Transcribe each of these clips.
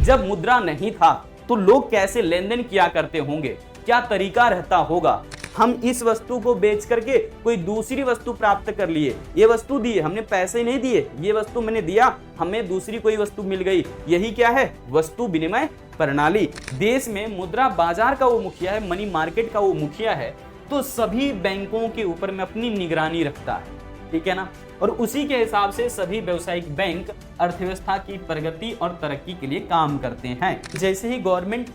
जब मुद्रा नहीं था तो लोग कैसे लेन देन किया करते होंगे, क्या तरीका रहता होगा। हम इस वस्तु को बेच करके कोई दूसरी वस्तु प्राप्त कर लिए, ये वस्तु दी, हमने पैसे नहीं दिए, ये वस्तु मैंने दिया, हमें दूसरी कोई वस्तु मिल गई, यही क्या है, वस्तु विनिमय प्रणाली। देश में मुद्रा बाजार का वो मुखिया है, मनी मार्केट का वो मुखिया है, तो सभी बैंकों के ऊपर में अपनी निगरानी रखता है, ठीक है ना। और उसी के हिसाब से सभी व्यवसायिक बैंक अर्थव्यवस्था की प्रगति और तरक्की के लिए काम करते हैं। जैसे ही गवर्नमेंट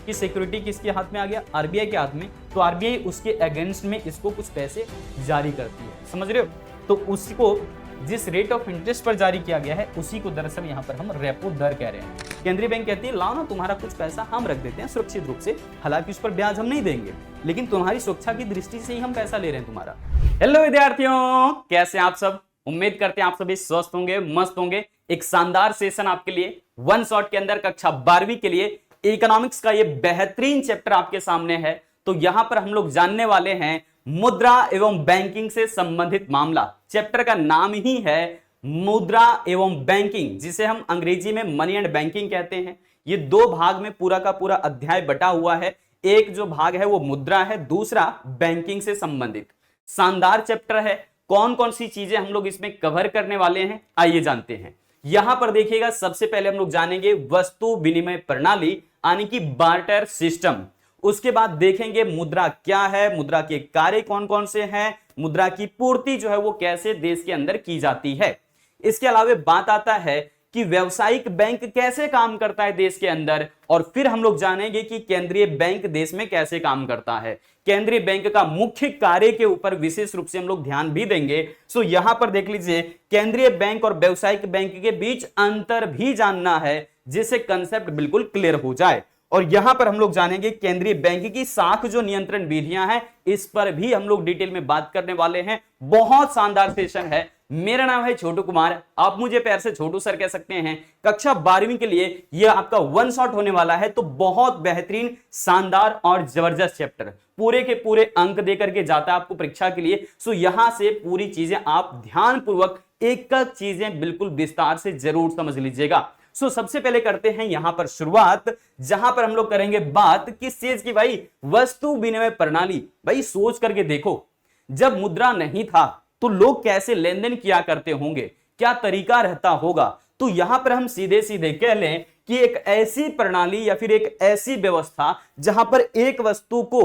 की सिक्योरिटी किसके हाथ में आ गया, आरबीआई के हाथ में, तो आरबीआई उसके अगेंस्ट में इसको कुछ पैसे जारी करती है, समझ रहे हो। तो उसको जिस रेट ऑफ इंटरेस्ट पर जारी किया गया है उसी को दरअसल यहाँ पर हम रेपो दर कह रहे हैं। केंद्रीय बैंक कहती है लाओ ना, तुम्हारा कुछ पैसा हम रख देते हैं सुरक्षित रूप से, हालांकि उस पर ब्याज हम नहीं देंगे, लेकिन तुम्हारी सुरक्षा की दृष्टि से ही हम पैसा ले रहे हैं तुम्हारा। हेलो विद्यार्थियों, कैसे आप सब, उम्मीद करते हैं आप सभी स्वस्थ होंगे, मस्त होंगे। एक शानदार सेशन आपके लिए वन शॉट के अंदर कक्षा 12वीं के लिए इकोनॉमिक्स का ये बेहतरीन चैप्टर आपके सामने है। तो यहां पर हम लोग जानने वाले हैं मुद्रा एवं बैंकिंग से संबंधित मामला। चैप्टर का नाम ही है मुद्रा एवं बैंकिंग, जिसे हम अंग्रेजी में मनी एंड बैंकिंग कहते हैं। ये दो भाग में पूरा का पूरा अध्याय बटा हुआ है। एक जो भाग है वो मुद्रा है, दूसरा बैंकिंग से संबंधित। शानदार चैप्टर है। कौन कौन सी चीजें हम लोग इसमें कवर करने वाले हैं, आइए जानते हैं। यहां पर देखिएगा, सबसे पहले हम लोग जानेंगे वस्तु विनिमय प्रणाली यानी कि बार्टर सिस्टम। उसके बाद देखेंगे मुद्रा क्या है, मुद्रा के कार्य कौन कौन से हैं, मुद्रा की पूर्ति जो है वो कैसे देश के अंदर की जाती है। इसके अलावा बात आता है कि व्यावसायिक बैंक कैसे काम करता है देश के अंदर, और फिर हम लोग जानेंगे कि केंद्रीय बैंक देश में कैसे काम करता है। केंद्रीय बैंक का मुख्य कार्य के ऊपर विशेष रूप से हम लोग ध्यान भी देंगे। सो यहां पर देख लीजिए, केंद्रीय बैंक और व्यावसायिक बैंक के बीच अंतर भी जानना है, जिससे कंसेप्ट बिल्कुल क्लियर हो जाए। और यहां पर हम लोग जानेंगे केंद्रीय बैंक की साख जो नियंत्रण विधियां हैं, इस पर भी हम लोग डिटेल में बात करने वाले हैं। बहुत शानदार सेशन है। मेरा नाम है छोटू कुमार, आप मुझे प्यार से छोटू सर कह सकते हैं। कक्षा 12वीं के लिए यह आपका वन शॉट होने वाला है, तो बहुत बेहतरीन, शानदार और जबरदस्त चैप्टर, पूरे के पूरे अंक देकर के जाता है आपको परीक्षा के लिए। सो यहां से पूरी चीजें आप ध्यानपूर्वक एक एक चीजें बिल्कुल विस्तार से जरूर समझ लीजिएगा। सो सबसे पहले करते हैं यहां पर शुरुआत, जहां पर हम लोग करेंगे बात किस चीज की, भाई वस्तु विनिमय प्रणाली। भाई सोच करके देखो, जब मुद्रा नहीं था तो लोग कैसे लेन देन किया करते होंगे, क्या तरीका रहता होगा। तो यहां पर हम सीधे सीधे कह लें कि एक ऐसी प्रणाली या फिर एक ऐसी व्यवस्था जहां पर एक वस्तु को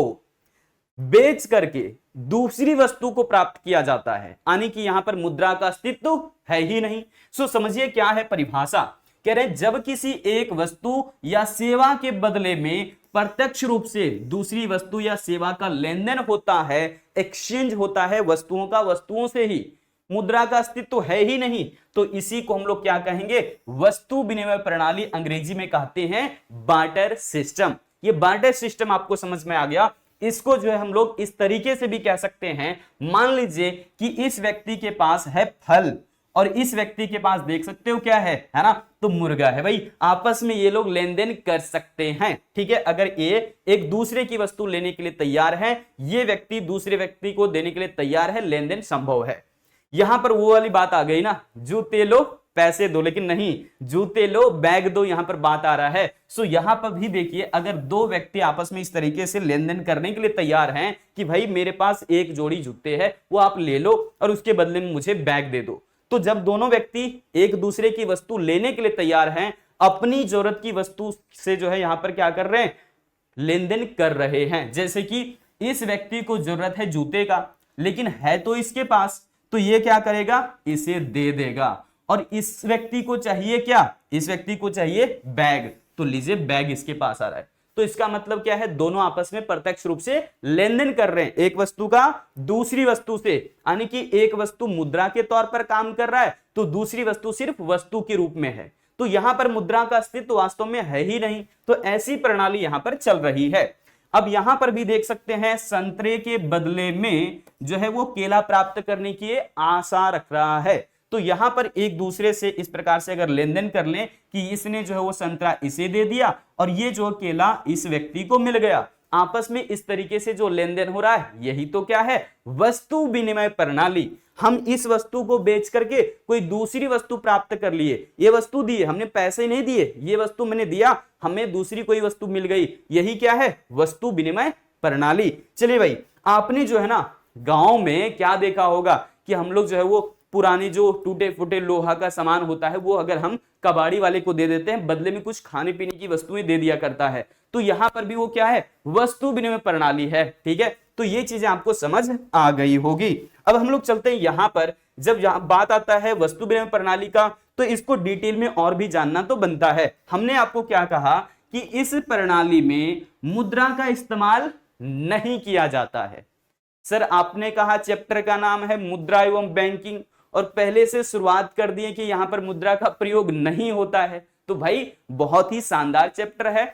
बेच करके दूसरी वस्तु को प्राप्त किया जाता है, यानी कि यहां पर मुद्रा का अस्तित्व है ही नहीं। सो समझिए क्या है परिभाषा। कह रहे हैं जब किसी एक वस्तु या सेवा के बदले में प्रत्यक्ष रूप से दूसरी वस्तु या सेवा का लेन देन होता है, एक्सचेंज होता है वस्तुओं का वस्तुओं से ही, मुद्रा का अस्तित्व है ही नहीं, तो इसी को हम लोग क्या कहेंगे, वस्तु विनिमय प्रणाली, अंग्रेजी में कहते हैं बार्टर सिस्टम। ये बार्टर सिस्टम आपको समझ में आ गया। इसको जो है हम लोग इस तरीके से भी कह सकते हैं, मान लीजिए कि इस व्यक्ति के पास है फल और इस व्यक्ति के पास देख सकते हो क्या है ना, तो मुर्गा है। भाई आपस में ये लोग लेन देन कर सकते हैं, ठीक है। अगर ये एक दूसरे की वस्तु लेने के लिए तैयार है, ये व्यक्ति दूसरे व्यक्ति को देने के लिए तैयार है, लेन देन संभव है। यहां पर वो वाली बात आ गई ना, जूते लो पैसे दो, लेकिन नहीं, जूते लो बैग दो, यहां पर बात आ रहा है। सो यहां पर भी देखिए, अगर दो व्यक्ति आपस में इस तरीके से लेन देन करने के लिए तैयार हैं कि भाई मेरे पास एक जोड़ी जूते है, वो आप ले लो और उसके बदले में मुझे बैग दे दो, तो जब दोनों व्यक्ति एक दूसरे की वस्तु लेने के लिए तैयार हैं, अपनी जरूरत की वस्तु से जो है यहां पर क्या कर रहे हैं, लेन देन कर रहे हैं। जैसे कि इस व्यक्ति को जरूरत है जूते का, लेकिन है तो इसके पास, तो ये क्या करेगा, इसे दे देगा। और इस व्यक्ति को चाहिए क्या, इस व्यक्ति को चाहिए बैग, तो लीजिए बैग इसके पास आ रहा है। तो इसका मतलब क्या है, दोनों आपस में प्रत्यक्ष रूप से लेन देन कर रहे हैं, एक वस्तु का दूसरी वस्तु से, यानी कि एक वस्तु मुद्रा के तौर पर काम कर रहा है, तो दूसरी वस्तु सिर्फ वस्तु के रूप में है। तो यहां पर मुद्रा का अस्तित्व वास्तव में है ही नहीं, तो ऐसी प्रणाली यहां पर चल रही है। अब यहां पर भी देख सकते हैं, संतरे के बदले में जो है वो केला प्राप्त करने की आशा रख रहा है। तो यहां पर एक दूसरे से इस प्रकार से अगर लेन देन कर लें कि इसने जो है वो संतरा इसे दे दिया और ये जो केला इस व्यक्ति को मिल गया, आपस में इस तरीके से जो लेन देन हो रहा है, यही तो क्या है, वस्तु विनिमय प्रणाली। हम इस वस्तु को बेच करके कोई दूसरी वस्तु प्राप्त कर लिए। ये वस्तु दी है, हमने पैसे नहीं दिए, ये वस्तु मैंने दिया, हमें दूसरी कोई वस्तु मिल गई, यही क्या है, वस्तु विनिमय प्रणाली। चलिए भाई, आपने जो है ना गांव में क्या देखा होगा कि हम लोग जो है वो पुराने जो टूटे फूटे लोहा का सामान होता है वो अगर हम कबाड़ी वाले को दे देते हैं, बदले में कुछ खाने पीने की वस्तुएं दे दिया करता है। तो यहां पर भी वो क्या है, वस्तु विनिमय प्रणाली है। ठीक है, तो ये चीजें आपको समझ आ गई होगी। अब हम लोग चलते हैं यहां पर, जब यहां बात आता है वस्तु विनिमय प्रणाली का, तो इसको डिटेल में और भी जानना तो बनता है। हमने आपको क्या कहा कि इस प्रणाली में मुद्रा का इस्तेमाल नहीं किया जाता है। सर आपने कहा चैप्टर का नाम है मुद्रा एवं बैंकिंग, और पहले से शुरुआत कर दिए कि यहां पर मुद्रा का प्रयोग नहीं होता है। तो भाई बहुत ही शानदार चैप्टर है।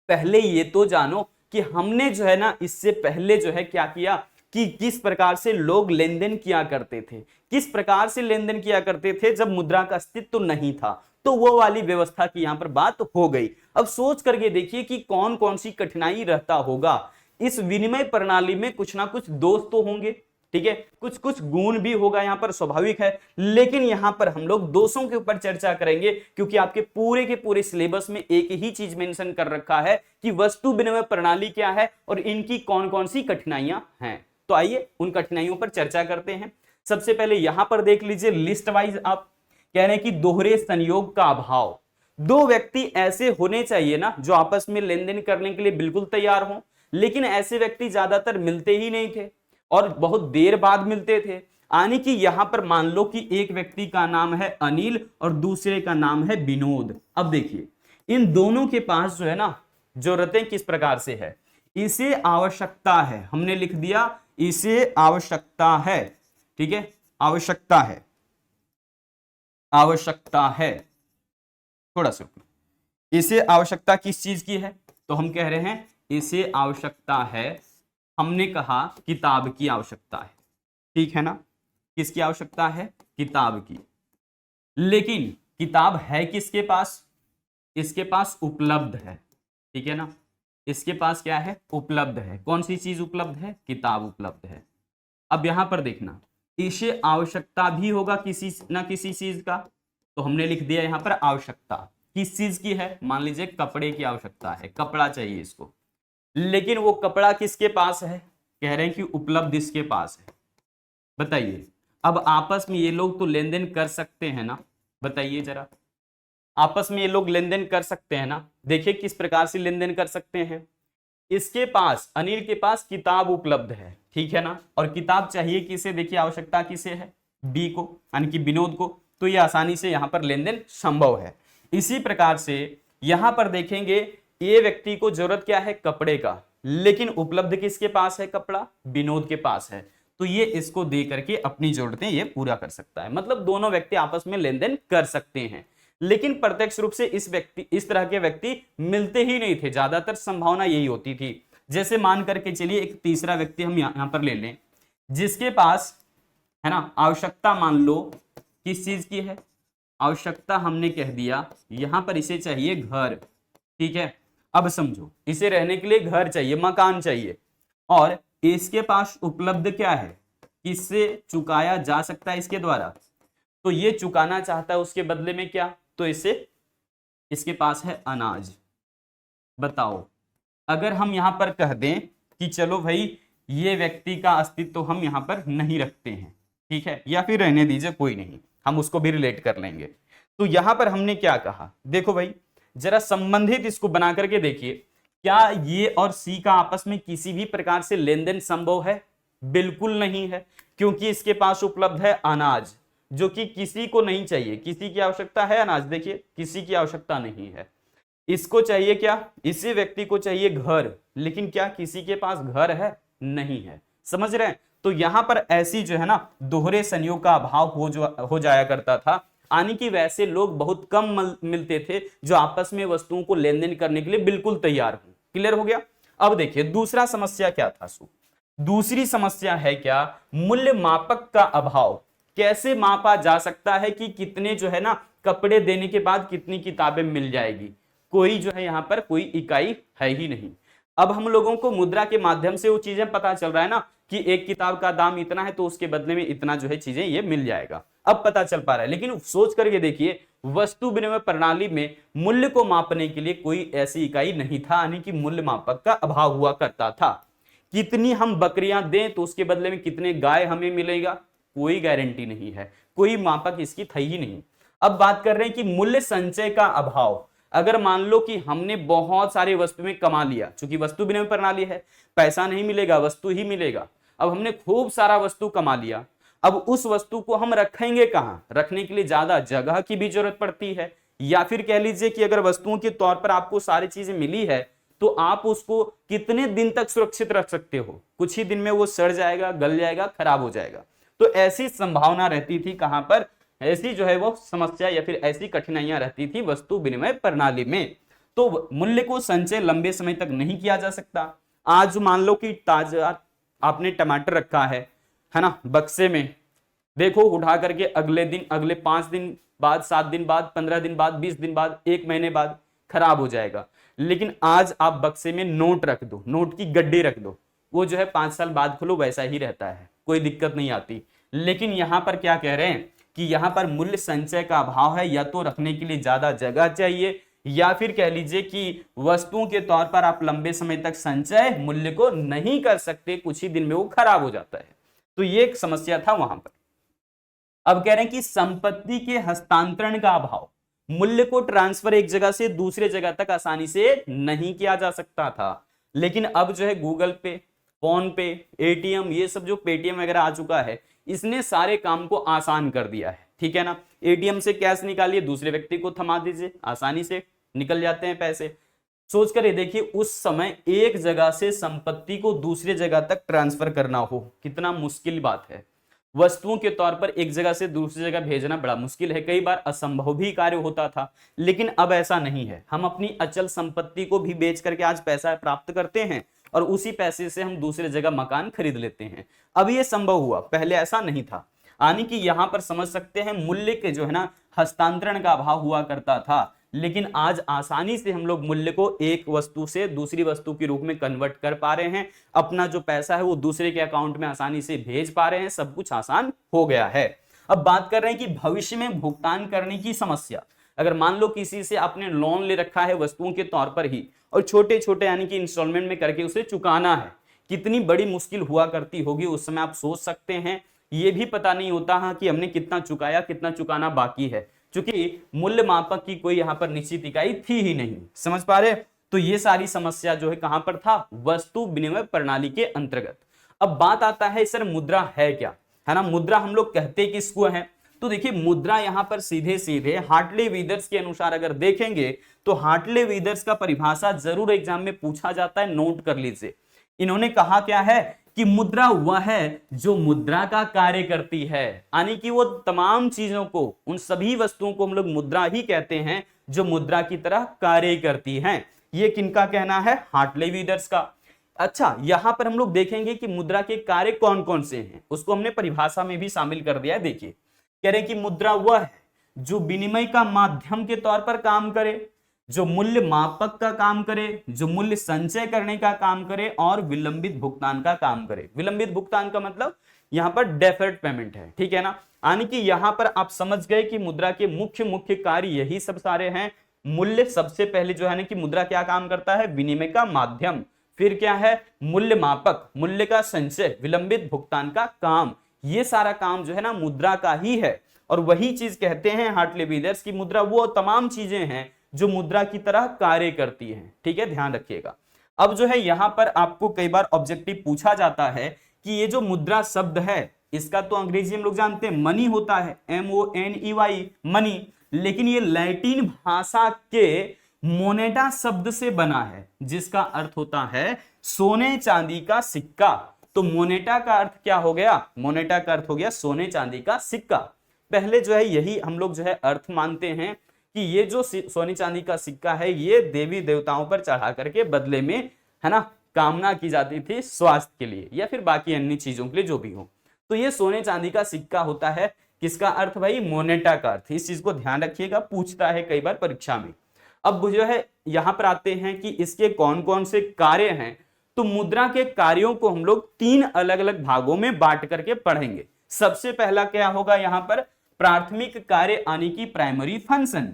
पहले ये तो जानो कि हमने जो है ना इससे पहले जो है क्या किया कि किस प्रकार से लोग लेन देन किया करते थे, किस प्रकार से लेन देन किया करते थे जब मुद्रा का अस्तित्व नहीं था। तो वो वाली व्यवस्था की यहां पर बात हो गई। अब सोच करके देखिए कि कौन कौन सी कठिनाई रहता होगा इस विनिमय प्रणाली में। कुछ ना कुछ दोष तो होंगे, ठीक है, कुछ कुछ गुण भी होगा यहां पर, स्वाभाविक है। लेकिन यहां पर हम लोग दोषों के ऊपर चर्चा करेंगे, क्योंकि आपके पूरे के पूरे सिलेबस में एक ही चीज मेंशन कर रखा है कि वस्तु विनिमय प्रणाली क्या है और इनकी कौन कौन सी कठिनाइयां हैं। तो आइए उन कठिनाइयों पर चर्चा करते हैं। सबसे पहले यहां पर देख लीजिए लिस्ट वाइज, आप कह रहे हैं कि दोहरे संयोग का अभाव। दो व्यक्ति ऐसे होने चाहिए ना जो आपस में लेन देन करने के लिए बिल्कुल तैयार हों, लेकिन ऐसे व्यक्ति ज्यादातर मिलते ही नहीं थे और बहुत देर बाद मिलते थे। यानी कि यहां पर मान लो कि एक व्यक्ति का नाम है अनिल और दूसरे का नाम है विनोद। अब देखिए इन दोनों के पास जो है ना जरूरतें किस प्रकार से है, इसे आवश्यकता है, हमने लिख दिया इसे आवश्यकता है। ठीक है, आवश्यकता है, आवश्यकता है, थोड़ा सा इसे आवश्यकता किस चीज की है, तो हम कह रहे हैं इसे आवश्यकता है, हमने कहा किताब की आवश्यकता है। ठीक है ना, किसकी आवश्यकता है, किताब की। लेकिन किताब है किसके पास, इसके पास उपलब्ध है। ठीक है ना, इसके पास क्या है, उपलब्ध है। कौन सी चीज उपलब्ध है, किताब उपलब्ध है। अब यहां पर देखना इसे आवश्यकता भी होगा किसी ना किसी चीज का, तो हमने लिख दिया यहां पर आवश्यकता किस चीज की है, मान लीजिए कपड़े की आवश्यकता है, कपड़ा चाहिए इसको। लेकिन वो कपड़ा किसके पास है, कह रहे हैं कि उपलब्ध इसके पास है। बताइए अब आपस में ये लोग तो लेन देन कर सकते हैं ना, बताइए जरा, आपस में ये लोग लेन देन कर सकते हैं ना। देखिए किस प्रकार से लेन देन कर सकते हैं। इसके पास, अनिल के पास किताब उपलब्ध है, ठीक है ना, और किताब चाहिए किसे, देखिए आवश्यकता किसे है, बी को, यानी कि विनोद को। तो ये आसानी से यहां पर लेन देन संभव है। इसी प्रकार से यहां पर देखेंगे ये व्यक्ति को जरूरत क्या है, कपड़े का, लेकिन उपलब्ध किसके पास है, कपड़ा विनोद के पास है। तो ये इसको दे करके अपनी जरूरतें ये पूरा कर सकता है। मतलब दोनों व्यक्ति आपस में लेन देन कर सकते हैं, लेकिन प्रत्यक्ष रूप से इस तरह के व्यक्ति मिलते ही नहीं थे। ज्यादातर संभावना यही होती थी। जैसे मान करके चलिए एक तीसरा व्यक्ति हम यहां पर ले लें, जिसके पास है ना आवश्यकता मान लो किस चीज की है, आवश्यकता हमने कह दिया यहां पर इसे चाहिए घर। ठीक है, अब समझो इसे रहने के लिए घर चाहिए, मकान चाहिए, और इसके पास उपलब्ध क्या है, किससे चुकाया जा सकता है, इसके द्वारा। तो ये चुकाना चाहता है उसके बदले में क्या, तो इसके पास है अनाज। बताओ अगर हम यहां पर कह दें कि चलो भाई ये व्यक्ति का अस्तित्व हम यहां पर नहीं रखते हैं, ठीक है, या फिर रहने दीजिए कोई नहीं, हम उसको भी रिलेट कर लेंगे। तो यहां पर हमने क्या कहा, देखो भाई जरा संबंधित इसको बना करके देखिए, क्या ये और सी का आपस में किसी भी प्रकार से लेन देन संभव है, बिल्कुल नहीं है, क्योंकि इसके पास उपलब्ध है अनाज, जो कि किसी को नहीं चाहिए। किसी की आवश्यकता है अनाज, देखिए किसी की आवश्यकता नहीं है। इसको चाहिए क्या, इसी व्यक्ति को चाहिए घर, लेकिन क्या किसी के पास घर है, नहीं है। समझ रहे हैं, तो यहां पर ऐसी जो है ना दोहरे संयोग का अभाव हो जाया करता था। यानी कि वैसे लोग बहुत कम मिलते थे जो आपस में वस्तुओं को लेन देन करने के लिए बिल्कुल तैयार हो। क्लियर हो गया। अब देखिए दूसरा समस्या क्या था, दूसरी समस्या है क्या, मूल्य मापक का अभाव। कैसे मापा जा सकता है कि कितने जो है ना कपड़े देने के बाद कितनी किताबें मिल जाएगी, कोई जो है यहां पर कोई इकाई है ही नहीं। अब हम लोगों को मुद्रा के माध्यम से वो चीजें पता चल रहा है ना कि एक किताब का दाम इतना है तो उसके बदले में इतना जो है चीजें ये मिल जाएगा, अब पता चल पा रहा है। लेकिन सोच करके देखिए, वस्तु विनिमय प्रणाली में मूल्य को मापने के लिए कोई ऐसी इकाई नहीं था, यानी कि मूल्य मापक का अभाव हुआ करता था। कितनी हम बकरियां दें तो उसके बदले में कितने गाय हमें मिलेगा, कोई गारंटी नहीं है, कोई मापक इसकी थी ही नहीं। अब बात कर रहे हैं कि मूल्य संचय का अभाव। अगर मान लो कि हमने बहुत सारे वस्तु में कमा लिया, क्योंकि वस्तु विनिमय प्रणाली है, पैसा नहीं मिलेगा वस्तु ही मिलेगा। अब हमने खूब सारा वस्तु कमा लिया, अब उस वस्तु को हम रखेंगे कहां? रखने के लिए ज्यादा जगह की भी जरूरत पड़ती है, या फिर कह लीजिए कि अगर वस्तुओं के तौर पर आपको सारी चीजें मिली है तो आप उसको कितने दिन तक सुरक्षित रख सकते हो? कुछ ही दिन में वो सड़ जाएगा, गल जाएगा, खराब हो जाएगा। तो ऐसी संभावना रहती थी कहां पर, ऐसी जो है वो समस्या या फिर ऐसी कठिनाइयां रहती थी वस्तु विनिमय प्रणाली में। तो मूल्य को संचय लंबे समय तक नहीं किया जा सकता। आज मान लो कि ताजा आपने टमाटर रखा है ना, बक्से में, देखो उठा करके अगले दिन, अगले 5 दिन बाद, 7 दिन बाद, 15 दिन बाद, 20 दिन बाद, 1 महीने बाद खराब हो जाएगा। लेकिन आज आप बक्से में नोट रख दो, नोट की गड्डी रख दो, वो जो है 5 साल बाद खोलो वैसा ही रहता है, कोई दिक्कत नहीं आती। लेकिन यहां पर क्या कह रहे हैं कि यहां पर मूल्य संचय का अभाव है, या तो रखने के लिए ज्यादा जगह चाहिए, या फिर कह लीजिए कि वस्तुओं के तौर पर आप लंबे समय तक संचय मूल्य को नहीं कर सकते, कुछ ही दिन में वो खराब हो जाता है। तो ये एक समस्या था वहां पर। अब कह रहे हैं कि संपत्ति के हस्तांतरण का अभाव, मूल्य को ट्रांसफर एक जगह से दूसरे जगह तक आसानी से नहीं किया जा सकता था। लेकिन अब जो है गूगल पे, फोन पे, एटीएम, ये सब जो पेटीएम वगैरह आ चुका है, इसने सारे काम को आसान कर दिया है, ठीक है ना। एटीएम से कैश निकालिए, दूसरे व्यक्ति को थमा दीजिए, आसानी से निकल जाते हैं पैसे। सोच कर ये देखिए, उस समय एक जगह से संपत्ति को दूसरे जगह तक ट्रांसफर करना हो कितना मुश्किल बात है। वस्तुओं के तौर पर एक जगह से दूसरी जगह भेजना बड़ा मुश्किल है, कई बार असंभव भी कार्य होता था। लेकिन अब ऐसा नहीं है, हम अपनी अचल संपत्ति को भी बेच करके आज पैसा प्राप्त करते हैं और उसी पैसे से हम दूसरे जगह मकान खरीद लेते हैं। अब ये संभव हुआ, पहले ऐसा नहीं था। यानी कि यहां पर समझ सकते हैं मूल्य के जो है ना हस्तांतरण का अभाव हुआ करता था, लेकिन आज आसानी से हम लोग मूल्य को एक वस्तु से दूसरी वस्तु के रूप में कन्वर्ट कर पा रहे हैं, अपना जो पैसा है वो दूसरे के अकाउंट में आसानी से भेज पा रहे हैं, सब कुछ आसान हो गया है। अब बात कर रहे हैं कि भविष्य में भुगतान करने की समस्या। अगर मान लो किसी से आपने लोन ले रखा है वस्तुओं के तौर पर ही, और छोटे छोटे यानी कि इंस्टॉलमेंट में करके उसे चुकाना है, कितनी बड़ी मुश्किल हुआ करती होगी उस समय, आप सोच सकते हैं। ये भी पता नहीं होता है कि हमने कितना चुकाया, कितना चुकाना बाकी है, क्योंकि मूल्य मापक की कोई यहाँ पर निश्चित इकाई थी ही नहीं। समझ पा रहे? तो ये सारी समस्या जो है कहां पर था, वस्तु विनिमय प्रणाली के अंतर्गत। अब बात आता है सर मुद्रा है क्या, है ना। मुद्रा हम लोग कहते किसको है, तो देखिए मुद्रा यहां पर सीधे सीधे हार्टले विदर्स के अनुसार अगर देखेंगे तो हार्टले विदर्स का परिभाषा जरूर एग्जाम में पूछा जाता है, नोट कर लीजिए। इन्होंने कहा क्या है कि मुद्रा वह है जो मुद्रा का कार्य करती है, यानी कि वो तमाम चीजों को, उन सभी वस्तुओं को हम लोग मुद्रा ही कहते हैं जो मुद्रा की तरह कार्य करती हैं। ये किनका कहना है, हार्टले विदर्स का। अच्छा, यहां पर हम लोग देखेंगे कि मुद्रा के कार्य कौन कौन से हैं, उसको हमने परिभाषा में भी शामिल कर दिया है। देखिए कह रहे कि मुद्रा वह है जो विनिमय का माध्यम के तौर पर काम करे, जो मूल्य मापक का काम करे, जो मूल्य संचय करने का काम करे, और विलंबित भुगतान का काम करे। विलंबित भुगतान का मतलब यहां पर डेफर्ड पेमेंट है, ठीक है ना। यानी कि यहां पर आप समझ गए कि मुद्रा के मुख्य मुख्य कार्य यही सब सारे हैं। मूल्य सबसे पहले जो है ना कि मुद्रा क्या काम करता है, विनिमय का माध्यम। फिर क्या है, मूल्य मापक, मूल्य का संचय, विलंबित भुगतान का काम। ये सारा काम जो है ना मुद्रा का ही है, और वही चीज कहते हैं हार्टले विदर्स की मुद्रा वो तमाम चीजें हैं जो मुद्रा की तरह कार्य करती हैं, ठीक है, ध्यान रखिएगा। अब जो है यहां पर आपको कई बार ऑब्जेक्टिव पूछा जाता है कि ये जो मुद्रा शब्द है इसका तो अंग्रेजी हम लोग जानते हैं मनी होता है, MONEY, मनी। लेकिन ये लैटिन भाषा के मोनेटा शब्द से बना है, जिसका अर्थ होता है सोने चांदी का सिक्का। तो मोनेटा का अर्थ क्या हो गया, मोनेटा का अर्थ हो गया सोने चांदी का सिक्का। पहले जो है यही हम लोग जो है अर्थ मानते हैं कि ये जो सोने चांदी का सिक्का है ये देवी देवताओं पर चढ़ा करके बदले में, है ना, कामना की जाती थी स्वास्थ्य के लिए या फिर बाकी अन्य चीजों के लिए जो भी हो। तो ये सोने चांदी का सिक्का होता है, किसका अर्थ भाई, मोनेटा का अर्थ। इस चीज को ध्यान रखिएगा, पूछता है कई बार परीक्षा में। अब जो है यहां पर आते हैं कि इसके कौन कौन से कार्य हैं। तो मुद्रा के कार्यों को हम लोग 3 अलग अलग भागों में बांट करके पढ़ेंगे। सबसे पहला क्या होगा यहां पर, प्राथमिक कार्य यानी कि प्राइमरी फंक्शन।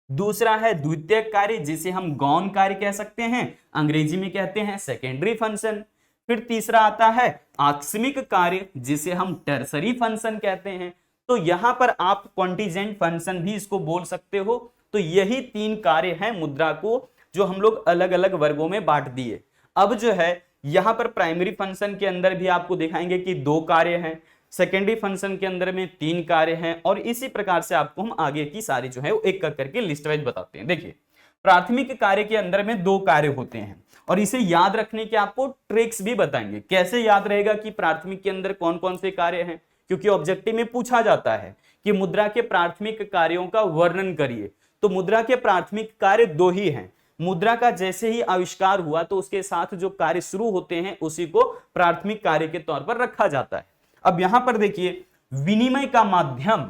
दूसरा है द्वितीयक कार्य जिसे हम गौण कार्य कह सकते हैं, अंग्रेजी में कहते हैं सेकेंडरी फंक्शन। फिर तीसरा आता है आकस्मिक कार्य जिसे हम टर्सरी फंक्शन कहते हैं। तो यहां पर आप कॉन्टीजेंट फंक्शन भी इसको बोल सकते हो। तो यही 3 कार्य हैं मुद्रा को जो हम लोग अलग अलग वर्गों में बांट दिए। अब जो है यहां पर प्राइमरी फंक्शन के अंदर भी आपको दिखाएंगे कि 2 कार्य हैं, सेकेंडरी फंक्शन के अंदर में 3 कार्य हैं, और इसी प्रकार से आपको हम आगे की सारी जो है वो एक करके लिस्ट वाइज बताते हैं। देखिए प्राथमिक कार्य के अंदर में 2 कार्य होते हैं, और इसे याद रखने के आपको ट्रिक्स भी बताएंगे। कैसे याद रहेगा कि प्राथमिक के अंदर कौन कौन से कार्य हैं, क्योंकि ऑब्जेक्टिव में पूछा जाता है कि मुद्रा के प्राथमिक कार्यों का वर्णन करिए। तो मुद्रा के प्राथमिक कार्य 2 ही हैं। मुद्रा का जैसे ही आविष्कार हुआ तो उसके साथ जो कार्य शुरू होते हैं उसी को प्राथमिक कार्य के तौर पर रखा जाता है। अब यहां पर देखिए विनिमय का माध्यम,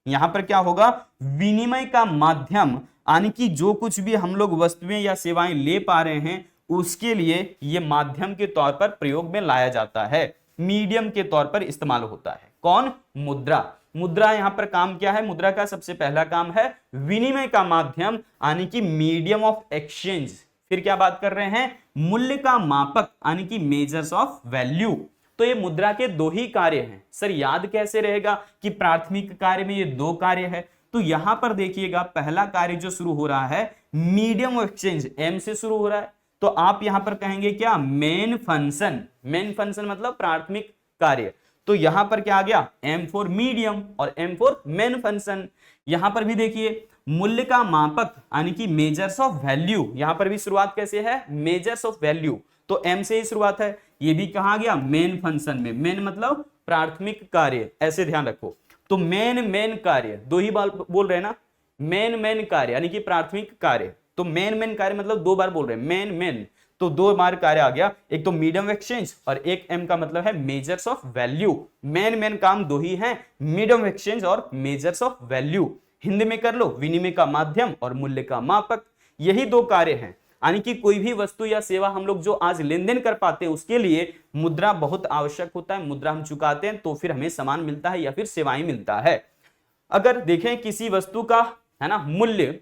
यहां पर क्या होगा, विनिमय का माध्यम यानी कि जो कुछ भी हम लोग वस्तुएं या सेवाएं ले पा रहे हैं उसके लिए ये माध्यम के तौर पर प्रयोग में लाया जाता है, मीडियम के तौर पर इस्तेमाल होता है। कौन, मुद्रा। मुद्रा यहां पर काम क्या है, मुद्रा का सबसे पहला काम है विनिमय का माध्यम यानी कि मीडियम ऑफ एक्सचेंज। फिर क्या बात कर रहे हैं, मूल्य का मापक यानी कि मेजर्स ऑफ वैल्यू। तो ये मुद्रा के 2 ही कार्य हैं। सर याद कैसे रहेगा कि प्राथमिक कार्य में ये 2 कार्य है। तो यहां पर देखिएगा पहला कार्य जो शुरू हो रहा है मीडियम ऑफ एक्सचेंज, एम से शुरू हो रहा है। तो आप यहां पर कहेंगे क्या, मेन फंक्शन। मेन फंक्शन मतलब प्राथमिक कार्य। तो यहां पर क्या आ गया, एम फॉर मीडियम और एम फॉर मेन फंक्शन। यहां पर भी देखिए मूल्य का मापक यानी कि मेजर्स ऑफ वैल्यू, यहां पर भी शुरुआत कैसे है, मेजर्स ऑफ वैल्यू। तो एम से ही शुरुआत है, ये भी कहा गया मेन फंक्शन में। मेन मतलब प्राथमिक कार्य, ऐसे ध्यान रखो। तो मेन कार्य 2 ही बार बोल रहे हैं ना, मेन कार्य यानी कि प्राथमिक कार्य। तो मेन कार्य मतलब 2 बार बोल रहे हैं, मेन तो 2 बार कार्य आ गया। एक तो मीडियम एक्सचेंज और एक एम का मतलब है मेजर्स ऑफ वैल्यू। मेन काम 2 ही हैं, मीडियम एक्सचेंज और मेजर्स ऑफ वैल्यू। हिंदी में कर लो, विनिमय का माध्यम और मूल्य का मापक, यही 2 कार्य हैं। यानी कि कोई भी वस्तु या सेवा हम लोग जो आज लेन देन कर पाते हैं उसके लिए मुद्रा बहुत आवश्यक होता है। मुद्रा हम चुकाते हैं तो फिर हमें सामान मिलता है या फिर सेवाएं मिलता है। अगर देखें किसी वस्तु का है ना मूल्य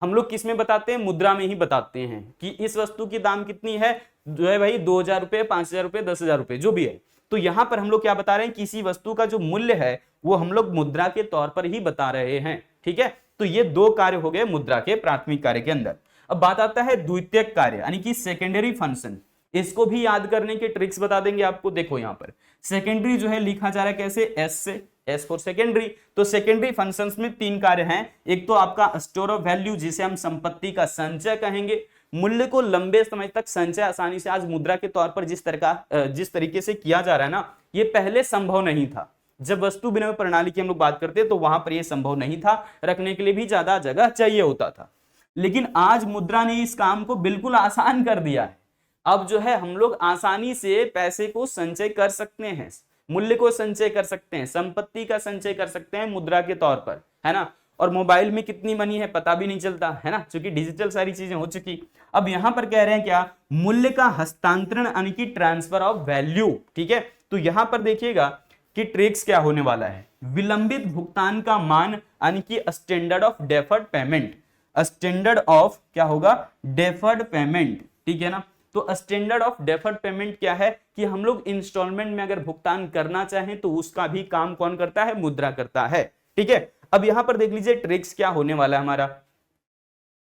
हम लोग किस में बताते हैं, मुद्रा में ही बताते हैं कि इस वस्तु की दाम कितनी है, जो है भाई 2000 रुपए, 5000 रुपए, 10,000 रुपए, जो भी है। तो यहां पर हम लोग क्या बता रहे हैं, किसी वस्तु का जो मूल्य है वो हम लोग मुद्रा के तौर पर ही बता रहे हैं। ठीक है, तो ये 2 कार्य हो गए मुद्रा के प्राथमिक कार्य के अंदर। अब बात आता है द्वितीयक कार्य यानी कि सेकेंडरी फंक्शन। इसको भी याद करने के ट्रिक्स बता देंगे आपको। देखो यहां पर सेकेंडरी जो है लिखा जा रहा है कैसे, एस से, एस फॉर सेकेंडरी। तो सेकेंडरी फंक्शंस में 3 कार्य हैं। एक तो आपका स्टोर ऑफ वैल्यू जिसे हम संपत्ति का संचय कहेंगे। मूल्य को लंबे समय तक संचय आसानी से आज मुद्रा के तौर पर जिस तरीके से किया जा रहा है ना, ये पहले संभव नहीं था। जब वस्तु विनिमय प्रणाली की हम लोग बात करते हैं तो वहां पर यह संभव नहीं था, रखने के लिए भी ज्यादा जगह चाहिए होता था। लेकिन आज मुद्रा ने इस काम को बिल्कुल आसान कर दिया है। अब जो है हम लोग आसानी से पैसे को संचय कर सकते हैं, मूल्य को संचय कर सकते हैं, संपत्ति का संचय कर सकते हैं मुद्रा के तौर पर, है ना। और मोबाइल में कितनी मनी है पता भी नहीं चलता, है ना, क्योंकि डिजिटल सारी चीजें हो चुकी। अब यहां पर कह रहे हैं क्या, मूल्य का हस्तांतरण यानी कि ट्रांसफर ऑफ वैल्यू। ठीक है, तो यहां पर देखिएगा कि ट्रिक्स क्या होने वाला है, विलंबित भुगतान का मान यानी कि standard of deferred payment. Standard of क्या होगा, डेफर्ड पेमेंट। ठीक है ना, तो स्टैंडर्ड ऑफ डेफर्ड पेमेंट क्या है कि हम लोग इंस्टॉलमेंट में अगर भुगतान करना चाहें तो उसका भी काम कौन करता है, मुद्रा करता है। ठीक है, अब यहां पर देख लीजिए ट्रिक्स क्या होने वाला है हमारा।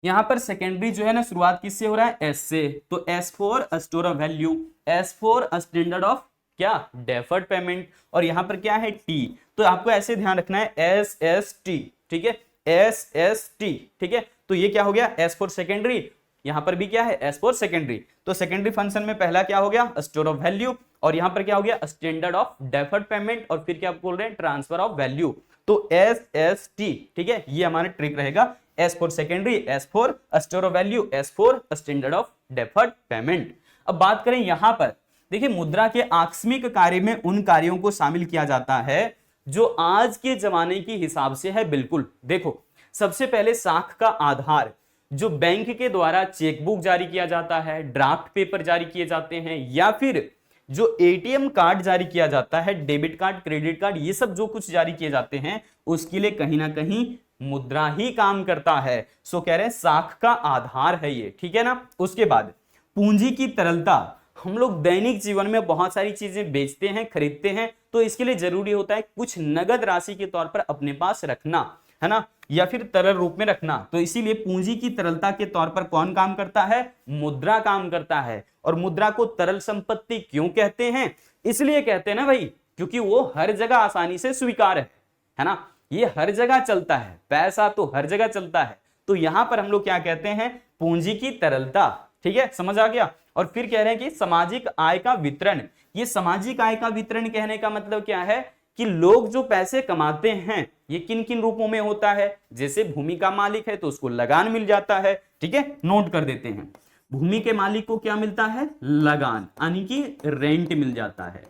यहां पर सेकेंडरी जो है ना शुरुआत किससे हो रहा है, एस से। तो S for store of value, S for standard of क्या, डेफर्ड पेमेंट, और यहां पर क्या है, टी। तो आपको ऐसे ध्यान रखना है, एस एस टी। ठीक है, एस एस टी। ठीक है, तो ये क्या हो गया, एस फॉर सेकेंडरी। यहां पर भी क्या है, एस फॉर सेकेंडरी। तो सेकेंडरी फंक्शन में पहला क्या हो गया, स्टोर ऑफ वैल्यू, और यहां पर क्या हो गया, स्टैंडर्ड ऑफ डेफर्ड पेमेंट, और फिर क्या बोल रहे हैं, ट्रांसफर ऑफ वैल्यू। तो एस एस टी। ठीक है, ये हमारा ट्रिक रहेगा, S for secondary, S for store of value, S for standard of deferred payment. अब बात करें यहां पर, देखिए मुद्रा के आकस्मिक कार्य में उन कार्यों को शामिल किया जाता है जो आज के जमाने के हिसाब से है। बिल्कुल देखो, सबसे पहले साख का आधार, जो बैंक के द्वारा चेकबुक जारी किया जाता है, ड्राफ्ट पेपर जारी किए जाते हैं, या फिर जो एटीएम कार्ड जारी किया जाता है, डेबिट कार्ड, क्रेडिट कार्ड, ये सब जो कुछ जारी किए जाते हैं उसके लिए कहीं ना कहीं मुद्रा ही काम करता है। सो कह रहे हैं साख का आधार है ये, ठीक है ना। उसके बाद पूंजी की तरलता, हम लोग दैनिक जीवन में बहुत सारी चीजें बेचते हैं, खरीदते हैं, तो इसके लिए जरूरी होता है कुछ नगद राशि के तौर पर अपने पास रखना, है ना, या फिर तरल रूप में रखना। तो इसीलिए पूंजी की तरलता के तौर पर कौन काम करता है? मुद्रा काम करता है। और मुद्रा को तरल संपत्ति क्यों कहते हैं? इसलिए कहते हैं ना भाई, क्योंकि वो हर जगह आसानी से स्वीकार है ना, ये हर जगह चलता है, पैसा तो हर जगह चलता है। तो यहां पर हम लोग क्या कहते हैं? पूंजी की तरलता, ठीक है, समझ आ गया। और फिर कह रहे हैं कि सामाजिक आय का वितरण। ये सामाजिक आय का वितरण कहने का मतलब क्या है कि लोग जो पैसे कमाते हैं ये किन किन रूपों में होता है। जैसे भूमि का मालिक है तो उसको लगान मिल जाता है, ठीक है, नोट कर देते हैं। भूमि के मालिक को क्या मिलता है? लगान, यानी कि रेंट मिल जाता है।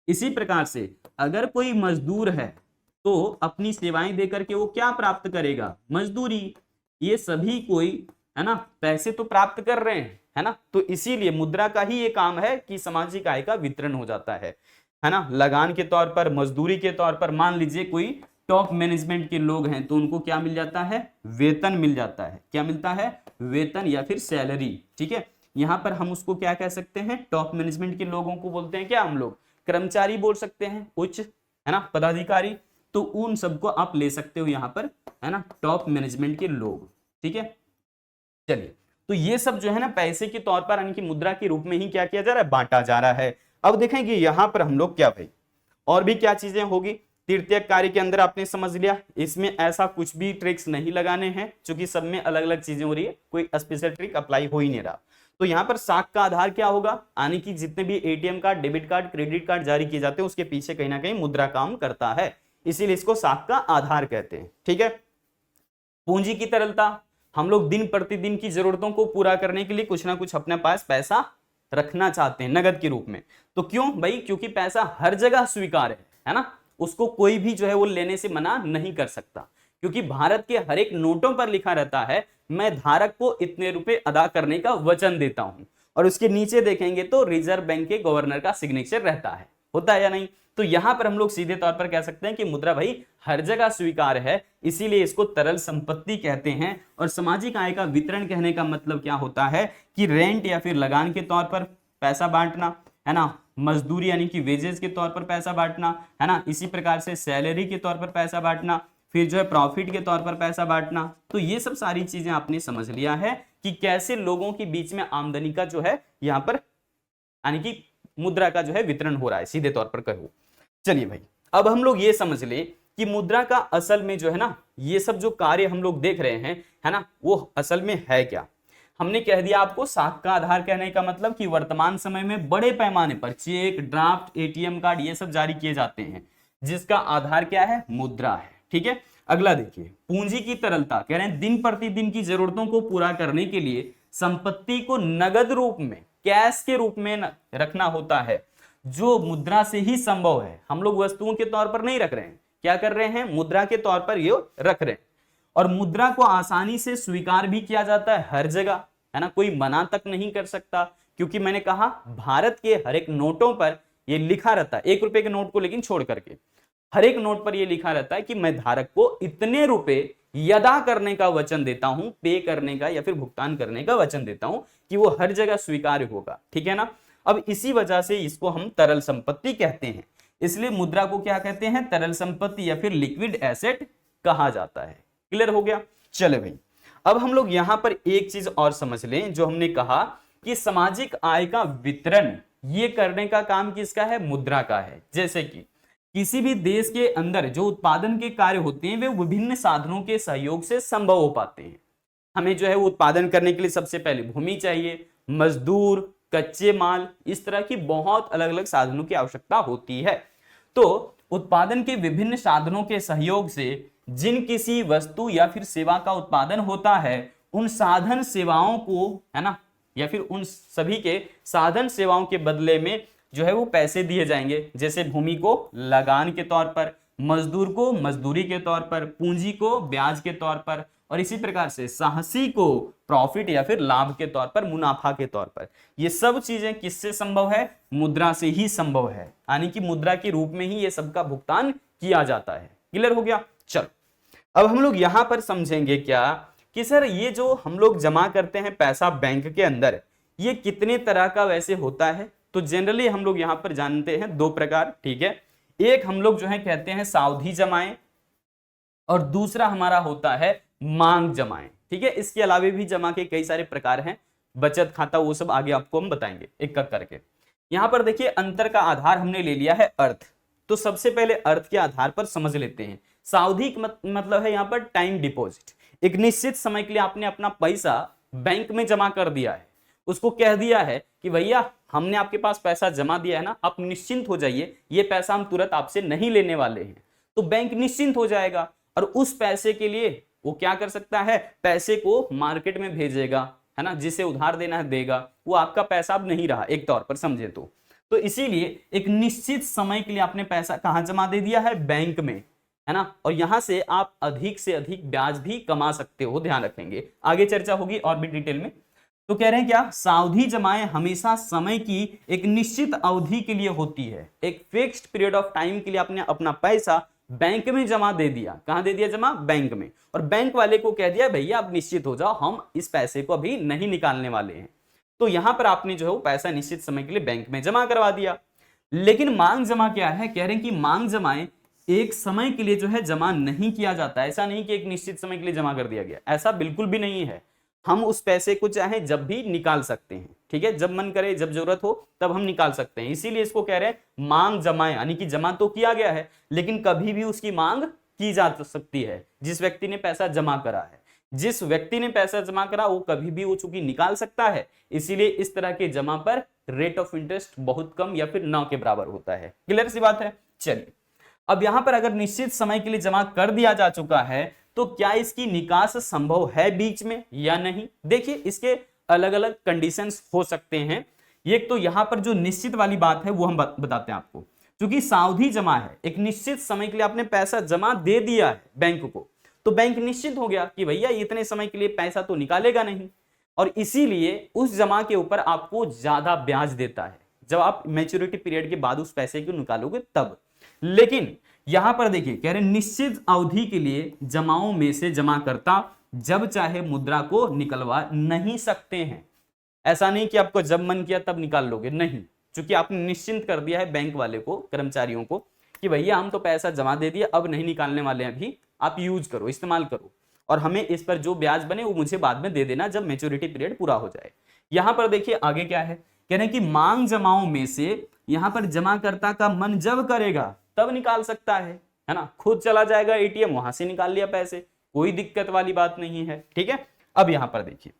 इसी प्रकार से अगर कोई मजदूर है तो अपनी सेवाएं देकर के वो क्या प्राप्त करेगा? मजदूरी। ये सभी कोई, है ना, पैसे तो प्राप्त कर रहे हैं, है ना। तो इसीलिए मुद्रा का ही ये काम है कि सामाजिक आय का वितरण हो जाता है ना, लगान के तौर पर, मजदूरी के तौर पर। मान लीजिए कोई टॉप मैनेजमेंट के लोग हैं तो उनको क्या मिल जाता है? वेतन मिल जाता है। क्या मिलता है? वेतन या फिर सैलरी, ठीक है। यहां पर हम उसको क्या कह सकते हैं? टॉप मैनेजमेंट के लोगों को बोलते हैं क्या हम लोग? कर्मचारी बोल सकते हैं, उच्च, है ना, पदाधिकारी। तो उन सबको आप ले सकते हो यहां पर, है ना, टॉप मैनेजमेंट के लोग, ठीक है। चलिए, तो ये सब जो है ना पैसे के तौर पर, यानी कि मुद्रा के रूप में ही क्या किया जा रहा है? बांटा जा रहा है। अब देखेंगे यहां पर हम लोग क्या भाई और भी क्या चीजें होगी। तृतीयक कार्य के अंदर आपने समझ लिया, इसमें ऐसा कुछ भी ट्रिक्स नहीं लगाने हैं क्योंकि सब में अलग अलग चीजें हो रही है, कोई स्पेशल ट्रिक अप्लाई हो ही नहीं रहा। तो यहाँ पर साख का आधार क्या होगा? यानी कि जितने भी ATM card, debit card, credit card जारी किए जाते हैं उसके पीछे कहीं ना कहीं मुद्रा काम करता है, इसीलिए इसको साख का आधार कहते हैं, ठीक है। पूंजी की तरलता, हम लोग दिन प्रतिदिन की जरूरतों को पूरा करने के लिए कुछ ना कुछ अपने पास पैसा रखना चाहते हैं नगद के रूप में। तो क्यों भाई? क्योंकि पैसा हर जगह स्वीकार है ना, उसको कोई भी जो है वो लेने से मना नहीं कर सकता, क्योंकि भारत के हर एक नोटों पर लिखा रहता है मैं धारक को इतने रुपए अदा करने का वचन देता हूं। और उसके नीचे देखेंगे तो रिजर्व बैंक के गवर्नर का सिग्नेचर रहता है, होता है या नहीं। तो यहां पर हम लोग सीधे तौर पर कह सकते हैं कि मुद्रा भाई हर जगह स्वीकार है, इसीलिए इसको तरल संपत्ति कहते हैं। और सामाजिक आय का वितरण कहने का मतलब क्या होता है कि रेंट या फिर लगान के तौर पर पैसा बांटना, है ना, मजदूरी यानी कि वेजेस के तौर पर पैसा बांटना, है ना, इसी प्रकार से सैलरी के तौर पर पैसा बांटना, फिर जो है प्रॉफिट के तौर पर पैसा बांटना। तो ये सब सारी चीजें आपने समझ लिया है कि कैसे लोगों के बीच में आमदनी का जो है यहाँ पर यानी कि मुद्रा का जो है वितरण हो रहा है, सीधे तौर पर कहो। चलिए भाई, अब हम लोग ये समझ ले कि मुद्रा का असल में जो है ना ये सब जो कार्य हम लोग देख रहे हैं, है ना, वो असल में है क्या। हमने कह दिया आपको साख का आधार कहने का मतलब कि वर्तमान समय में बड़े पैमाने पर चेक, ड्राफ्ट, एटीएम कार्ड ये सब जारी किए जाते हैं, जिसका आधार क्या है? मुद्रा है, ठीक है। अगला देखिए, पूंजी की तरलता, कह रहे हैं दिन प्रतिदिन की जरूरतों को पूरा करने के लिए संपत्ति को नगद रूप में, कैश के रूप में रखना होता है, जो मुद्रा से ही संभव है। हम लोग वस्तुओं के तौर पर नहीं रख रहे हैं, क्या कर रहे हैं? मुद्रा के तौर पर ये रख रहे हैं। और मुद्रा को आसानी से स्वीकार भी किया जाता है हर जगह, है ना, कोई मना तक नहीं कर सकता, क्योंकि मैंने कहा भारत के हर एक नोटों पर ये लिखा रहता है, 1 रुपए के नोट को लेकिन छोड़ करके हर एक नोट पर ये लिखा रहता है कि मैं धारक को इतने रुपए अदा करने का वचन देता हूं, पे करने का या फिर भुगतान करने का वचन देता हूं, कि वो हर जगह स्वीकार्य होगा, ठीक है ना। अब इसी वजह से इसको हम तरल संपत्ति कहते हैं, इसलिए मुद्रा को क्या कहते हैं? तरल संपत्ति या फिर लिक्विड एसेट कहा जाता है। क्लियर हो गया? चले भाई, अब हम लोग यहां पर एक चीज और समझ लें, जो हमने कहा कि सामाजिक आय का वितरण ये करने का काम किसका है? मुद्रा का है। जैसे कि किसी भी देश के अंदर जो उत्पादन के कार्य होते हैं वे विभिन्न साधनों के सहयोग से संभव हो पाते हैं। हमें जो है वो उत्पादन करने के लिए सबसे पहले भूमि चाहिए, मजदूर, कच्चे माल, इस तरह की बहुत अलग अलग साधनों की आवश्यकता होती है। तो उत्पादन के विभिन्न साधनों के सहयोग से जिन किसी वस्तु या फिर सेवा का उत्पादन होता है, उन साधन सेवाओं को, है ना, या फिर उन सभी के साधन सेवाओं के बदले में जो है वो पैसे दिए जाएंगे। जैसे भूमि को लगान के तौर पर, मजदूर को मजदूरी के तौर पर, पूंजी को ब्याज के तौर पर, और इसी प्रकार से साहसी को प्रॉफिट या फिर लाभ के तौर पर, मुनाफा के तौर पर। ये सब चीजें किससे संभव है? मुद्रा से ही संभव है, यानी कि मुद्रा के रूप में ही ये सबका भुगतान किया जाता है। क्लियर हो गया? चलो अब हम लोग यहां पर समझेंगे क्या कि सर ये जो हम लोग जमा करते हैं पैसा बैंक के अंदर, ये कितने तरह का वैसे होता है? तो जनरली हम लोग यहां पर जानते हैं दो प्रकार, ठीक है। एक हम लोग जो है कहते हैं सावधि जमाएं, और दूसरा हमारा होता है मांग जमाएं, ठीक है। इसके अलावे भी जमा के कई सारे प्रकार हैं, बचत खाता, वो सब आगे आपको हम बताएंगे एक एक करके। यहां पर देखिए अंतर का आधार हमने ले लिया है अर्थ, तो सबसे पहले अर्थ के आधार पर समझ लेते हैं। सावधि मतलब है यहाँ पर टाइम डिपॉजिट, एक निश्चित समय के लिए आपने अपना पैसा बैंक में जमा कर दिया है, उसको कह दिया है कि भैया हमने आपके पास पैसा जमा दिया है ना, आप निश्चिंत हो जाइए, ये पैसा हम तुरंत आपसे नहीं लेने वाले हैं। तो बैंक निश्चिंत हो जाएगा और उस पैसे के लिए वो क्या कर सकता है, पैसे को मार्केट में भेजेगा, है ना, जिसे उधार देना है देगा, वो आपका पैसा अब नहीं रहा एक तौर पर समझे तो इसीलिए एक निश्चित समय के लिए आपने पैसा कहां जमा दे दिया है? बैंक में, है ना, और यहां से आप अधिक से अधिक ब्याज भी कमा सकते हो, ध्यान रखेंगे, आगे चर्चा होगी और भी डिटेल में। तो कह रहे हैं क्या, सावधि जमाएं हमेशा समय की एक निश्चित अवधि के लिए होती है, एक फिक्स्ड पीरियड ऑफ टाइम के लिए आपने अपना पैसा बैंक में जमा दे दिया। कहां दे दिया जमा? बैंक में, और बैंक वाले को कह दिया भैया आप निश्चित हो जाओ, हम इस पैसे को अभी नहीं निकालने वाले हैं। तो यहां पर आपने जो है वो पैसा निश्चित समय के लिए बैंक में जमा करवा दिया। लेकिन मांग जमा क्या है? कह रहे हैं कि मांग जमाएं एक समय के लिए जो है जमा नहीं किया जाता। ऐसा नहीं कि एक निश्चित समय के लिए जमा कर दिया गया, ऐसा बिल्कुल भी नहीं है। हम उस पैसे को चाहे जब भी निकाल सकते हैं, ठीक है, जब मन करे, जब जरूरत हो तब हम निकाल सकते हैं। इसीलिए इसको कह रहे हैं मांग जमाएं, यानी कि जमा तो किया गया है लेकिन कभी भी उसकी मांग की जा सकती है। जिस व्यक्ति ने पैसा जमा करा है, जिस व्यक्ति ने पैसा जमा करा, वो कभी भी वो चूंकि निकाल सकता है, इसीलिए इस तरह के जमा पर रेट ऑफ इंटरेस्ट बहुत कम या फिर न के बराबर होता है। क्लियर सी बात है? चलिए अब यहां पर अगर निश्चित समय के लिए जमा कर दिया जा चुका है तो क्या इसकी निकास संभव है बीच में या नहीं? देखिए इसके अलग अलग कंडीशंस हो सकते हैं। एक तो यहां पर जो निश्चित वाली बात है वो हम बताते हैं आपको। क्योंकि सावधि जमा है, एक निश्चित समय के लिए आपने पैसा जमा दे दिया है बैंक को, तो बैंक निश्चित हो गया कि भैया इतने समय के लिए पैसा तो निकालेगा नहीं, और इसीलिए उस जमा के ऊपर आपको ज्यादा ब्याज देता है जब आप मैच्योरिटी पीरियड के बाद उस पैसे को निकालोगे तब। लेकिन यहां पर देखिए कह रहे निश्चित अवधि के लिए जमाओं में से जमाकर्ता जब चाहे मुद्रा को निकलवा नहीं सकते हैं। ऐसा नहीं कि आपको जब मन किया तब निकाल लोगे, नहीं, क्योंकि आपने निश्चिंत कर दिया है बैंक वाले को, कर्मचारियों को, कि भैया हम तो पैसा जमा दे दिया, अब नहीं निकालने वाले हैं, अभी आप यूज करो, इस्तेमाल करो, और हमें इस पर जो ब्याज बने वो मुझे बाद में दे देना जब मैच्योरिटी पीरियड पूरा हो जाए। यहां पर देखिए आगे क्या है, कह रहे हैं कि मांग जमाओं में से यहां पर जमाकर्ता का मन जब करेगा तब निकाल सकता है ना, खुद चला जाएगा एटीएम, वहां से निकाल लिया पैसे, कोई दिक्कत वाली बात नहीं है, ठीक है। अब यहां पर देखिए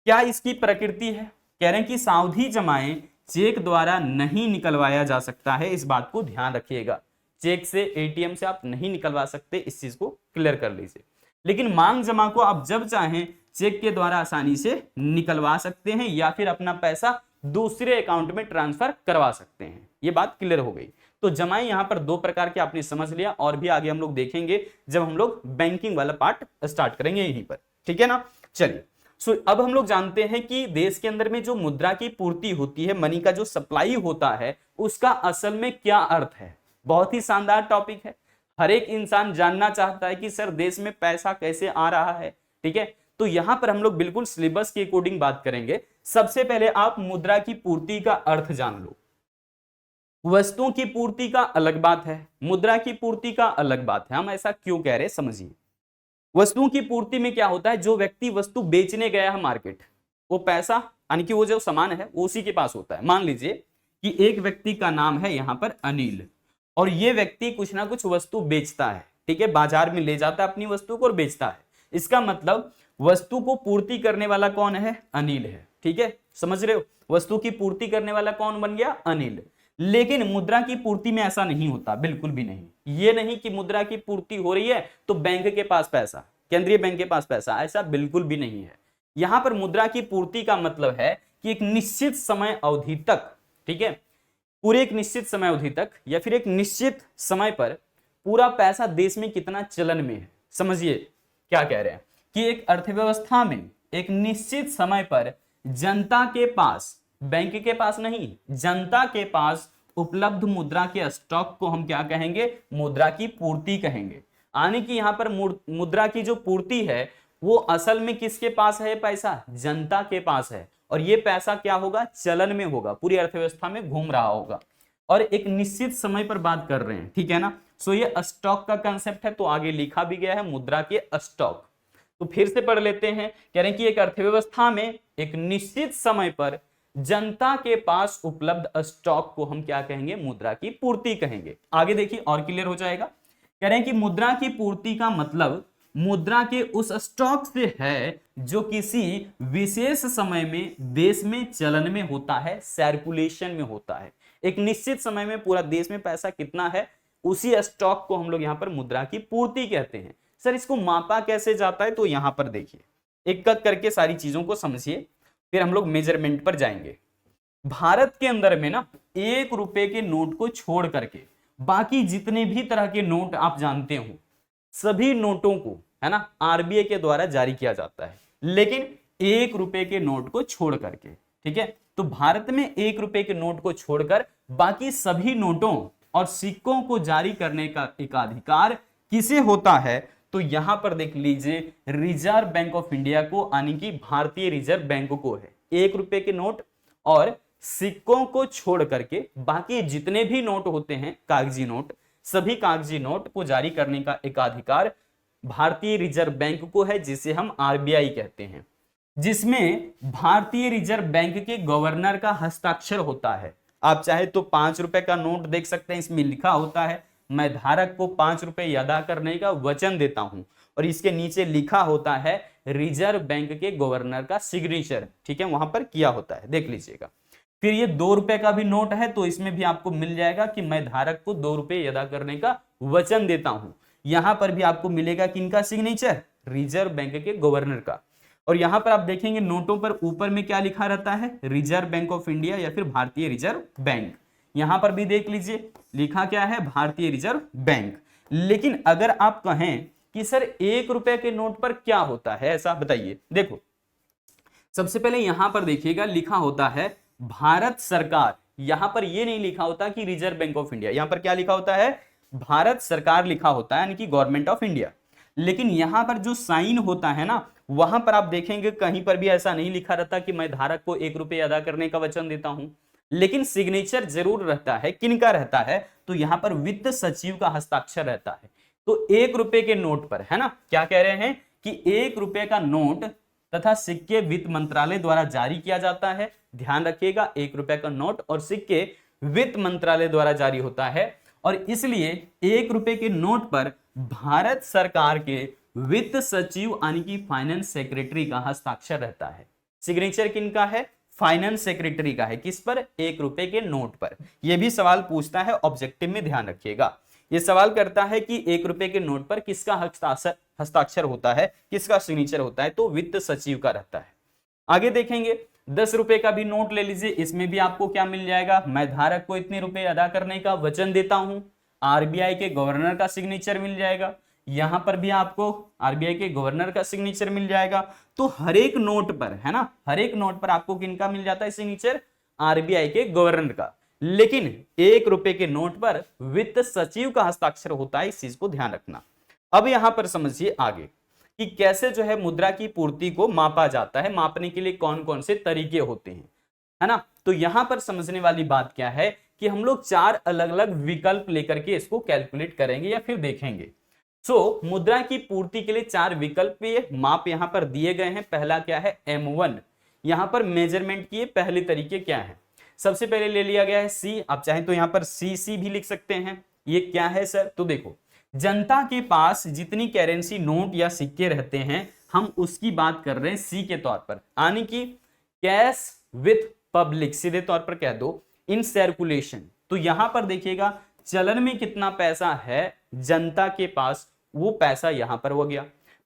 क्या इसकी प्रकृति है, कह रहे हैं कि सावधि जमाएं चेक द्वारा नहीं निकलवाया जा सकता है, इस बात को ध्यान रखिएगा, चेक से, एटीएम से आप नहीं निकलवा सकते, इस चीज को क्लियर कर लीजिए। लेकिन मांग जमा को आप जब चाहें चेक के द्वारा आसानी से निकलवा सकते हैं या फिर अपना पैसा दूसरे अकाउंट में ट्रांसफर करवा सकते हैं। ये बात क्लियर हो गई। तो जमाएं यहां पर दो प्रकार के आपने समझ लिया, और भी आगे हम लोग देखेंगे जब हम लोग बैंकिंग वाला पार्ट स्टार्ट करेंगे यहीं पर, ठीक है ना। चलिए अब हम लोग जानते हैं कि देश के अंदर में जो मुद्रा की पूर्ति होती है, मनी का जो सप्लाई होता है, उसका असल में क्या अर्थ है। बहुत ही शानदार टॉपिक है, हर एक इंसान जानना चाहता है कि सर देश में पैसा कैसे आ रहा है, ठीक है। तो यहां पर हम लोग बिल्कुल सिलेबस के अकॉर्डिंग बात करेंगे। सबसे पहले आप मुद्रा की पूर्ति का अर्थ जान लो। वस्तुओं की पूर्ति का अलग बात है, मुद्रा की पूर्ति का अलग बात है। हम ऐसा क्यों कह रहे हैं समझिए। वस्तुओं की पूर्ति में क्या होता है, जो व्यक्ति वस्तु बेचने गया है मार्केट, वो पैसा यानी कि वो जो सामान है वो उसी के पास होता है। मान लीजिए कि एक व्यक्ति का नाम है यहां पर अनिल, और ये व्यक्ति कुछ ना कुछ वस्तु बेचता है, ठीक है, बाजार में ले जाता है अपनी वस्तु को और बेचता है। इसका मतलब वस्तु को पूर्ति करने वाला कौन है, अनिल है, ठीक है, समझ रहे हो। वस्तु की पूर्ति करने वाला कौन बन गया, अनिल। लेकिन मुद्रा की पूर्ति में ऐसा नहीं होता, बिल्कुल भी नहीं। ये नहीं कि मुद्रा की पूर्ति हो रही है तो बैंक के पास पैसा, केंद्रीय बैंक के पास पैसा, ऐसा बिल्कुल भी नहीं है। यहां पर मुद्रा की पूर्ति का मतलब है कि एक निश्चित समय अवधि तक, ठीक है, पूरे एक निश्चित समय अवधि तक या फिर एक निश्चित समय पर पूरा पैसा देश में कितना चलन में है। समझिए क्या कह रहे हैं कि एक अर्थव्यवस्था में एक निश्चित समय पर जनता के पास, बैंक के पास नहीं, जनता के पास उपलब्ध मुद्रा के स्टॉक को हम क्या कहेंगे, मुद्रा की पूर्ति कहेंगे। यानी कि यहाँ पर मुद्रा की जो पूर्ति है वो असल में किसके पास है, पैसा जनता के पास है, और ये पैसा क्या होगा, चलन में होगा, पूरी अर्थव्यवस्था में घूम रहा होगा, और एक निश्चित समय पर बात कर रहे हैं, ठीक है ना। सो ये स्टॉक का कंसेप्ट है, तो आगे लिखा भी गया है मुद्रा के स्टॉक। तो फिर से पढ़ लेते हैं, कह रहे हैं कि एक अर्थव्यवस्था में एक निश्चित समय पर जनता के पास उपलब्ध स्टॉक को हम क्या कहेंगे, मुद्रा की पूर्ति कहेंगे। आगे देखिए और क्लियर हो जाएगा। कह रहे हैं कि मुद्रा की पूर्ति का मतलब मुद्रा के उस स्टॉक से है जो किसी विशेष समय में देश में चलन में होता है, सर्कुलेशन में होता है। एक निश्चित समय में पूरा देश में पैसा कितना है, उसी स्टॉक को हम लोग यहाँ पर मुद्रा की पूर्ति कहते हैं। सर इसको मापा कैसे जाता है, तो यहाँ पर देखिए, एक एक करके सारी चीजों को समझिए, फिर हम लोग मेजरमेंट पर जाएंगे। भारत के अंदर में ना 1 रुपए के नोट को छोड़ करके बाकी जितने भी तरह के नोट आप जानते हो, सभी नोटों को है ना आरबीआई के द्वारा जारी किया जाता है, लेकिन 1 रुपए के नोट को छोड़ करके, ठीक है। तो भारत में 1 रुपए के नोट को छोड़कर बाकी सभी नोटों और सिक्कों को जारी करने का एकाधिकार किसे होता है, तो यहां पर देख लीजिए रिजर्व बैंक ऑफ इंडिया को, यानी कि भारतीय रिजर्व बैंक को है। 1 रुपए के नोट और सिक्कों को छोड़ करके बाकी जितने भी नोट होते हैं, कागजी नोट, सभी कागजी नोट को जारी करने का एकाधिकार भारतीय रिजर्व बैंक को है, जिसे हम आरबीआई कहते हैं, जिसमें भारतीय रिजर्व बैंक के गवर्नर का हस्ताक्षर होता है। आप चाहे तो 5 रुपए का नोट देख सकते हैं, इसमें लिखा होता है मैं धारक को 5 रुपए अदा करने का वचन देता हूं, और इसके नीचे लिखा होता है रिजर्व बैंक के गवर्नर का सिग्नेचर, ठीक है, वहां पर किया होता है, देख लीजिएगा। फिर ये 2 रुपए का भी नोट है, तो इसमें भी आपको मिल जाएगा कि मैं धारक को 2 रुपए अदा करने का वचन देता हूं। यहां पर भी आपको मिलेगा किनका सिग्नेचर, रिजर्व बैंक के गवर्नर का। और यहां पर आप देखेंगे नोटों पर ऊपर में क्या लिखा रहता है, रिजर्व बैंक ऑफ इंडिया या फिर भारतीय रिजर्व बैंक। यहां पर भी देख लीजिए लिखा क्या है, भारतीय रिजर्व बैंक। लेकिन अगर आप कहें कि सर 1 रुपए के नोट पर क्या होता है, ऐसा बताइए। देखो सबसे पहले यहां पर देखिएगा लिखा होता है भारत सरकार, यहां पर यह नहीं लिखा होता कि रिजर्व बैंक ऑफ इंडिया, यहां पर क्या लिखा होता है, भारत सरकार लिखा होता है, यानी कि गवर्नमेंट ऑफ इंडिया। लेकिन यहां पर जो साइन होता है ना, वहां पर आप देखेंगे कहीं पर भी ऐसा नहीं लिखा रहता कि मैं धारक को 1 रुपए अदा करने का वचन देता हूं, लेकिन सिग्नेचर जरूर रहता है। किनका रहता है, तो यहां पर वित्त सचिव का हस्ताक्षर रहता है। तो 1 रुपए के नोट पर है ना, क्या कह रहे हैं कि 1 रुपए का नोट तथा सिक्के वित्त मंत्रालय द्वारा जारी किया जाता है। ध्यान रखिएगा 1 रुपए का नोट और सिक्के वित्त मंत्रालय द्वारा जारी होता है, और इसलिए 1 रुपए के नोट पर भारत सरकार के वित्त सचिव यानी कि फाइनेंस सेक्रेटरी का हस्ताक्षर रहता है। सिग्नेचर किनका है, फाइनेंस सेक्रेटरी का है। किस पर, 1 रुपए के नोट पर। यह भी सवाल पूछता है ऑब्जेक्टिव में, ध्यान रखिएगा। यह सवाल करता है कि 1 रुपए के नोट पर किसका हस्ताक्षर होता है, किसका सिग्नेचर होता है, तो वित्त सचिव का रहता है। आगे देखेंगे 10 रुपए का भी नोट ले लीजिए, इसमें भी आपको क्या मिल जाएगा, मैं धारक को इतने रुपए अदा करने का वचन देता हूं, आरबीआई के गवर्नर का सिग्नेचर मिल जाएगा। यहां पर भी आपको आरबीआई के गवर्नर का सिग्नेचर मिल जाएगा। तो हर एक नोट पर है ना, हर एक नोट पर आपको किनका मिल जाता है सिग्नेचर, आरबीआई के गवर्नर का। लेकिन 1 रुपए के नोट पर वित्त सचिव का हस्ताक्षर होता है, इस चीज को ध्यान रखना। अब यहां पर समझिए आगे कि कैसे जो है मुद्रा की पूर्ति को मापा जाता है, मापने के लिए कौन कौन से तरीके होते हैं, है ना। तो यहां पर समझने वाली बात क्या है कि हम लोग 4 अलग अलग विकल्प लेकर के इसको कैलकुलेट करेंगे या फिर देखेंगे। मुद्रा की पूर्ति के लिए 4 विकल्प माप यहां पर दिए गए हैं। पहला क्या है, M1, यहां पर मेजरमेंट की पहले तरीके क्या है। सबसे पहले ले लिया गया है C, आप चाहें तो यहां पर CC भी लिख सकते हैं। ये क्या है सर, तो देखो जनता के पास जितनी करेंसी नोट या सिक्के रहते हैं, हम उसकी बात कर रहे हैं C के तौर पर, यानी कि कैश विथ पब्लिक, सीधे तौर पर कह दो इन सर्कुलेशन। तो यहां पर देखिएगा चलन में कितना पैसा है जनता के पास, वो पैसा यहां पर हो गया।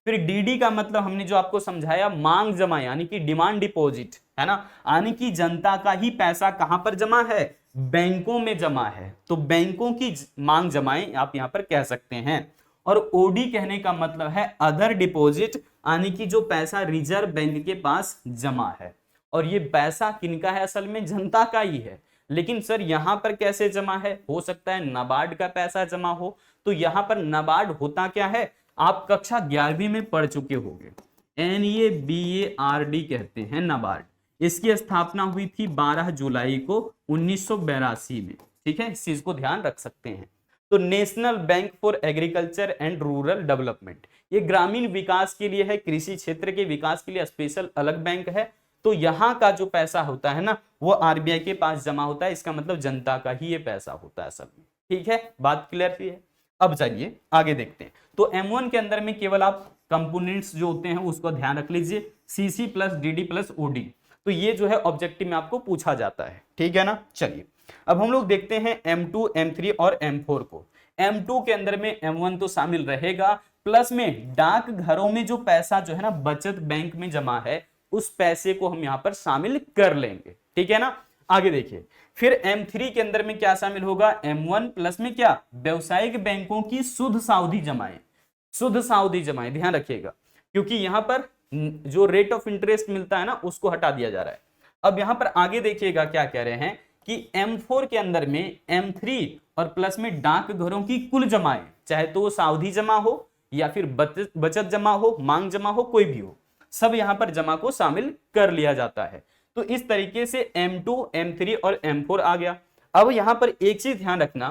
फिर डीडी का मतलब हमने जो आपको समझाया, मांग जमा यानी कि डिमांड डिपॉजिट, है ना, यानी कि जनता का ही पैसा कहां पर जमा है, बैंकों में जमा है। तो बैंकों की मांग जमाएं आप यहां पर कह सकते हैं। और ओडी कहने का मतलब है अदर डिपॉजिट, यानी कि जो पैसा रिजर्व बैंक के पास जमा है, और ये पैसा किनका है, असल में जनता का ही है। लेकिन सर यहां पर कैसे जमा है, हो सकता है नाबार्ड का पैसा जमा हो। तो यहां पर नाबार्ड होता क्या है, आप कक्षा 11वीं में पढ़ चुके होंगे, NABARD कहते हैं नाबार्ड। इसकी स्थापना हुई थी 12 जुलाई को 1982 में, ठीक है, इस चीज को ध्यान रख सकते हैं। तो national bank for agriculture and rural development, ये ग्रामीण विकास के लिए है, कृषि क्षेत्र के विकास के लिए स्पेशल अलग बैंक है। तो यहाँ का जो पैसा होता है ना, वो RBI के पास जमा होता है, इसका मतलब जनता का ही ये पैसा होता है असल में, ठीक है, बात क्लियर है। अब चलिए आगे देखते हैं। तो M1 के अंदर में केवल आप कंपोनेंट्स जो होते हैं उसको ध्यान रख लीजिए, CC plus DD plus OD, तो ये जो है ऑब्जेक्टिव में आपको पूछा जाता है, ठीक है ना। चलिए अब हम लोग देखते हैं M2, M3 और M4 को। M2 के अंदर में M1 तो शामिल रहेगा, प्लस में डाक घरों में जो पैसा जो है ना बचत बैंक में जमा है, उस पैसे को हम यहां पर शामिल कर लेंगे, ठीक है ना। आगे देखिए, फिर M3 के अंदर में क्या शामिल होगा, M1 प्लस में क्या, व्यवसायिक बैंकों की शुद्ध सावधि जमाएं, शुद्ध सावधि जमाएं, ध्यान रखिएगा, क्योंकि यहां पर जो रेट ऑफ इंटरेस्ट मिलता है ना उसको हटा दिया जा रहा है। अब यहां पर आगे देखिएगा क्या कह रहे हैं कि M4 के अंदर में M3 और प्लस में डाक घरों की कुल जमाएं, चाहे तो वो सावधि जमा हो या फिर बचत जमा हो, मांग जमा हो, कोई भी हो, सब यहां पर जमा को शामिल कर लिया जाता है। तो इस तरीके से M2, M3 और M4 आ गया। अब यहां पर एक चीज ध्यान रखना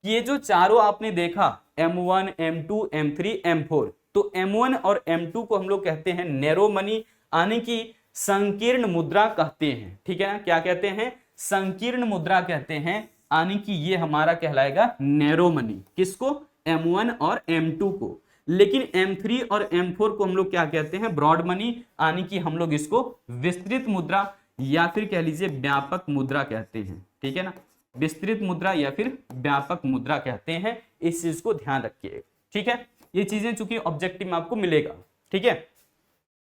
कि ये जो चारों आपने देखा M1, M2, M3, M4, तो M1 और M2 को हम लोग कहते हैं नैरो मनी, यानी कि संकीर्ण मुद्रा कहते हैं, ठीक है ना। क्या कहते हैं, संकीर्ण मुद्रा कहते हैं, यानी कि ये हमारा कहलाएगा नैरो मनी, किसको, M1 और M2 को। लेकिन M3 और M4 को हम लोग क्या कहते हैं, ब्रॉड मनी, यानी कि हम लोग इसको विस्तृत मुद्रा या फिर कह लीजिए व्यापक मुद्रा कहते हैं, ठीक है ना, विस्तृत मुद्रा या फिर व्यापक मुद्रा कहते हैं। इस चीज को ध्यान रखिए, ठीक है। ये चीजें चूंकि ऑब्जेक्टिव में आपको मिलेगा, ठीक है।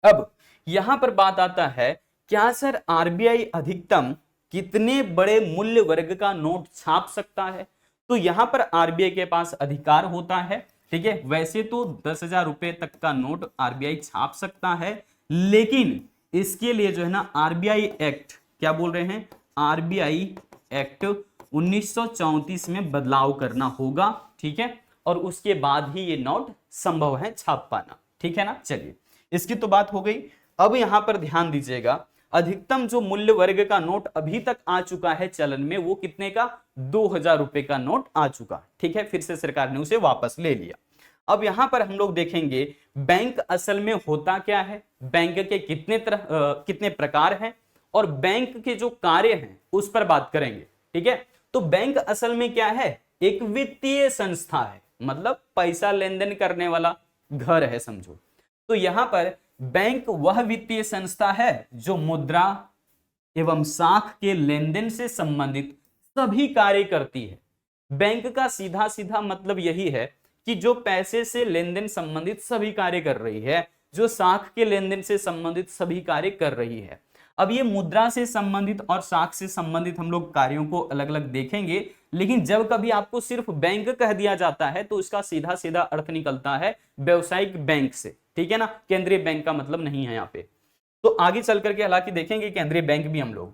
अब यहां पर बात आता है, क्या सर RBI अधिकतम कितने बड़े मूल्य वर्ग का नोट छाप सकता है। तो यहां पर RBI के पास अधिकार होता है, ठीक है। वैसे तो 10,000 रुपए तक का नोट RBI छाप सकता है, लेकिन इसके लिए जो है ना RBI एक्ट, क्या बोल रहे हैं, RBI एक्ट 1934 में बदलाव करना होगा, ठीक है, और उसके बाद ही ये नोट संभव है छाप पाना, ठीक है ना। चलिए इसकी तो बात हो गई। अब यहां पर ध्यान दीजिएगा, अधिकतम जो मूल्य वर्ग का नोट अभी तक आ चुका है चलन में, वो कितने का, 2,000 रुपए का नोट आ चुका, ठीक है। फिर से सरकार ने उसे वापस ले लिया। अब यहां पर हम लोग देखेंगे बैंक असल में होता क्या है, बैंक के कितने प्रकार हैं, और बैंक के जो कार्य हैं उस पर बात करेंगे, ठीक है। तो बैंक असल में क्या है, एक वित्तीय संस्था है, मतलब पैसा लेन देन करने वाला घर है समझो। तो यहां पर बैंक वह वित्तीय संस्था है जो मुद्रा एवं साख के लेन देन से संबंधित सभी कार्य करती है। बैंक का सीधा सीधा मतलब यही है कि जो पैसे से लेन देन संबंधित सभी कार्य कर रही है, जो साख के लेन देन से संबंधित सभी कार्य कर रही है। अब ये मुद्रा से संबंधित और साख से संबंधित हम लोग कार्यों को अलग अलग देखेंगे, लेकिन जब कभी आपको सिर्फ बैंक कह दिया जाता है तो इसका सीधा सीधा अर्थ निकलता है व्यावसायिक बैंक से, ठीक है ना। केंद्रीय बैंक का मतलब नहीं है यहाँ पे। तो आगे चल करके हालांकि देखेंगे केंद्रीय बैंक भी हम लोग।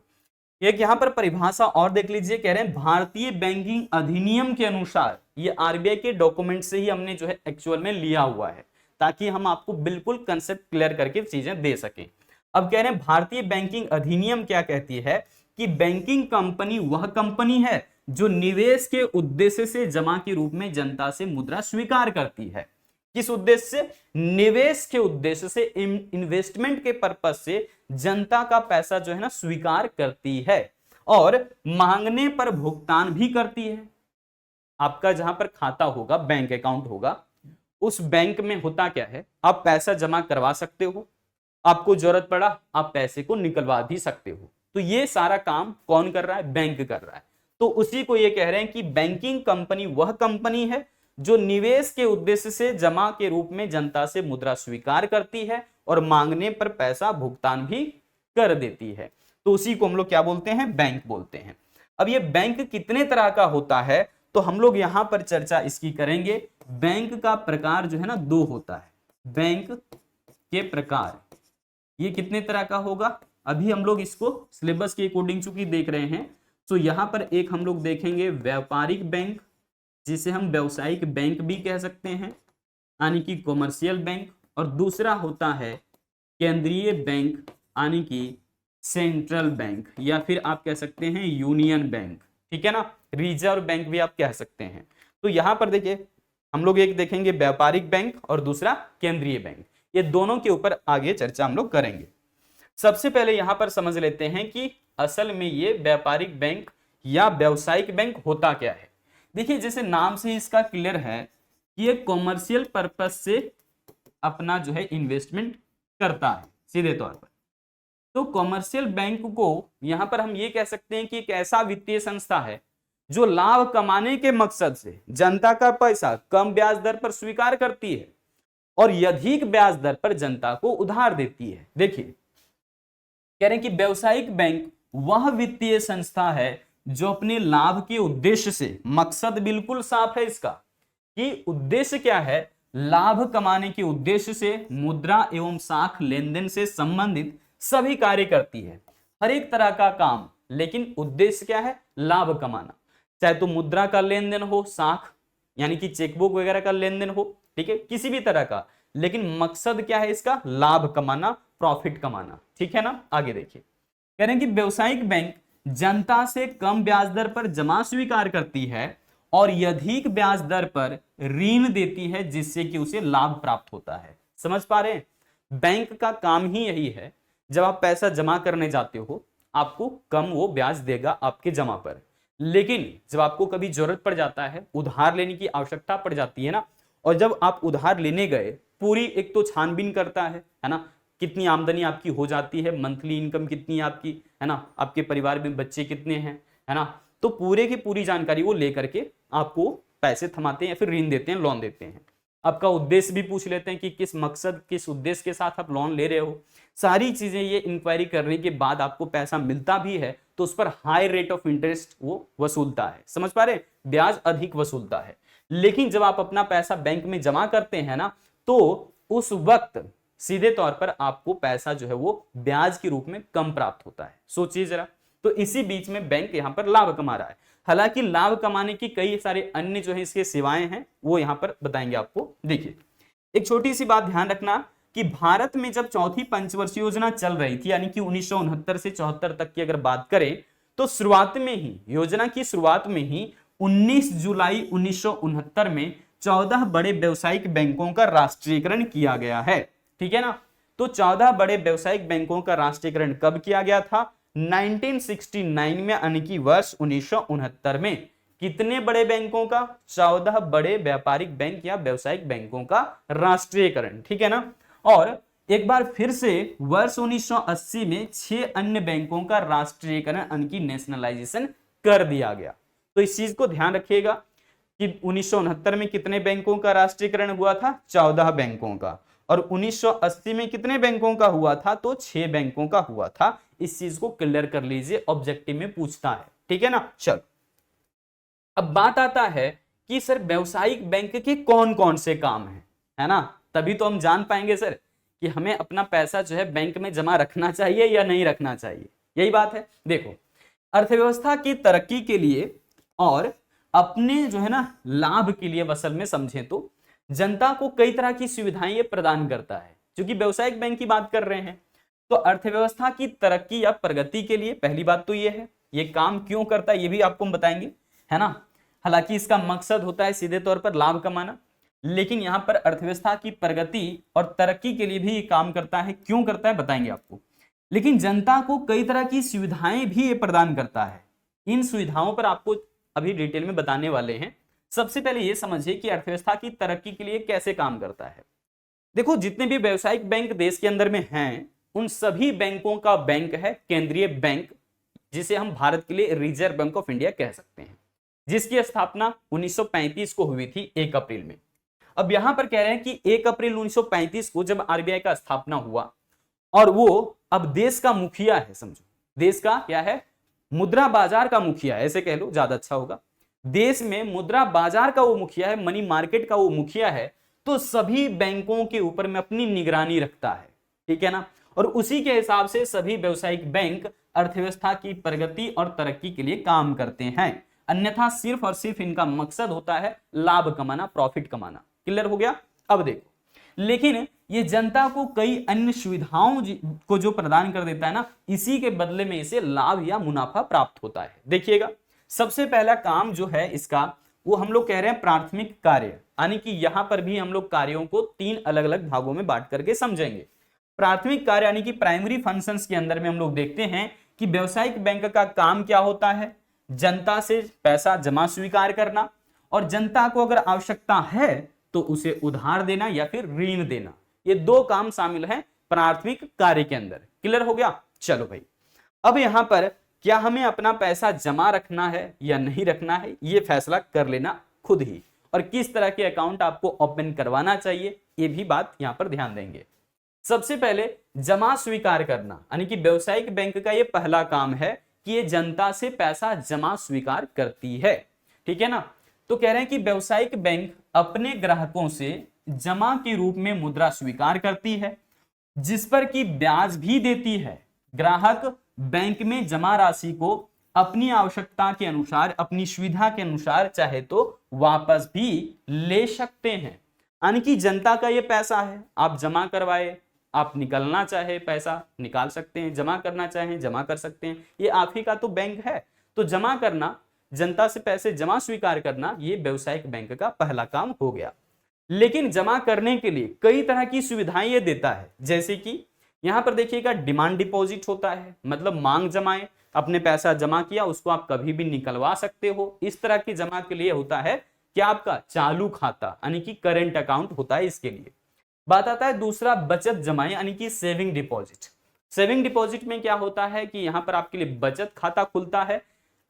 एक यहाँ पर परिभाषा और देख लीजिए, कह रहे हैं भारतीय बैंकिंग अधिनियम के अनुसार, ये RBI के डॉक्यूमेंट से ही हमने जो है एक्चुअल में लिया हुआ है, ताकि हम आपको बिल्कुल कंसेप्ट क्लियर करके चीजें दे सकें। अब कह रहे हैं भारतीय बैंकिंग अधिनियम क्या कहती है कि बैंकिंग कंपनी वह कंपनी है जो निवेश के उद्देश्य से जमा के रूप में जनता से मुद्रा स्वीकार करती है। किस उद्देश्य से, निवेश के उद्देश्य से, इन्वेस्टमेंट के पर्पस से जनता का पैसा जो है ना स्वीकार करती है, और मांगने पर भुगतान भी करती है। आपका जहां पर खाता होगा, बैंक अकाउंट होगा, उस बैंक में होता क्या है, आप पैसा जमा करवा सकते हो, आपको जरूरत पड़ा आप पैसे को निकलवा भी सकते हो। तो ये सारा काम कौन कर रहा है, बैंक कर रहा है। तो उसी को ये कह रहे हैं कि बैंकिंग कंपनी वह कंपनी है जो निवेश के उद्देश्य से जमा के रूप में जनता से मुद्रा स्वीकार करती है और मांगने पर पैसा भुगतान भी कर देती है। तो उसी को हम लोग क्या बोलते हैं, बैंक बोलते हैं। अब ये बैंक कितने तरह का होता है, तो हम लोग यहां पर चर्चा इसकी करेंगे। बैंक का प्रकार जो है ना 2 होता है, बैंक के प्रकार, ये कितने तरह का होगा? अभी हम लोग इसको सिलेबस के अकॉर्डिंग चूंकि देख रहे हैं, तो यहाँ पर एक हम लोग देखेंगे व्यापारिक बैंक, जिसे हम व्यावसायिक बैंक भी कह सकते हैं, यानी कि कॉमर्शियल बैंक, और दूसरा होता है केंद्रीय बैंक, यानी कि सेंट्रल बैंक, या फिर आप कह सकते हैं यूनियन बैंक, ठीक है ना, रिजर्व बैंक भी आप कह सकते हैं। तो यहाँ पर देखिए हम लोग एक देखेंगे व्यापारिक बैंक और दूसरा केंद्रीय बैंक, ये दोनों के ऊपर आगे चर्चा हम लोग करेंगे। सबसे पहले यहां पर समझ लेते हैं कि असल में ये व्यापारिक बैंक या व्यावसायिक बैंक होता क्या है। देखिए जैसे नाम से इसका क्लियर है कि ये कॉमर्शियल पर्पस से अपना जो है इन्वेस्टमेंट करता है सीधे तौर पर। तो कॉमर्शियल बैंक को यहां पर हम ये कह सकते हैं कि एक ऐसा वित्तीय संस्था है जो लाभ कमाने के मकसद से जनता का पैसा कम ब्याज दर पर स्वीकार करती है और अधिक ब्याज दर पर जनता को उधार देती है। देखिए कह रहे हैं कि व्यावसायिक बैंक वह वित्तीय संस्था है जो अपने लाभ के उद्देश्य से, मकसद बिल्कुल साफ है इसका कि उद्देश्य क्या है, लाभ कमाने के उद्देश्य से मुद्रा एवं साख लेन देन से संबंधित सभी कार्य करती है, हर एक तरह का काम, लेकिन उद्देश्य क्या है, लाभ कमाना। चाहे तो मुद्रा का लेन देन हो, साख यानी कि चेकबुक वगैरह का लेन देन हो, ठीक है, किसी भी तरह का, लेकिन मकसद क्या है इसका, लाभ कमाना, प्रॉफिट कमाना, ठीक है ना। आगे देखिए कह रहे हैं कि व्यावसायिक बैंक जनता से कम ब्याज दर पर जमा स्वीकार करती है और अधिक ब्याज दर पर ऋण देती है, जिससे कि उसे लाभ प्राप्त होता है। समझ पा रहे हैं, बैंक का काम ही यही है, जब आप पैसा जमा करने जाते हो आपको कम वो ब्याज देगा आपके जमा पर, लेकिन जब आपको कभी जरूरत पड़ जाता है, उधार लेने की आवश्यकता पड़ जाती है ना, और जब आप उधार लेने गए, पूरी एक तो छानबीन करता है ना, कितनी आमदनी आपकी हो जाती है, मंथली इनकम कितनी है आपकी, है ना, आपके परिवार में बच्चे कितने हैं, है ना, तो पूरे की पूरी जानकारी वो लेकर के आपको पैसे थमाते हैं या फिर ऋण देते हैं, लोन देते हैं। आपका उद्देश्य भी पूछ लेते हैं कि किस मकसद, किस उद्देश्य के साथ आप लोन ले रहे हो, सारी चीजें ये इंक्वायरी करने के बाद आपको पैसा मिलता भी है तो उस पर हाई रेट ऑफ इंटरेस्ट वो वसूलता है। समझ पा रहे, ब्याज अधिक वसूलता है। लेकिन जब आप अपना पैसा बैंक में जमा करते हैं ना, तो उस वक्त सीधे तौर पर आपको पैसा जो है वो ब्याज के रूप में कम प्राप्त होता है। सोचिए जरा, तो इसी बीच में बैंक यहां पर लाभ कमा रहा है। हालांकि लाभ कमाने की कई सारे अन्य जो है इसके सेवाएं हैं, वो यहां पर बताएंगे आपको। देखिए एक छोटी सी बात ध्यान रखना कि भारत में जब चौथी पंचवर्षीय योजना चल रही थी, यानी कि 1969 से 74 तक की अगर बात करें, तो शुरुआत में ही, योजना की शुरुआत में ही 19 जुलाई 1969 में 14 बड़े व्यावसायिक बैंकों का राष्ट्रीयकरण किया गया है, ठीक है ना। तो 14 बड़े व्यावसायिक बैंकों का राष्ट्रीयकरण कब किया गया था, 1969 में, यानी कि वर्ष 1969 में। कितने बड़े बैंकों का, 14 बड़े व्यापारिक बैंक या व्यावसायिक बैंकों का राष्ट्रीयकरण, ठीक है ना। और एक बार फिर से वर्ष 1980 में 6 अन्य बैंकों का राष्ट्रीयकरण, यानी कि नेशनलाइजेशन कर दिया गया। तो इस चीज को ध्यान रखिएगा कि 1969 में कितने बैंकों का राष्ट्रीयकरण हुआ था, 14 बैंकों का, और 1980 में कितने बैंकों का हुआ था, तो 6 बैंकों का हुआ था। इस चीज को क्लियर कर लीजिए, ऑब्जेक्टिव में पूछता है, ठीक है ना। चलो अब बात आता है कि सर व्यावसायिक बैंक के कौन कौन से काम है ना, तभी तो हम जान पाएंगे सर कि हमें अपना पैसा जो है बैंक में जमा रखना चाहिए या नहीं रखना चाहिए। यही बात है। देखो, अर्थव्यवस्था की तरक्की के लिए और अपने जो है ना लाभ के लिए, असल में समझें तो जनता को कई तरह की सुविधाएं ये प्रदान करता है। क्योंकि व्यावसायिक बैंक की बात कर रहे हैं, तो अर्थव्यवस्था की तरक्की या प्रगति के लिए पहली बात तो ये है, ये काम क्यों करता है ये भी आपको हम बताएंगे, है ना। हालांकि इसका मकसद होता है सीधे तौर पर लाभ कमाना, लेकिन यहां पर अर्थव्यवस्था की प्रगति और तरक्की के लिए भी ये काम करता है। क्यों करता है बताएंगे आपको। लेकिन जनता को कई तरह की सुविधाएं भी ये प्रदान करता है। इन सुविधाओं पर आपको अभी डिटेल में बताने वाले हैं। सबसे पहले ये समझिए कि अर्थव्यवस्था की तरक्की के लिए कैसे काम करता है। देखो, जितने भी व्यावसायिक बैंक देश के अंदर में हैं, उन सभी बैंकों का बैंक है केंद्रीय बैंक, जिसे हम भारत के लिए रिजर्व बैंक ऑफ इंडिया कह सकते हैं, जिसकी स्थापना 1935 को हुई थी 1 अप्रैल में। अब यहां पर कह रहे हैं कि 1 अप्रैल 1935 को जब आरबीआई का स्थापना हुआ और वो अब देश का मुखिया है, समझो देश का क्या है, मुद्रा बाजार का मुखिया है, ऐसे कह लो ज्यादा अच्छा होगा। देश में मुद्रा बाजार का वो मुखिया है, मनी मार्केट का वो मुखिया है। तो सभी बैंकों के ऊपर में अपनी निगरानी रखता है, ठीक है ना, और उसी के हिसाब से सभी व्यवसायिक बैंक अर्थव्यवस्था की प्रगति और तरक्की के लिए काम करते हैं। अन्यथा सिर्फ और सिर्फ इनका मकसद होता है लाभ कमाना, प्रॉफिट कमाना। क्लियर हो गया? अब देखो, लेकिन ये जनता को कई अन्य सुविधाओं को जो प्रदान कर देता है ना, इसी के बदले में इसे लाभ या मुनाफा प्राप्त होता है। देखिएगा, सबसे पहला काम जो है इसका, वो हम लोग कह रहे हैं प्राथमिक कार्य, यानी कि यहां पर भी हम लोग कार्यों को 3 अलग अलग भागों में बांट करके समझेंगे। प्राथमिक कार्य यानी कि प्राइमरी फंक्शंस के अंदर में हम लोग देखते हैं कि व्यवसायिक बैंक का काम क्या होता है, जनता से पैसा जमा स्वीकार करना, और जनता को अगर आवश्यकता है तो उसे उधार देना या फिर ऋण देना। ये 2 काम शामिल हैं प्राथमिक कार्य के अंदर। क्लियर हो गया? चलो भाई, अब यहां पर क्या हमें अपना पैसा जमा रखना है या नहीं रखना है, ये फैसला कर लेना खुद ही, और किस तरह के अकाउंट आपको ओपन करवाना चाहिए ये भी बात यहां पर ध्यान देंगे। सबसे पहले जमा स्वीकार करना, यानी कि व्यवसायिक बैंक का ये पहला काम है कि ये जनता से पैसा जमा स्वीकार करती है, ठीक है ना। तो कह रहे हैं कि व्यवसायिक बैंक अपने ग्राहकों से जमा के रूप में मुद्रा स्वीकार करती है, जिस पर कि ब्याज भी देती है। ग्राहक बैंक में जमा राशि को अपनी आवश्यकता के अनुसार, अपनी सुविधा के अनुसार चाहे तो वापस भी ले सकते हैं। यानी कि जनता का ये पैसा है, आप जमा करवाए, आप निकलना चाहे पैसा निकाल सकते हैं, जमा करना चाहे जमा कर सकते हैं, ये आप ही का तो बैंक है। तो जमा करना, जनता से पैसे जमा स्वीकार करना, ये व्यवसायिक बैंक का पहला काम हो गया। लेकिन जमा करने के लिए कई तरह की सुविधाएं ये देता है, जैसे कि यहां पर देखिएगा डिमांड डिपॉजिट होता है, मतलब मांग जमाए, अपने पैसा जमा किया उसको आप कभी भी निकलवा सकते हो। इस तरह की जमा के लिए होता है क्या, आपका चालू खाता यानी कि करेंट अकाउंट होता है इसके लिए। बात आता है दूसरा बचत जमा यानी कि सेविंग डिपॉजिट। सेविंग डिपॉजिट में क्या होता है कि यहां पर आपके लिए बचत खाता खुलता है।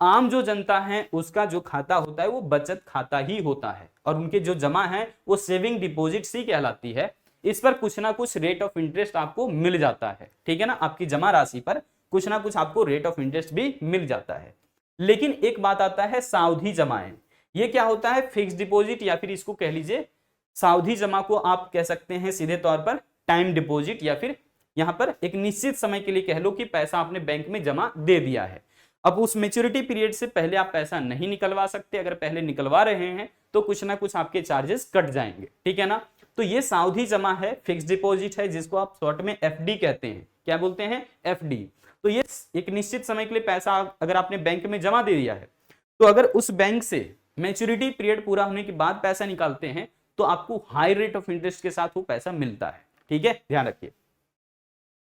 आम जो जनता है उसका जो खाता होता है वो बचत खाता ही होता है, और उनके जो जमा है वो सेविंग डिपॉजिट ही कहलाती है। इस पर कुछ ना कुछ रेट ऑफ इंटरेस्ट आपको मिल जाता है, ठीक है ना, आपकी जमा राशि पर कुछ ना कुछ आपको रेट ऑफ इंटरेस्ट भी मिल जाता है। लेकिन एक बात आता है सावधि जमाएं। ये क्या होता है, फिक्स डिपॉजिट, या फिर इसको कह लीजिए सावधि जमा को आप कह सकते हैं सीधे तौर पर टाइम डिपॉजिट, या फिर यहां पर एक निश्चित समय के लिए कह लो कि पैसा आपने बैंक में जमा दे दिया है। अब उस मैच्योरिटी पीरियड से पहले आप पैसा नहीं निकलवा सकते, अगर पहले निकलवा रहे हैं तो कुछ ना कुछ आपके चार्जेस कट जाएंगे, ठीक है ना। तो ये सावधि जमा है, फिक्स डिपॉजिट है, जिसको आप शॉर्ट में एफडी कहते हैं। क्या बोलते हैं? एफडी। तो ये एक निश्चित समय के लिए पैसा अगर आपने बैंक में जमा दे दिया है, तो अगर उस बैंक से मैच्योरिटी पीरियड पूरा होने के बाद पैसा निकालते हैं तो आपको हाई रेट ऑफ इंटरेस्ट के साथ वो पैसा मिलता है, ठीक है, ध्यान रखिए।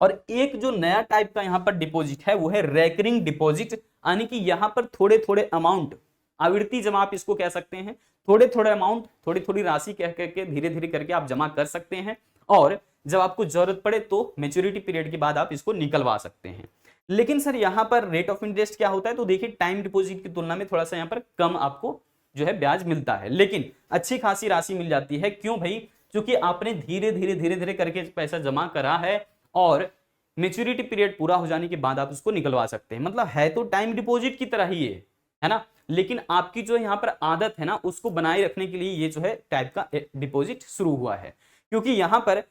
और एक जो नया टाइप का यहां पर डिपॉजिट है वो है रेकरिंग डिपॉजिट, यानी कि यहां पर थोड़े थोड़े अमाउंट, आवर्ती जमा आप इसको कह सकते हैं, थोड़े थोड़े अमाउंट, थोड़ी थोड़ी राशि कह करके धीरे धीरे करके आप जमा कर सकते हैं, और जब आपको जरूरत पड़े तो मैच्योरिटी पीरियड के बाद आप इसको निकलवा सकते हैं। लेकिन सर यहां पर रेट ऑफ इंटरेस्ट क्या होता है, तो देखिए टाइम डिपॉजिट की तुलना में थोड़ा सा यहां पर कम आपको जो है ब्याज मिलता है, लेकिन अच्छी खासी राशि मिल जाती है। क्यों भाई? क्योंकि आपने धीरे धीरे करके पैसा जमा करा है, और मैच्योरिटी पीरियड पूरा हो जाने के बाद आप उसको निकलवा सकते हैं। मतलब है तो टाइम डिपॉजिट की तरह ही है ना, लेकिन आपकी जो यहाँ पर आदत है ना उसको बनाए रखने के लिए ये जो है टाइप का डिपॉजिट शुरू हुआ है। क्योंकि यहाँ पर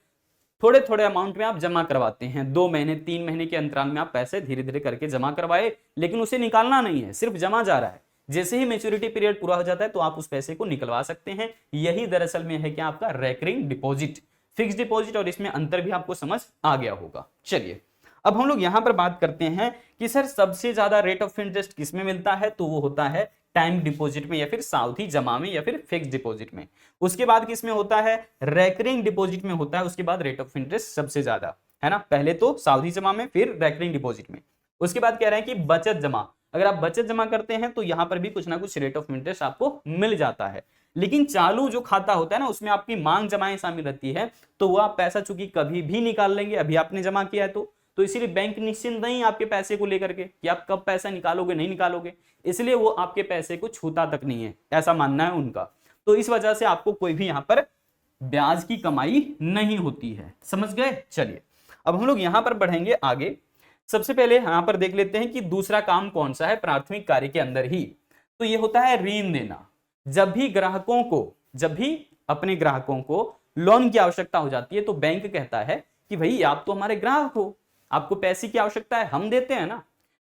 थोड़े थोड़े अमाउंट में आप जमा करवाते हैं, 2 महीने 3 महीने के अंतराल में आप पैसे धीरे धीरे करके जमा करवाए, लेकिन उसे निकालना नहीं है, सिर्फ जमा जा रहा है। जैसे ही मैच्योरिटी पीरियड पूरा हो जाता है तो आप उस पैसे को निकलवा सकते हैं। यही दरअसल में है कि आपका रेकरिंग डिपॉजिट, फिक्स डिपॉजिट, और इसमें अंतर भी आपको समझ आ गया होगा। चलिए अब हम लोग यहां पर बात करते हैं कि सर सबसे ज्यादा रेट ऑफ इंटरेस्ट किस में मिलता है, तो वो होता है टाइम डिपॉजिट में, या फिर सावधि जमा में, या फिर फिक्स डिपॉजिट में। उसके बाद किस में होता है, रेकरिंग डिपॉजिट में होता है। उसके बाद रेट ऑफ इंटरेस्ट सबसे ज्यादा है ना, पहले तो सावधि जमा में, फिर रेकरिंग डिपॉजिट में। उसके बाद कह रहे हैं कि बचत जमा, अगर आप बचत जमा करते हैं तो यहां पर भी कुछ ना कुछ रेट ऑफ इंटरेस्ट आपको मिल जाता है। लेकिन चालू जो खाता होता है ना उसमें आपकी मांग जमाएं शामिल रहती है, तो वो आप पैसा चूंकि कभी भी निकाल लेंगे, अभी आपने जमा किया है तो इसीलिए बैंक निश्चिंत नहीं आपके पैसे को लेकर के कि आप कब पैसा निकालोगे नहीं निकालोगे, इसलिए वो आपके पैसे को छूता तक नहीं है, ऐसा मानना है उनका। तो इस वजह से आपको कोई भी यहाँ पर ब्याज की कमाई नहीं होती है, समझ गए। चलिए अब हम लोग यहाँ पर बढ़ेंगे आगे। सबसे पहले यहाँ पर देख लेते हैं कि दूसरा काम कौन सा है प्राथमिक कार्य के अंदर ही, तो ये होता है ऋण देना। जब भी अपने ग्राहकों को लोन की आवश्यकता हो जाती है तो बैंक कहता है कि भाई आप तो हमारे ग्राहक हो, आपको पैसे की आवश्यकता है, हम देते हैं ना,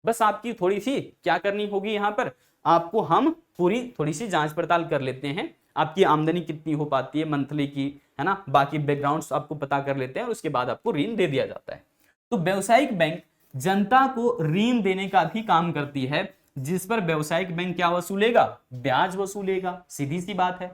बस आपकी थोड़ी सी क्या करनी होगी, यहाँ पर आपको हम पूरी थोड़ी सी जांच पड़ताल कर लेते हैं, आपकी आमदनी कितनी हो पाती है मंथली की, है ना, बाकी बैकग्राउंड्स आपको पता कर लेते हैं और उसके बाद आपको ऋण दे दिया जाता है। तो व्यावसायिक बैंक जनता को ऋण देने का भी काम करती है, जिस पर व्यावसायिक बैंक क्या वसूलेगा, ब्याज वसूलेगा, सीधी सी बात है।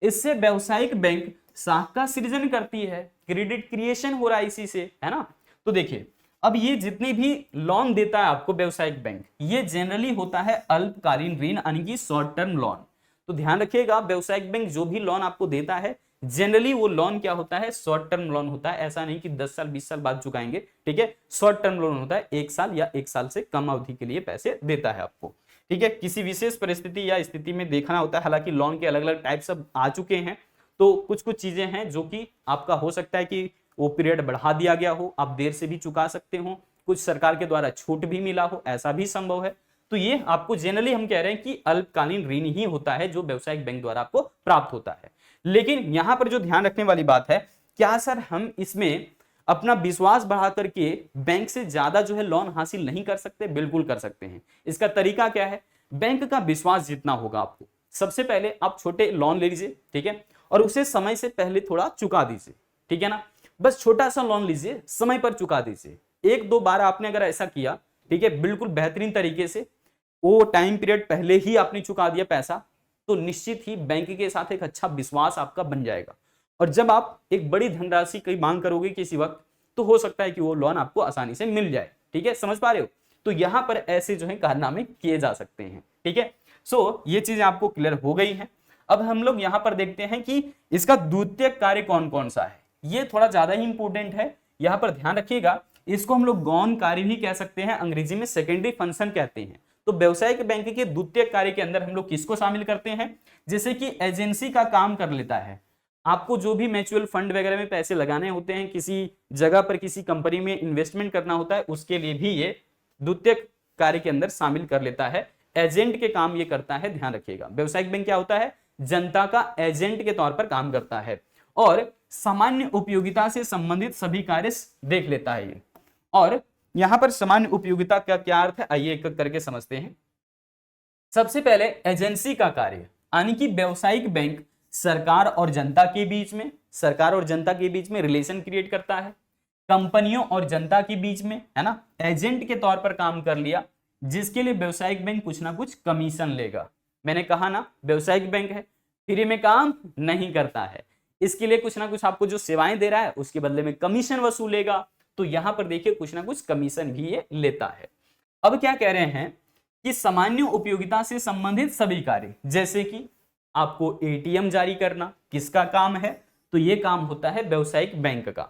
इससे व्यावसायिक बैंक साख का सृजन करती है, क्रेडिट क्रिएशन हो रहा है इसी से, है ना। तो देखिए अब ये जितनी भी लोन देता है आपको व्यावसायिक बैंक, ये जनरली होता है अल्पकालीन ऋण यानी कि शॉर्ट टर्म लोन। तो ध्यान रखिएगा व्यावसायिक बैंक जो भी लोन आपको देता है जनरली वो लोन क्या होता है, शॉर्ट टर्म लोन होता है। ऐसा नहीं कि 10 साल 20 साल बाद चुकाएंगे, ठीक है, शॉर्ट टर्म लोन होता है, 1 साल या 1 साल से कम अवधि के लिए पैसे देता है आपको, ठीक है। किसी विशेष परिस्थिति या स्थिति में देखना होता है, हालांकि लोन के अलग अलग टाइप सब आ चुके हैं, तो कुछ कुछ चीजें हैं जो कि आपका हो सकता है कि वो पीरियड बढ़ा दिया गया हो, आप देर से भी चुका सकते हो, कुछ सरकार के द्वारा छूट भी मिला हो, ऐसा भी संभव है। तो ये आपको जनरली हम कह रहे हैं कि अल्पकालीन ऋण ही होता है जो व्यावसायिक बैंक द्वारा आपको प्राप्त होता है। लेकिन यहां पर जो ध्यान रखने वाली बात है, क्या सर हम इसमें अपना विश्वास बढ़ा करके बैंक से ज्यादा जो है लोन हासिल नहीं कर सकते? बिल्कुल कर सकते हैं। इसका तरीका क्या है, बैंक का विश्वास जितना होगा आपको, सबसे पहले आप छोटे लोन ले लीजिए, ठीक है, और उसे समय से पहले थोड़ा चुका दीजिए, ठीक है ना। बस छोटा सा लोन लीजिए, समय पर चुका दीजिए। 1-2 बार आपने अगर ऐसा किया, ठीक है, बिल्कुल बेहतरीन तरीके से वो टाइम पीरियड पहले ही आपने चुका दिया पैसा, तो निश्चित ही बैंक के साथ एक अच्छा विश्वास आपका बन जाएगा। और जब आप एक बड़ी धनराशि की मांग करोगे किसी वक्त, तो हो सकता है कि वो लोन आपको आसानी से मिल जाए, ठीक है, समझ पा रहे हो। तो यहां पर ऐसे जो है कारनामे किए जा सकते हैं, ठीक है। सो ये चीजें आपको क्लियर हो गई हैं। अब हम लोग यहां पर देखते हैं कि इसका द्वितीयक कार्य कौन कौन सा है। ये थोड़ा ज्यादा ही इंपॉर्टेंट है, यहां पर ध्यान रखिएगा। इसको हम लोग गौण कार्य भी कह सकते हैं, अंग्रेजी में सेकेंडरी फंक्शन कहते हैं। तो व्यावसायिक बैंक के द्वितीयक कार्य के अंदर हम लोग किसको शामिल करते हैं, जैसे कि एजेंसी का काम कर लेता है। आपको जो भी म्यूचुअल फंड वगैरह में पैसे लगाने होते हैं, किसी जगह पर किसी कंपनी में इन्वेस्टमेंट करना होता है, उसके लिए भी ये द्वितीयक कार्य के अंदर शामिल कर लेता है। एजेंट के काम ये करता है, ध्यान रखिएगा। व्यावसायिक बैंक क्या होता है, जनता का एजेंट के तौर पर काम करता है और सामान्य उपयोगिता से संबंधित सभी कार्य देख लेता है ये। और यहां पर सामान्य उपयोगिता का क्या अर्थ है, आइए एक एक करके समझते हैं। सबसे पहले एजेंसी का कार्य, यानी कि व्यावसायिक बैंक सरकार और जनता के बीच में रिलेशन क्रिएट करता है, कंपनियों और जनता के बीच में, है ना, एजेंट के तौर पर काम कर लिया, जिसके लिए व्यावसायिक बैंक कुछ ना कुछ कमीशन लेगा। मैंने कहा ना व्यावसायिक बैंक है, फ्री में काम नहीं करता है, इसके लिए कुछ ना कुछ आपको जो सेवाएं दे रहा है उसके बदले में कमीशन वसूलेगा। तो यहां पर देखिए कुछ ना कुछ कमीशन भी ये लेता है। अब क्या कह रहे हैं कि सामान्य उपयोगिता से संबंधित सभी कार्य, जैसे कि आपको एटीएम जारी करना, किसका काम है, तो ये काम होता है व्यावसायिक बैंक का,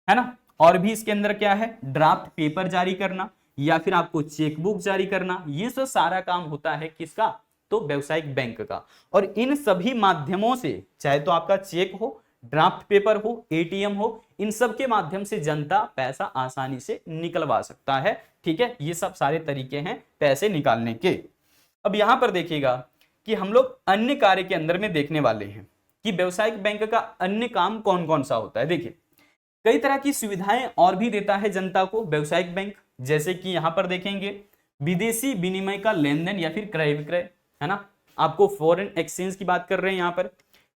है ना। और भी इसके अंदर क्या है, ड्राफ्ट पेपर जारी करना या फिर आपको चेकबुक जारी करना, ये सब सारा काम होता है किसका, तो व्यावसायिक बैंक का। और इन सभी माध्यमों से, चाहे तो आपका चेक हो, ड्राफ्ट पेपर हो, एटीएम हो, इन सब के माध्यम से जनता पैसा आसानी से निकलवा सकता है, ठीक है। ये सब सारे तरीके हैं पैसे निकालने के। अब यहां पर देखिएगा कि हम लोग अन्य कार्य के अंदर में देखने वाले हैं कि व्यावसायिक बैंक का अन्य काम कौन कौन सा होता है। देखिए कई तरह की सुविधाएं और भी देता है जनता को व्यावसायिक बैंक, जैसे कि यहां पर देखेंगे विदेशी विनिमय का लेन देन या फिर क्रय विक्रय, है ना। आपको फॉरेन एक्सचेंज की बात कर रहे हैं यहाँ पर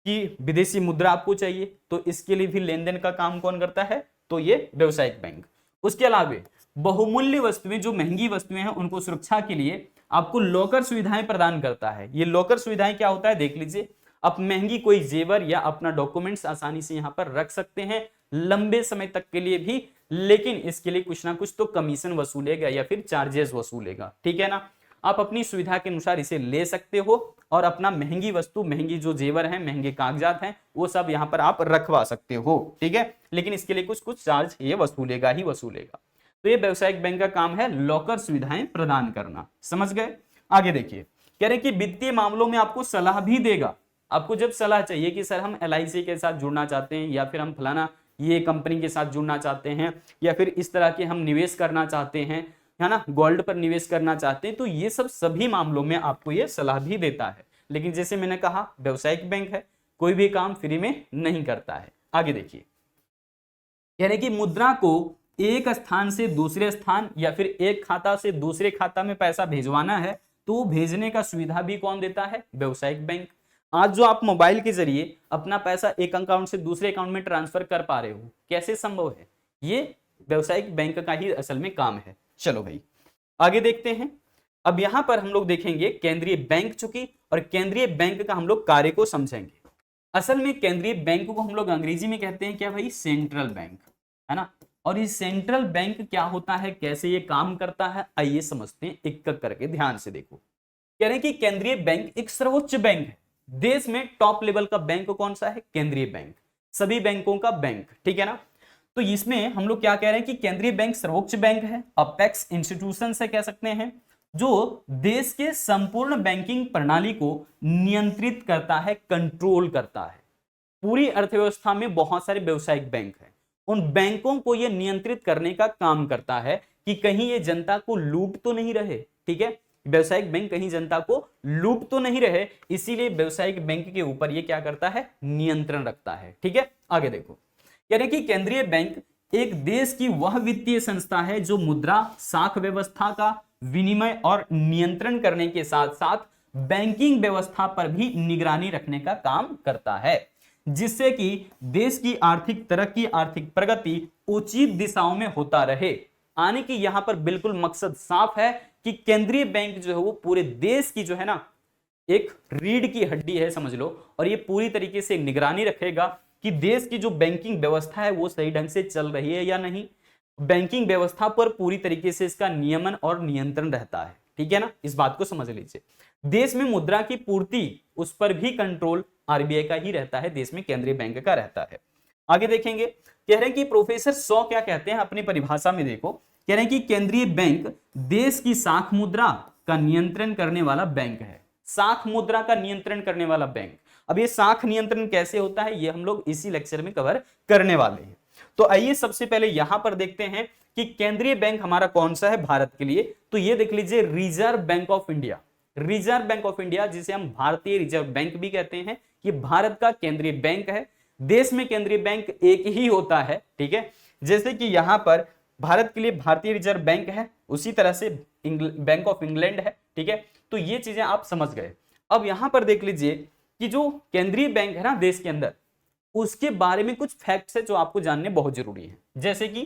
कि विदेशी मुद्रा आपको चाहिए, तो इसके लिए भी लेन देन का काम कौन करता है, तो ये व्यावसायिक बैंक। उसके अलावा बहुमूल्य वस्तुएं, जो महंगी वस्तुएं हैं उनको सुरक्षा के लिए आपको लॉकर सुविधाएं प्रदान करता है। ये लॉकर सुविधाएं क्या होता है देख लीजिए, आप महंगी कोई जेवर या अपना डॉक्यूमेंट्स आसानी से यहाँ पर रख सकते हैं लंबे समय तक के लिए भी, लेकिन इसके लिए कुछ ना कुछ तो कमीशन वसूलेगा या फिर चार्जेस वसूलेगा, ठीक है ना। आप अपनी सुविधा के अनुसार इसे ले सकते हो और अपना महंगी वस्तु, महंगी जो जेवर है, महंगे कागजात हैं, वो सब यहाँ पर आप रखवा सकते हो, ठीक है, लेकिन इसके लिए कुछ कुछ चार्ज ये वसूलेगा ही वसूलेगा। तो ये व्यावसायिक बैंक का काम है लॉकर सुविधाएं प्रदान करना, समझ गए। आगे देखिए कह रहे कि वित्तीय मामलों में आपको सलाह भी देगा। आपको जब सलाह चाहिए कि सर हम LIC के साथ जुड़ना चाहते हैं या फिर हम फलाना ये कंपनी के साथ जुड़ना चाहते हैं या फिर इस तरह के हम निवेश करना चाहते हैं, है ना, गोल्ड पर निवेश करना चाहते हैं, तो ये सब सभी मामलों में आपको ये सलाह भी देता है। लेकिन जैसे मैंने कहा व्यावसायिक बैंक है, कोई भी काम फ्री में नहीं करता है, आगे देखिए, यानी कि मुद्रा को एक स्थान से दूसरे स्थान या फिर एक खाता से दूसरे खाता में पैसा भेजवाना है तो भेजने का सुविधा भी कौन देता है? व्यावसायिक बैंक। आज जो आप मोबाइल के जरिए अपना पैसा एक अकाउंट से दूसरे अकाउंट में ट्रांसफर कर पा रहे हो, कैसे संभव है? ये व्यावसायिक बैंक का ही असल में काम है। चलो भाई आगे देखते हैं। अब यहां पर हम लोग देखेंगे केंद्रीय बैंक चुकी, और केंद्रीय बैंक का हम लोग कार्य को समझेंगे। असल में केंद्रीय बैंक को हम लोग अंग्रेजी में कहते हैं क्या भाई? सेंट्रल बैंक, है ना। और ये सेंट्रल बैंक क्या होता है, कैसे ये काम करता है, आइए समझते हैं एक एक करके, ध्यान से देखो। कह रहे हैं कि केंद्रीय बैंक एक सर्वोच्च बैंक है। देश में टॉप लेवल का बैंक कौन सा है? केंद्रीय बैंक, सभी बैंकों का बैंक, ठीक है ना। तो इसमें हम लोग क्या कह रहे हैं कि केंद्रीय बैंक सर्वोच्च बैंक है, अपेक्स इंस्टीट्यूशन से कह सकते हैं, जो देश के संपूर्ण बैंकिंग प्रणाली को नियंत्रित करता है, कंट्रोल करता है। पूरी अर्थव्यवस्था में बहुत सारे व्यावसायिक बैंक हैं, उन बैंकों को यह नियंत्रित करने का काम करता है कि कहीं ये जनता को लूट तो नहीं रहे, ठीक है। व्यावसायिक बैंक कहीं जनता को लूट तो नहीं रहे, इसीलिए व्यावसायिक बैंक के ऊपर ये क्या करता है? नियंत्रण रखता है, ठीक है। आगे देखो, यानी कि केंद्रीय बैंक एक देश की वह वित्तीय संस्था है जो मुद्रा, साख व्यवस्था का विनिमय और नियंत्रण करने के साथ साथ बैंकिंग व्यवस्था पर भी निगरानी रखने का काम करता है, जिससे कि देश की आर्थिक तरक्की, आर्थिक प्रगति उचित दिशाओं में होता रहे। आने की यहां पर बिल्कुल मकसद साफ है कि केंद्रीय बैंक जो है वो पूरे देश की जो है ना एक रीढ़ की हड्डी है, समझ लो, और ये पूरी तरीके से निगरानी रखेगा कि देश की जो बैंकिंग व्यवस्था है वो सही ढंग से चल रही है या नहीं। बैंकिंग व्यवस्था पर पूरी तरीके से इसका नियमन और नियंत्रण रहता है, ठीक है ना। इस बात को समझ लीजिए। देश में मुद्रा की पूर्ति, उस पर भी कंट्रोल आरबीआई का ही रहता है, देश में केंद्रीय बैंक का रहता है। आगे देखेंगे, कह रहे हैं कि प्रोफेसर शॉ क्या कहते हैं अपनी परिभाषा में, देखो कह रहे हैं कि केंद्रीय बैंक देश की साख मुद्रा का नियंत्रण करने वाला बैंक है। साख मुद्रा का नियंत्रण करने वाला बैंक। अब ये साख नियंत्रण कैसे होता है, ये हम लोग इसी लेक्चर में कवर करने वाले हैं। तो आइए सबसे पहले यहां पर देखते हैं कि केंद्रीय बैंक हमारा कौन सा है भारत के लिए। तो ये देख लीजिए, reserve bank of India. Reserve bank of India, जिसे हम भारतीय रिजर्व बैंक भी कहते हैं, ये भारत का केंद्रीय बैंक है। देश में केंद्रीय बैंक एक ही होता है, ठीक है। जैसे कि यहां पर भारत के लिए भारतीय रिजर्व बैंक है, उसी तरह से बैंक ऑफ इंग्लैंड है, ठीक है। तो ये चीजें आप समझ गए। अब यहां पर देख लीजिए कि जो केंद्रीय बैंक है ना देश के अंदर, उसके बारे में कुछ फैक्ट्स है जो आपको जानने बहुत जरूरी है। जैसे कि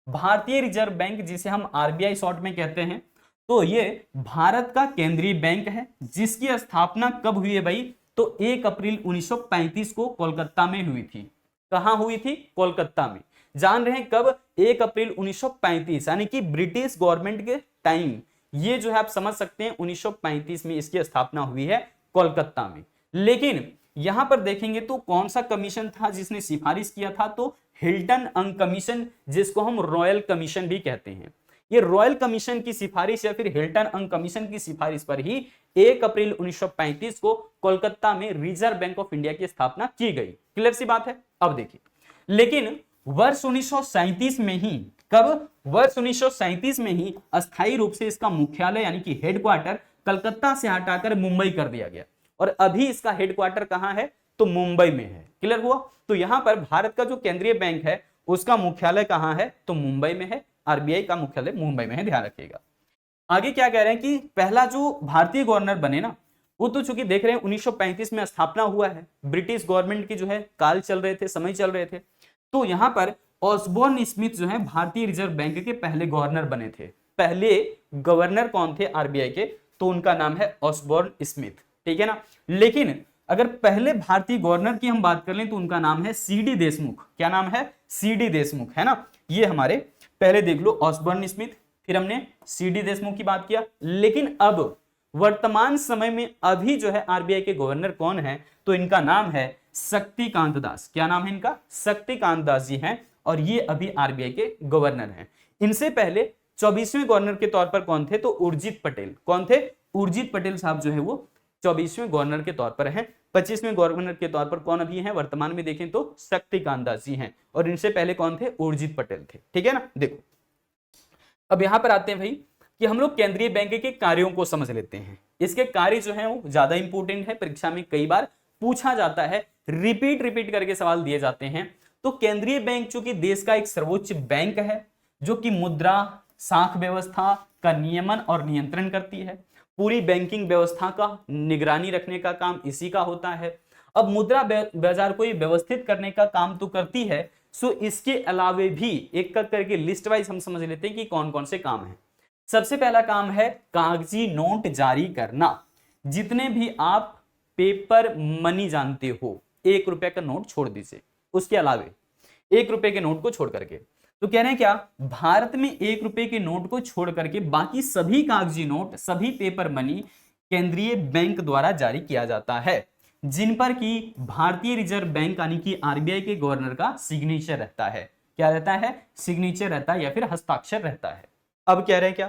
भारतीय रिजर्व बैंक, जिसे हम आरबीआई शॉर्ट में कहते हैं, तो ये भारत का केंद्रीय बैंक है, जिसकी स्थापना कब हुई है भाई? तो 1 अप्रैल 1935 को कोलकाता में हुई थी। कहां हुई थी? कोलकाता में। जान रहे हैं कब? 1 अप्रैल 1935, यानी कि ब्रिटिश गवर्नमेंट के टाइम। ये जो है आप समझ सकते हैं 1935 में इसकी स्थापना हुई है कोलकाता में। लेकिन यहां पर देखेंगे तो कौन सा कमीशन था जिसने सिफारिश किया था? तो हिल्टन अंग कमीशन, जिसको हम रॉयल कमीशन भी कहते हैं। ये रॉयल कमीशन की सिफारिश या फिर हिल्टन अंग कमीशन की सिफारिश पर ही 1 अप्रैल 1935 को कोलकाता में रिजर्व बैंक ऑफ इंडिया की स्थापना की गई। क्लियर सी बात है। अब देखिए, लेकिन वर्ष 1937 में ही, कब? वर्ष 1937 में ही अस्थायी रूप से इसका मुख्यालय यानी कि हेडक्वार्टर कलकत्ता से हटाकर मुंबई कर दिया गया, और अभी इसका हेडक्वार्टर कहां है? तो मुंबई में है। क्लियर हुआ। तो यहां पर भारत का जो केंद्रीय बैंक है उसका मुख्यालय कहां है? तो मुंबई में है। आरबीआई का मुख्यालय मुंबई में है, ध्यान रखिएगा। आगे क्या कह रहे हैं कि पहला जो भारतीय गवर्नर बने ना, वो तो चूंकि देख रहे हैं 1935 में स्थापना हुआ है, ब्रिटिश गवर्नमेंट की जो है काल चल रहे थे, समय चल रहे थे। तो यहां पर ऑसबोर्न स्मिथ जो है भारतीय रिजर्व बैंक के पहले गवर्नर बने थे। पहले गवर्नर कौन थे आरबीआई के? तो उनका नाम है ऑसबोर्न स्मिथ, ठीक है ना। लेकिन अगर पहले भारतीय गवर्नर की हम बात कर लें तो उनका नाम है सीडी देशमुख। क्या नाम है? सीडी देशमुख, है ना। ये हमारे पहले देख लो ऑसबोर्न स्मिथ, फिर हमने सीडी देशमुख की बात किया। लेकिन अब वर्तमान समय में अभी जो है आरबीआई के गवर्नर कौन है? तो इनका नाम है शक्तिकांत दास। क्या नाम है इनका? शक्तिकांत दास जी हैं, और ये अभी आरबीआई के गवर्नर हैं। इनसे पहले 24वें गवर्नर के तौर पर कौन थे? तो उर्जित पटेल। कौन थे? उर्जित पटेल साहब जो है वो 24वें गवर्नर के तौर पर हैं। 25वें गवर्नर के तौर पर कौन अभी हैं वर्तमान में देखें तो? शक्तिकांत दास जी हैं, और इनसे पहले कौन थे? उर्जित पटेल थे, ठीक है ना। देखो अब यहां पर आते हैं भाई कि हम लोग केंद्रीय बैंक के कार्यों को समझ लेते हैं। इसके कार्य जो है वो ज्यादा इंपॉर्टेंट है, परीक्षा में कई बार पूछा जाता है, रिपीट करके सवाल दिए जाते हैं। तो केंद्रीय बैंक चूंकि देश का एक सर्वोच्च बैंक है जो कि मुद्रा साख व्यवस्था का नियमन और नियंत्रण करती है, पूरी बैंकिंग व्यवस्था का निगरानी रखने का काम इसी का होता है। अब मुद्रा बाजार को ये व्यवस्थित करने का काम तो करती है, सो इसके अलावे भी एक करके लिस्ट वाइज हम समझ लेते हैं कि कौन कौन से काम है। सबसे पहला काम है कागजी नोट जारी करना। जितने भी आप पेपर मनी जानते हो, 1 रुपए का नोट छोड़ दीजिए, उसके अलावे 1 रुपए के नोट को छोड़ करके, तो कह रहे हैं क्या, भारत में 1 रुपए के नोट को छोड़ करके बाकी सभी कागजी नोट, सभी पेपर मनी केंद्रीय बैंक द्वारा जारी किया जाता है, जिन पर कि भारतीय रिजर्व बैंक यानी कि आरबीआई के गवर्नर का सिग्नेचर रहता है। क्या रहता है? सिग्नेचर रहता है या फिर हस्ताक्षर रहता है। अब कह रहे हैं क्या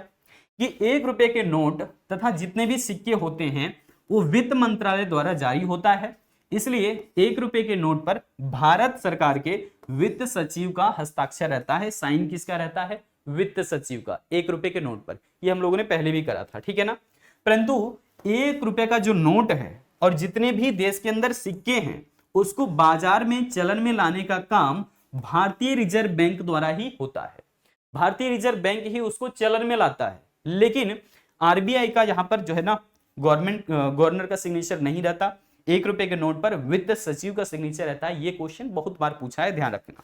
कि 1 रुपए के नोट तथा जितने भी सिक्के होते हैं वो वित्त मंत्रालय द्वारा जारी होता है, इसलिए 1 रुपए के नोट पर भारत सरकार के वित्त सचिव का हस्ताक्षर रहता है। साइन किसका रहता है? वित्त सचिव का, 1 रुपए के नोट पर। ये हम लोगों ने पहले भी करा था, ठीक है ना। परंतु 1 रुपए का जो नोट है और जितने भी देश के अंदर सिक्के हैं उसको बाजार में चलन में लाने का काम भारतीय रिजर्व बैंक द्वारा ही होता है। भारतीय रिजर्व बैंक ही उसको चलन में लाता है, लेकिन आरबीआई का यहाँ पर जो है ना गवर्नर का सिग्नेचर नहीं रहता। 1 रुपए के नोट पर वित्त सचिव का सिग्नेचर रहता है। ये क्वेश्चन बहुत बार पूछा है, ध्यान रखना।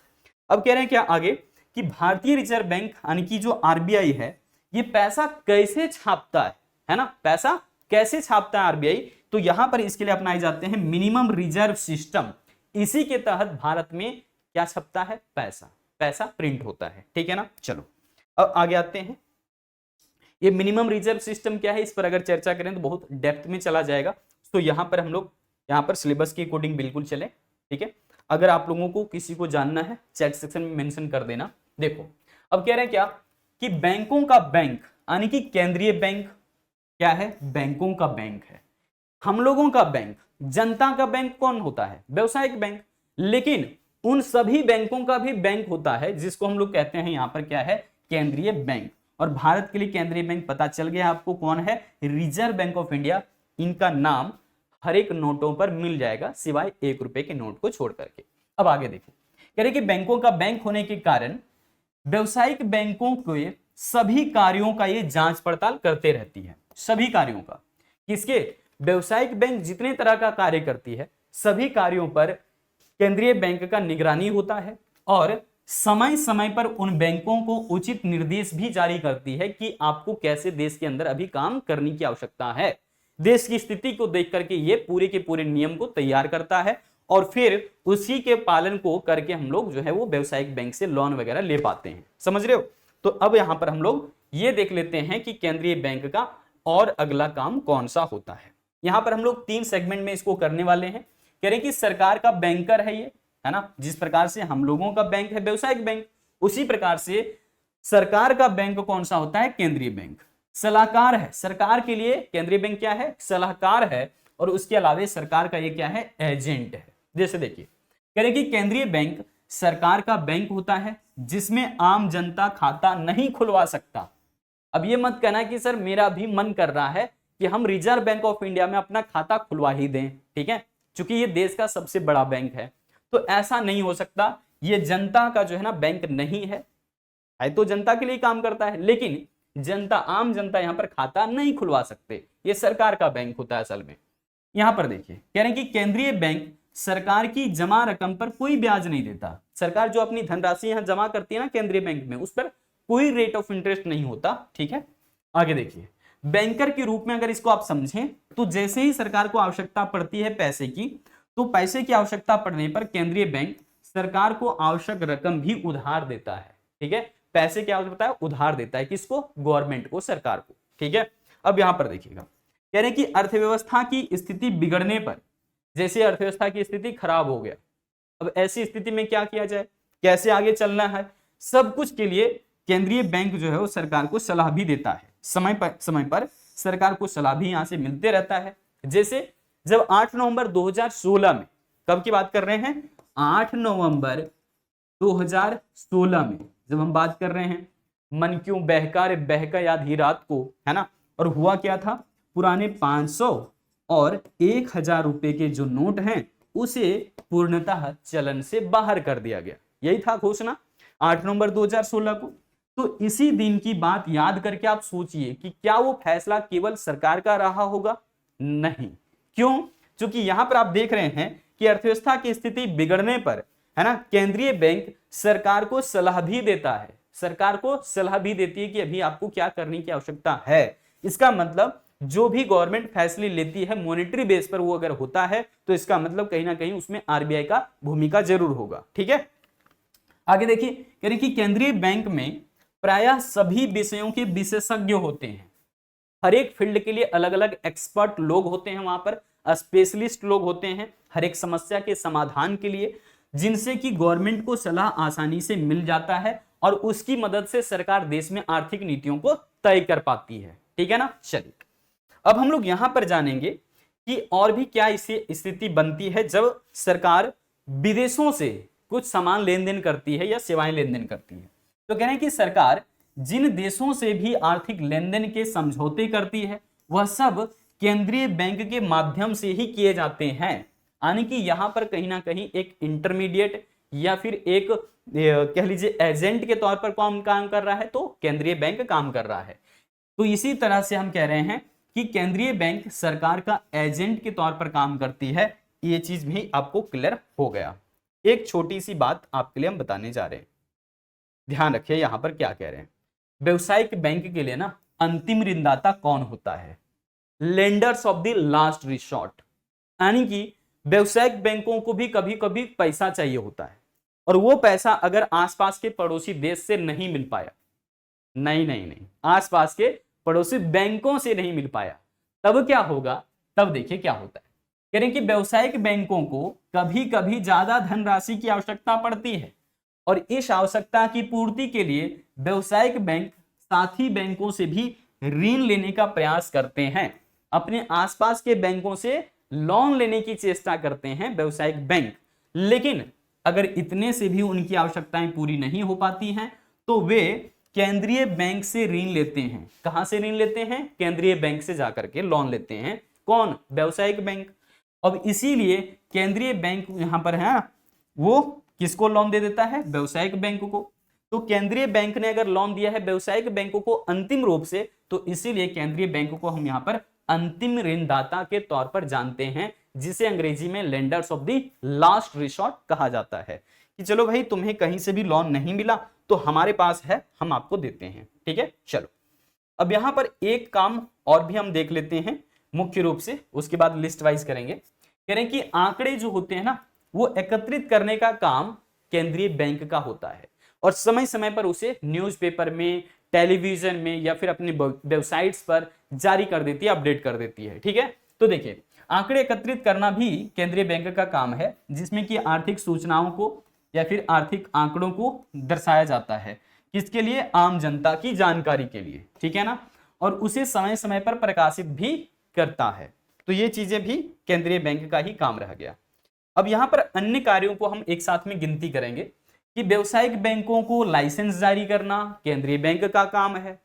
अब कह रहे हैं क्या आगे कि भारतीय रिजर्व बैंक यानी कि जो आरबीआई है ये पैसा कैसे छापता है ना, पैसा कैसे छापता है आरबीआई, तो यहां पर इसके लिए अपनाए जाते हैं मिनिमम रिजर्व सिस्टम। इसी के तहत भारत में क्या छपता है? पैसा प्रिंट होता है, ठीक है ना। चलो अब आगे आते हैं। ये मिनिमम रिजर्व सिस्टम क्या है, इस पर अगर चर्चा करें तो बहुत डेप्थ में चला जाएगा, तो यहां पर हम लोग यहाँ पर सिलेबस के अकॉर्डिंग बिल्कुल चले, ठीक है। अगर आप लोगों को किसी को जानना है चैट सेक्शन में मेंशन कर देना। देखो अब कह रहे हैं क्या कि बैंकों का बैंक यानी कि केंद्रीय बैंक क्या है? बैंकों का बैंक है। हम लोगों का बैंक, जनता का बैंक कौन होता है? व्यावसायिक बैंक। लेकिन उन सभी बैंकों का भी बैंक होता है जिसको हम लोग कहते हैं यहाँ पर क्या है? केंद्रीय बैंक। और भारत के लिए केंद्रीय बैंक पता चल गया आपको कौन है? Reserve bank of India. इनका नाम हर एक नोटों पर मिल जाएगा सिवाय 1 रुपए के नोट को छोड़ करके। अब आगे देखो, कह रहे कि बैंकों का बैंक होने के कारण व्यावसायिक बैंकों के सभी कार्यों का ये जांच पड़ताल करते रहती है। सभी कार्यों का, किसके? व्यावसायिक बैंक जितने तरह का कार्य करती है सभी कार्यों पर केंद्रीय बैंक का निगरानी होता है और समय समय पर उन बैंकों को उचित निर्देश भी जारी करती है कि आपको कैसे देश के अंदर अभी काम करने की आवश्यकता है। देश की स्थिति को देख करके ये पूरे के पूरे नियम को तैयार करता है और फिर उसी के पालन को करके हम लोग जो है वो व्यावसायिक बैंक से लोन वगैरह ले पाते हैं। समझ रहे हो? तो अब यहां पर हम लोग ये देख लेते हैं कि केंद्रीय बैंक का और अगला काम कौन सा होता है। यहां पर हम लोग 3 सेगमेंट में इसको करने वाले हैं। कह रहे कि सरकार का बैंकर है ये, है ना। जिस प्रकार से हम लोगों का बैंक है व्यावसायिक बैंक, उसी प्रकार से सरकार का बैंक कौन सा होता है? केंद्रीय बैंक। सलाहकार है, सरकार के लिए केंद्रीय बैंक क्या है? सलाहकार है। और उसके अलावा सरकार का ये क्या है? एजेंट है। जैसे देखिए कह रहे कि केंद्रीय बैंक सरकार का बैंक होता है जिसमें आम जनता खाता नहीं खुलवा सकता। अब ये मत कहना कि सर मेरा भी मन कर रहा है कि हम रिजर्व बैंक ऑफ इंडिया में अपना खाता खुलवा ही दें, ठीक है, क्योंकि ये देश का सबसे बड़ा बैंक है। तो ऐसा नहीं हो सकता, ये जनता का जो है ना बैंक नहीं है तो जनता के लिए काम करता है, लेकिन जनता, आम जनता यहां पर खाता नहीं खुलवा सकते। ये सरकार का बैंक होता है असल में। यहां पर देखिए कह रहे हैं कि केंद्रीय बैंक सरकार की जमा रकम पर कोई ब्याज नहीं देता। सरकार जो अपनी धनराशि यहां जमा करती है ना केंद्रीय बैंक में, उस पर कोई रेट ऑफ इंटरेस्ट नहीं होता, ठीक है। आगे देखिए, बैंकर के रूप में अगर इसको आप समझें तो जैसे ही सरकार को आवश्यकता पड़ती है पैसे की, तो पैसे की आवश्यकता पड़ने पर केंद्रीय बैंक सरकार को आवश्यक रकम भी उधार देता है, ठीक है। पैसे की आवश्यकता है, उधार देता है। किसको? गवर्नमेंट को, सरकार को, ठीक है। अब यहां पर देखिएगा कह रहे हैं कि अर्थव्यवस्था की स्थिति बिगड़ने पर, जैसे अर्थव्यवस्था की स्थिति खराब हो गया, अब ऐसी स्थिति में क्या किया जाए, कैसे आगे चलना है, सब कुछ के लिए केंद्रीय बैंक जो है वो सरकार को सलाह भी देता है। समय पर सरकार को सलाह भी यहां से मिलते रहता है। जैसे जब 8 नवंबर 2016 में, कब की बात कर रहे हैं? 8 नवंबर 2016 में जब हम बात कर रहे हैं, मन क्यों बहका रे बहका याद ही रात को, है ना। और हुआ क्या था? पुराने 500 और 1000 रुपए के जो नोट हैं उसे पूर्णतः चलन से बाहर कर दिया गया। यही था घोषणा 8 नवंबर 2016 को। तो इसी दिन की बात याद करके आप सोचिए कि क्या वो फैसला केवल सरकार का रहा होगा? नहीं। क्यों? क्योंकि यहां पर आप देख रहे हैं कि अर्थव्यवस्था की स्थिति बिगड़ने पर, है ना, केंद्रीय बैंक सरकार को सलाह भी देता है, सरकार को सलाह भी देती है कि अभी आपको क्या करने की आवश्यकता है। इसका मतलब जो भी गवर्नमेंट फैसले लेती है मॉनेटरी बेस पर वो अगर होता है तो इसका मतलब कहीं ना कहीं उसमें आरबीआई का भूमिका जरूर होगा। ठीक है, आगे देखिए, कह रहे कि केंद्रीय बैंक में प्रायः सभी विषयों के विशेषज्ञ होते हैं। हर एक फील्ड के लिए अलग अलग एक्सपर्ट लोग होते हैं, वहां पर स्पेशलिस्ट लोग होते हैं हर एक समस्या के समाधान के लिए, जिनसे कि गवर्नमेंट को सलाह आसानी से मिल जाता है और उसकी मदद से सरकार देश में आर्थिक नीतियों को तय कर पाती है। ठीक है ना। चलिए अब हम लोग यहां पर जानेंगे कि और भी क्या इसे स्थिति बनती है जब सरकार विदेशों से कुछ सामान लेन देन करती है या सेवाएं लेन देन करती है। तो कह रहे हैं कि सरकार जिन देशों से भी आर्थिक लेन देन के समझौते करती है वह सब केंद्रीय बैंक के माध्यम से ही किए जाते हैं। यानी कि यहां पर कहीं ना कहीं एक इंटरमीडिएट या फिर एक कह लीजिए एजेंट के तौर पर कौन काम कर रहा है? तो केंद्रीय बैंक काम कर रहा है। तो इसी तरह से हम कह रहे हैं कि केंद्रीय बैंक सरकार का एजेंट के तौर पर काम करती है। ये चीज भी आपको क्लियर हो गया। एक छोटी सी बात आपके लिए हम बताने जा रहे हैं, ध्यान रखिए यहां पर क्या कह रहे हैं। व्यवसायिक बैंक के लिए ना अंतिम ऋणदाता कौन होता है? Lenders of the last resort. यानी कि व्यवसायिक बैंकों को भी कभी कभी पैसा चाहिए होता है और वो पैसा अगर आसपास के पड़ोसी देश से नहीं मिल पाया, नहीं, आसपास के पड़ोसी बैंकों से नहीं मिल पाया, तब क्या होगा? तब देखिए क्या होता है। कह रहे हैं कि व्यवसायिक बैंकों को कभी कभी ज्यादा धनराशि की आवश्यकता पड़ती है और इस आवश्यकता की पूर्ति के लिए व्यवसायिक बैंक साथी बैंकों से भी ऋण लेने का प्रयास करते हैं। अपने आसपास के बैंकों से लोन लेने की चेष्टा करते हैं व्यवसायिक बैंक, लेकिन अगर इतने से भी उनकी आवश्यकताएं पूरी नहीं हो पाती हैं तो वे केंद्रीय बैंक से ऋण लेते हैं। कहां से ऋण लेते हैं? केंद्रीय बैंक से जाकर के लोन लेते हैं। कौन? व्यवसायिक बैंक। अब इसीलिए केंद्रीय बैंक यहां पर है, वो किसको लोन दे देता है? व्यवसायिक बैंक को। तो केंद्रीय बैंक ने अगर लोन दिया है व्यवसायिक बैंकों को अंतिम रूप से, तो इसीलिए केंद्रीय बैंक को हम यहां पर अंतिम ऋणदाता के तौर पर जानते हैं, जिसे अंग्रेजी में lenders of the last resort कहा जाता है। कि चलो भाई तुम्हें कहीं से भी लोन नहीं मिला तो हमारे पास है, हम आपको देते हैं। ठीक है, चलो अब यहां पर एक काम और भी हम देख लेते हैं मुख्य रूप से, उसके बाद लिस्ट वाइज करेंगे। कह रहे हैं कि आंकड़े जो होते हैं ना वो एकत्रित करने का काम केंद्रीय बैंक का होता है और समय समय पर उसे न्यूज़पेपर में, टेलीविजन में या फिर अपने वेबसाइट्स पर जारी कर देती है, अपडेट कर देती है। ठीक है, तो देखिए आंकड़े एकत्रित करना भी केंद्रीय बैंक का काम है, जिसमें कि आर्थिक सूचनाओं को या फिर आर्थिक आंकड़ों को दर्शाया जाता है। किसके लिए? आम जनता की जानकारी के लिए। ठीक है ना, और उसे समय समय पर प्रकाशित भी करता है। तो ये चीजें भी केंद्रीय बैंक का ही काम रह गया। अब यहां पर अन्य कार्यों को हम एक साथ में गिनती करेंगे कि व्यवसायिक बैंकों को लाइसेंस जारी करना केंद्रीय बैंक का काम है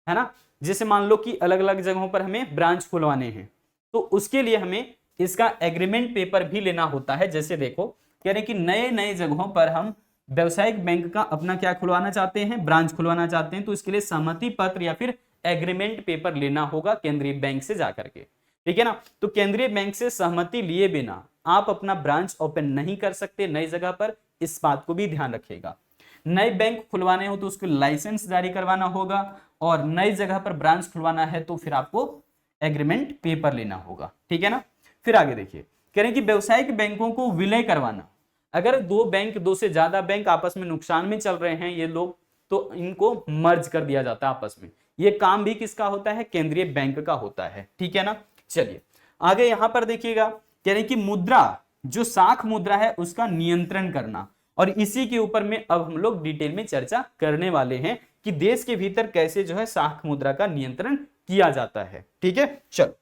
ना। जैसे मान लो कि अलग अलग जगहों पर हमें ब्रांच खुलवाने हैं तो उसके लिए हमें इसका एग्रीमेंट पेपर भी लेना होता है। जैसे देखो कह रहे कि नए नए जगहों पर हम व्यवसायिक बैंक का अपना क्या खुलवाना चाहते हैं? ब्रांच खुलवाना चाहते हैं, तो इसके लिए सहमति पत्र या फिर एग्रीमेंट पेपर लेना होगा केंद्रीय बैंक से जाकर के। ठीक है ना, तो केंद्रीय बैंक से सहमति लिए बिना आप अपना ब्रांच ओपन नहीं कर सकते नई जगह पर, इस बात को भी ध्यान रखिएगा। नए बैंक खुलवाने हो तो उसको लाइसेंस जारी करवाना होगा और नई जगह पर ब्रांच खुलवाना है तो फिर आपको एग्रीमेंट पेपर लेना होगा। ठीक है ना, फिर आगे देखिए कह रहे हैं कि व्यवसायिक बैंकों को विलय करवाना। अगर दो से ज्यादा बैंक आपस में नुकसान में चल रहे हैं ये लोग, तो इनको मर्ज कर दिया जाता है आपस में। ये काम भी किसका होता है? केंद्रीय बैंक का होता है। ठीक है ना, चलिए आगे यहां पर देखिएगा कह रहे हैं कि मुद्रा, जो साख मुद्रा है उसका नियंत्रण करना, और इसी के ऊपर में अब हम लोग डिटेल में चर्चा करने वाले हैं कि देश के भीतर कैसे जो है साख मुद्रा का नियंत्रण किया जाता है। ठीक है, चलो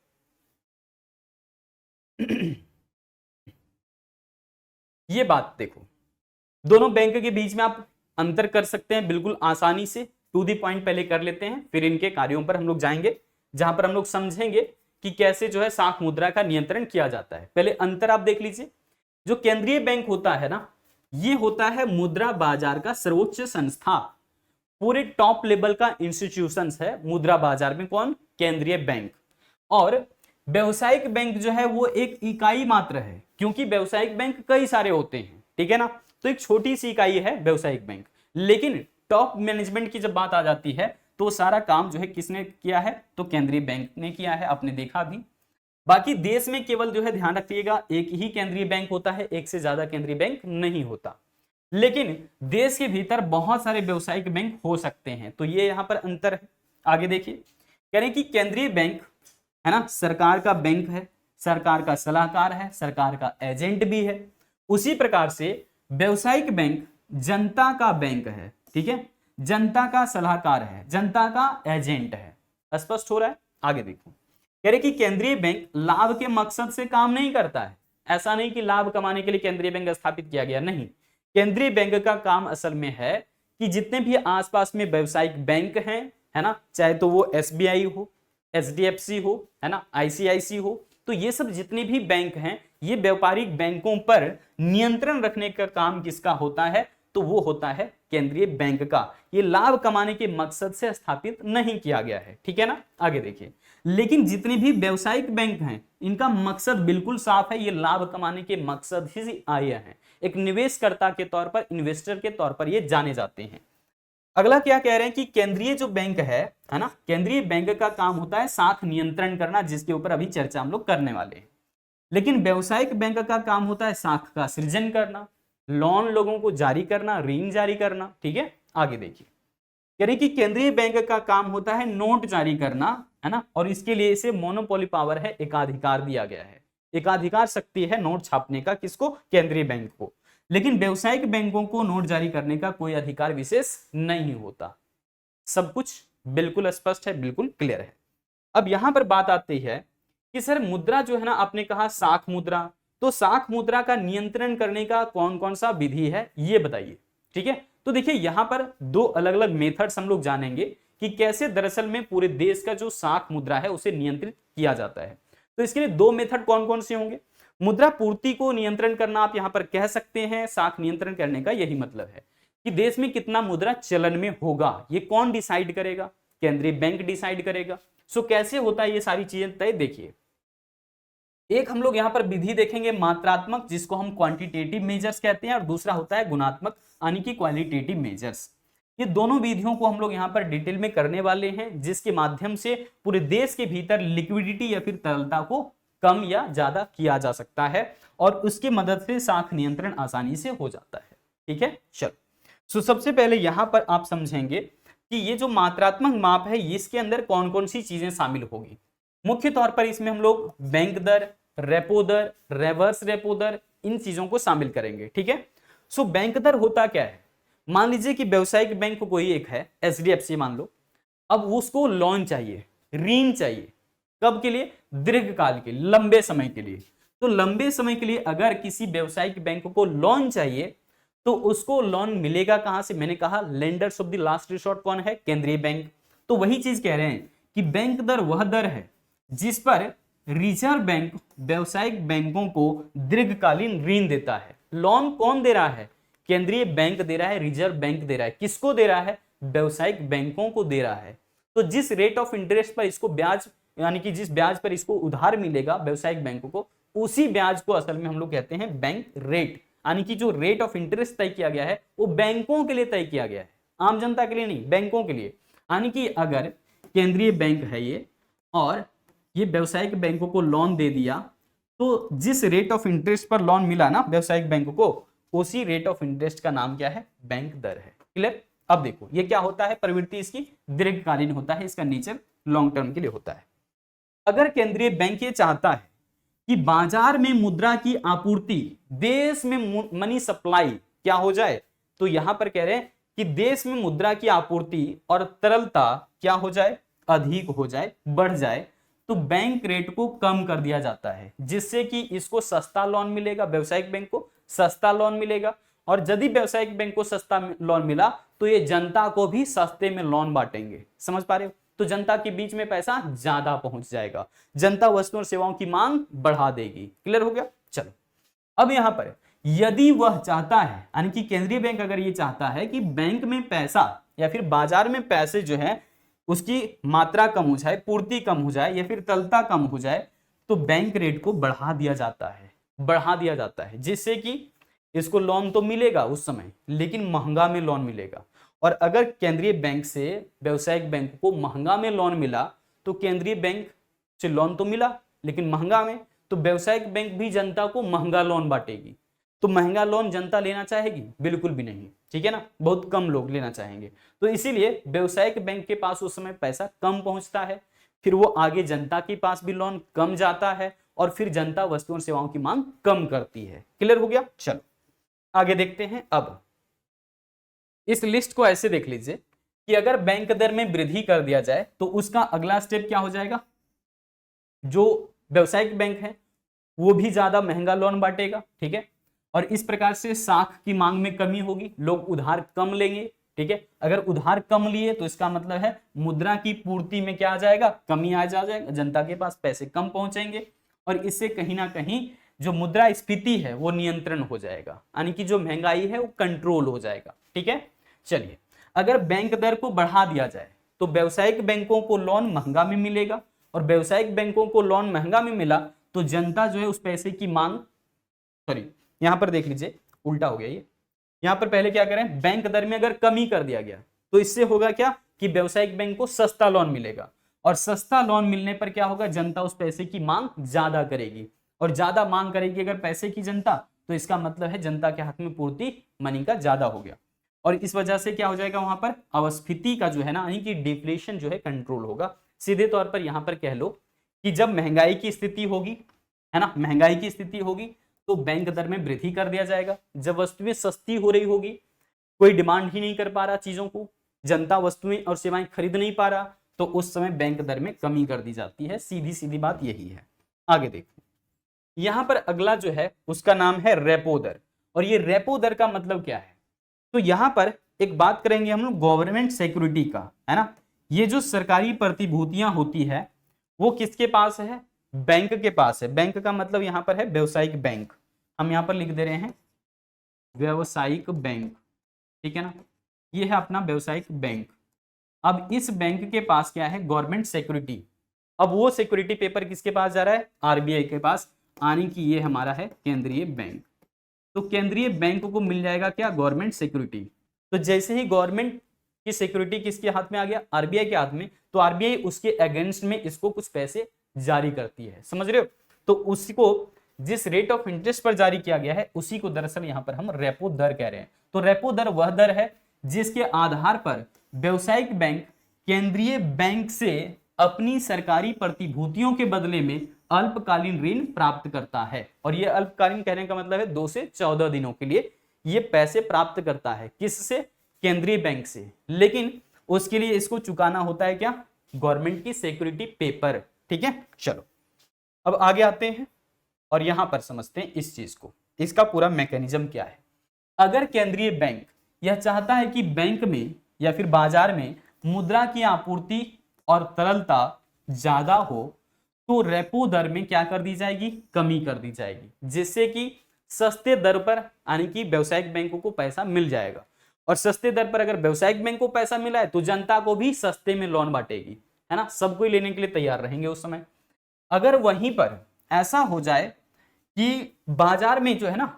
ये बात देखो, दोनों बैंक के बीच में आप अंतर कर सकते हैं बिल्कुल आसानी से। टू दी पॉइंट पहले कर लेते हैं, फिर इनके कार्यों पर हम लोग जाएंगे, जहां पर हम लोग समझेंगे कि कैसे जो है साख मुद्रा का नियंत्रण किया जाता है। पहले अंतर आप देख लीजिए। जो केंद्रीय बैंक होता है ना, ये होता है मुद्रा बाजार का सर्वोच्च संस्था, पूरे टॉप लेवल का इंस्टीट्यूशंस है मुद्रा बाजार में। कौन? केंद्रीय बैंक। और व्यवसायिक बैंक जो है वो एक इकाई मात्र है, क्योंकि व्यवसायिक बैंक कई सारे होते हैं, ठीक है ना, तो एक छोटी सी इकाई है व्यवसायिक बैंक। लेकिन टॉप मैनेजमेंट की जब बात आ जाती है तो सारा काम जो है किसने किया है? तो केंद्रीय बैंक ने किया है, आपने देखा भी। बाकी देश में केवल जो है ध्यान रखिएगा एक ही केंद्रीय बैंक होता है, एक से ज्यादा केंद्रीय बैंक नहीं होता। लेकिन देश के भीतर बहुत सारे व्यवसायिक बैंक हो सकते हैं, तो ये यहां पर अंतर है। आगे देखिए, कह रहे हैं कि केंद्रीय बैंक है ना, सरकार का बैंक है, सरकार का सलाहकार है, सरकार का एजेंट भी है। उसी प्रकार से व्यवसायिक बैंक जनता का बैंक है, ठीक है, जनता का सलाहकार है, जनता का एजेंट है। स्पष्ट हो रहा है? आगे देखो, कह रहे कि केंद्रीय बैंक लाभ के मकसद से काम नहीं करता है। ऐसा नहीं कि लाभ कमाने के लिए केंद्रीय बैंक स्थापित किया गया, नहीं। केंद्रीय बैंक का काम असल में है कि जितने भी आसपास में व्यवसायिक बैंक हैं, है ना, चाहे तो वो एसबीआई हो, एचडीएफसी हो, है ना, आईसीआईसी हो, तो ये सब जितने भी बैंक हैं, ये व्यापारिक बैंकों पर नियंत्रण रखने का काम किसका होता है? तो वो होता है केंद्रीय बैंक का। ये लाभ कमाने के मकसद से स्थापित नहीं किया गया है, ठीक है ना। आगे देखिए, लेकिन जितने भी व्यावसायिक बैंक हैं इनका मकसद बिल्कुल साफ है, ये लाभ कमाने के मकसद ही आए हैं। एक निवेशकर्ता के तौर पर, इन्वेस्टर के तौर पर ये जाने जाते हैं। अगला क्या कह रहे हैं कि केंद्रीय जो बैंक है ना, केंद्रीय बैंक का काम होता है साख नियंत्रण करना, जिसके ऊपर अभी चर्चा हम लोग करने वाले हैं। लेकिन व्यावसायिक बैंक का काम होता है साख का सृजन करना, लोन लोगों को जारी करना, ऋण जारी करना, ठीक है। आगे देखिए, यानी कि केंद्रीय बैंक का काम होता है नोट जारी करना, है ना, और इसके लिए इसे मोनोपोली पावर है, एकाधिकार दिया गया है, एकाधिकार शक्ति है नोट छापने का, किसको? केंद्रीय बैंक को। लेकिन व्यावसायिक बैंकों को नोट जारी करने का कोई अधिकार विशेष नहीं होता। सब कुछ बिल्कुल स्पष्ट है, बिल्कुल क्लियर है। अब यहां पर बात आती है कि सर मुद्रा जो है ना, आपने कहा साख मुद्रा, तो साख मुद्रा का नियंत्रण करने का कौन कौन सा विधि है ये बताइए, ठीक है। तो देखिए यहां पर दो अलग अलग मेथड्स हम लोग जानेंगे कि कैसे दरअसल में पूरे देश का जो साख मुद्रा है उसे नियंत्रित किया जाता है। तो इसके लिए दो मेथड कौन कौन से होंगे? मुद्रा पूर्ति को नियंत्रण करना आप यहां पर कह सकते हैं। साख नियंत्रण करने का यही मतलब है कि देश में कितना मुद्रा चलन में होगा, ये कौन डिसाइड करेगा? केंद्रीय बैंक डिसाइड करेगा। सो कैसे होता है ये सारी चीजें तय? देखिए, एक हम लोग यहां पर विधि देखेंगे मात्रात्मक, जिसको हम क्वांटिटेटिव मेजर्स कहते हैं, और दूसरा होता है गुणात्मक यानी कि क्वालिटेटिव मेजर्स। ये दोनों विधियों को हम लोग यहां पर डिटेल में करने वाले हैं, जिसके माध्यम से पूरे देश के भीतर लिक्विडिटी या फिर तरलता को कम या ज्यादा किया जा सकता है, और उसकी मदद से साख नियंत्रण आसानी से हो जाता है, ठीक है। चलो, सबसे पहले यहां पर आप समझेंगे कि ये जो मात्रात्मक माप है इसके अंदर कौन कौन सी चीजें शामिल होगी। मुख्य तौर पर इसमें हम लोग बैंक दर, रेपो दर, रिवर्स रेपो दर, इन चीजों को शामिल करेंगे, ठीक है। बैंक दर होता क्या है? मान लीजिए कि व्यवसायिक बैंक कोई एक है, एचडीएफसी मान लो, अब उसको लोन चाहिए, ऋण चाहिए, कब के लिए? दीर्घकाल के, लंबे समय के लिए। तो लंबे समय के लिए अगर किसी व्यवसायिक बैंक को लोन चाहिए तो उसको लोन मिलेगा कहां से? मैंने कहा lenders of the last resort कौन है? केंद्रीय बैंक। तो वही चीज कह रहे हैं कि बैंक दर वह दर है जिस पर रिजर्व बैंक व्यवसायिक बैंकों को दीर्घकालीन ऋण देता है। लोन कौन दे रहा है? केंद्रीय बैंक दे रहा है, रिजर्व बैंक दे रहा है। किसको दे रहा है? व्यवसायिक बैंकों को दे रहा है। तो जिस रेट ऑफ इंटरेस्ट पर इसको ब्याज, यानी कि जिस ब्याज पर इसको उधार मिलेगा व्यवसायिक बैंकों को, उसी ब्याज को असल में हम लोग कहते हैं बैंक रेट। यानी कि जो रेट ऑफ इंटरेस्ट तय किया गया है वो बैंकों के लिए तय किया गया है, आम जनता के लिए नहीं, बैंकों के लिए। यानी कि अगर केंद्रीय बैंक है ये और ये व्यवसायिक बैंकों को लोन दे दिया, तो जिस रेट ऑफ इंटरेस्ट पर लोन मिला ना व्यवसायिक बैंकों को, उसी रेट ऑफ इंटरेस्ट का नाम क्या है? बैंक दर है। क्लियर? अब देखो ये क्या होता है, प्रवृत्ति इसकी दीर्घकालीन होता है, इसका नेचर लॉन्ग टर्म के लिए होता है। अगर केंद्रीय बैंक ये चाहता है कि बाजार में मुद्रा की आपूर्ति, देश में मनी सप्लाई क्या हो जाए, तो यहां पर कह रहे हैं कि देश में मुद्रा की आपूर्ति और तरलता क्या हो जाए? अधिक हो जाए, बढ़ जाए, तो बैंक रेट को कम कर दिया जाता है, जिससे कि इसको सस्ता लोन मिलेगा, व्यवसायिक बैंक को सस्ता लोन मिलेगा। और यदि व्यवसायिक बैंक को सस्ता लोन मिला तो ये जनता को भी सस्ते में लोन बांटेंगे। समझ पा रहे हो? तो जनता के बीच में पैसा ज्यादा पहुंच जाएगा, जनता वस्तुओं और सेवाओं की मांग बढ़ा देगी। क्लियर हो गया? चलो, अब यहां पर यदि वह चाहता है, यानी कि केंद्रीय बैंक अगर ये चाहता है कि बैंक में पैसा या फिर बाजार में पैसे जो है उसकी मात्रा कम हो जाए, पूर्ति कम हो जाए या फिर तरलता कम हो जाए, तो बैंक रेट को बढ़ा दिया जाता है, जिससे कि इसको लोन तो मिलेगा उस समय, लेकिन महंगा में लोन मिलेगा। और अगर केंद्रीय बैंक से व्यवसायिक बैंक को महंगा में लोन मिला, तो केंद्रीय बैंक से लोन तो मिला लेकिन महंगा में, तो व्यवसायिक बैंक भी जनता को महंगा लोन बांटेगी। तो महंगा लोन जनता लेना चाहेगी? बिल्कुल भी नहीं, ठीक है ना, बहुत कम लोग लेना चाहेंगे। तो इसीलिए व्यवसायिक बैंक के पास उस समय पैसा कम पहुंचता है, फिर वो आगे जनता के पास भी लोन कम जाता है और फिर जनता वस्तुओं और सेवाओं की मांग कम करती है। क्लियर हो गया? चलो आगे देखते हैं। अब इस लिस्ट को ऐसे देख लीजिए कि अगर बैंक दर में वृद्धि कर दिया जाए तो उसका अगला स्टेप क्या हो जाएगा, जो व्यवसायिक बैंक है वो भी ज्यादा महंगा लोन बांटेगा, ठीक है, और इस प्रकार से साख की मांग में कमी होगी, लोग उधार कम लेंगे, ठीक है। अगर उधार कम लिए तो इसका मतलब है मुद्रा की पूर्ति में क्या आ जाएगा, कमी आ जाएगा, जनता के पास पैसे कम पहुंचेंगे और इससे कहीं ना कहीं जो मुद्रा स्फीति है वो नियंत्रण हो जाएगा, यानी कि जो महंगाई है वो कंट्रोल हो जाएगा, ठीक है। चलिए, अगर बैंक दर को बढ़ा दिया जाए तो व्यावसायिक बैंकों को लोन महंगा में मिलेगा और व्यावसायिक बैंकों को लोन महंगा में मिला तो जनता जो है उस पैसे की मांग, सॉरी यहां पर देख लीजिए उल्टा हो गया ये, यहां पर पहले क्या करें, बैंक दर में अगर कमी कर दिया गया तो इससे होगा क्या कि व्यावसायिक बैंक को सस्ता लोन मिलेगा और सस्ता लोन मिलने पर क्या होगा, जनता उस पैसे की मांग ज्यादा करेगी और ज्यादा मांग करेगी अगर पैसे की जनता, तो इसका मतलब है जनता के हाथ में पूर्ति मनी का ज्यादा हो गया और इस वजह से क्या हो जाएगा, वहां पर अवस्फीति का जो है ना, यानी कि डिफ्लेशन जो है कंट्रोल होगा। सीधे तौर पर यहां पर कह लो कि जब महंगाई की स्थिति होगी, है ना, महंगाई की स्थिति होगी तो बैंक दर में वृद्धि कर दिया जाएगा। जब वस्तुएं सस्ती हो रही होगी, कोई डिमांड ही नहीं कर पा रहा चीजों को, जनता वस्तुएं और सेवाएं खरीद नहीं पा रहा, तो उस समय बैंक दर में कमी कर दी जाती है। सीधी सीधी बात यही है। आगे देखो, यहां पर अगला जो है उसका नाम है रेपो दर। और ये रेपो दर का मतलब क्या है, तो यहां पर एक बात करेंगे हम लोग गवर्नमेंट सिक्योरिटी का, है ना। ये जो सरकारी प्रतिभूतियां होती है वो किसके पास है, बैंक के पास है। बैंक का मतलब यहां पर है व्यवसायिक बैंक, हम यहां पर लिख दे रहे हैं व्यवसायिक बैंक, ठीक है ना, ये है अपना व्यवसायिक बैंक। अब इस बैंक के पास क्या है, गवर्नमेंट सिक्योरिटी। अब वो सिक्योरिटी पेपर किसके पास जा रहा है, आरबीआई के पास, यानी कि ये हमारा है केंद्रीय बैंक। तो केंद्रीय बैंक को मिल जाएगा क्या, गवर्नमेंट सिक्योरिटी। तो जैसे ही गवर्नमेंट की सिक्योरिटी किसके हाथ में आ गया, आरबीआई के हाथ में, तो आरबीआई उसके अगेंस्ट में इसको कुछ पैसे जारी करती है, समझ रहे हो। तो उसको जिस रेट ऑफ इंटरेस्ट पर जारी किया गया है उसी को दरअसल यहां पर हम रेपो दर कह रहे हैं। तो रेपो दर वह दर है जिसके आधार पर व्यवसायिक बैंक केंद्रीय बैंक से अपनी सरकारी प्रतिभूतियों के बदले में अल्पकालीन ऋण प्राप्त करता है। और यह अल्पकालीन कहने का मतलब है 2 से 14 दिनों के लिए ये पैसे प्राप्त करता है। किससे, केंद्रीय बैंक से, लेकिन उसके लिए इसको चुकाना होता है क्या, गवर्नमेंट की सिक्योरिटी पेपर, ठीक है। चलो अब आगे आते हैं और यहां पर समझते हैं इस चीज को, इसका पूरा मैकेनिज्म क्या है। अगर केंद्रीय बैंक यह चाहता है कि बैंक में या फिर बाजार में मुद्रा की आपूर्ति और तरलता ज्यादा हो, तो रेपो दर में क्या कर दी जाएगी, कमी कर दी जाएगी, जिससे कि सस्ते दर पर, यानी कि व्यवसायिक बैंकों को पैसा मिल जाएगा। और सस्ते दर पर अगर व्यवसायिक बैंक को पैसा मिला है तो जनता को भी सस्ते में लोन बांटेगी, है ना, सबको लेने के लिए तैयार रहेंगे उस समय। अगर वहीं पर ऐसा हो जाए कि बाजार में जो है ना,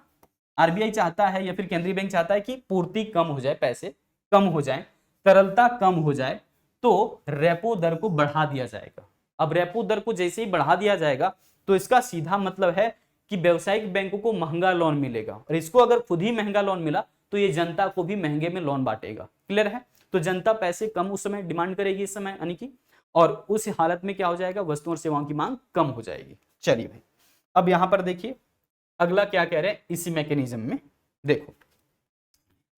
आरबीआई चाहता है या फिर केंद्रीय बैंक चाहता है कि पूर्ति कम हो जाए, पैसे कम हो जाए, तरलता कम हो जाए, तो रेपो दर को बढ़ा दिया जाएगा। अब रेपो दर को जैसे ही बढ़ा दिया जाएगा तो इसका सीधा मतलब है कि व्यवसायिक बैंकों को महंगा लोन मिलेगा और इसको अगर खुद ही महंगा लोन मिला तो ये जनता को भी महंगे में लोन बांटेगा। क्लियर है। तो जनता पैसे कम उस समय डिमांड करेगी इस समय, यानी कि, और उस हालत में क्या हो जाएगा, वस्तुओं और सेवाओं की मांग कम हो जाएगी। चलिए भाई, अब यहां पर देखिए अगला क्या कह रहे हैं इसी मैकेनिज्म में। देखो,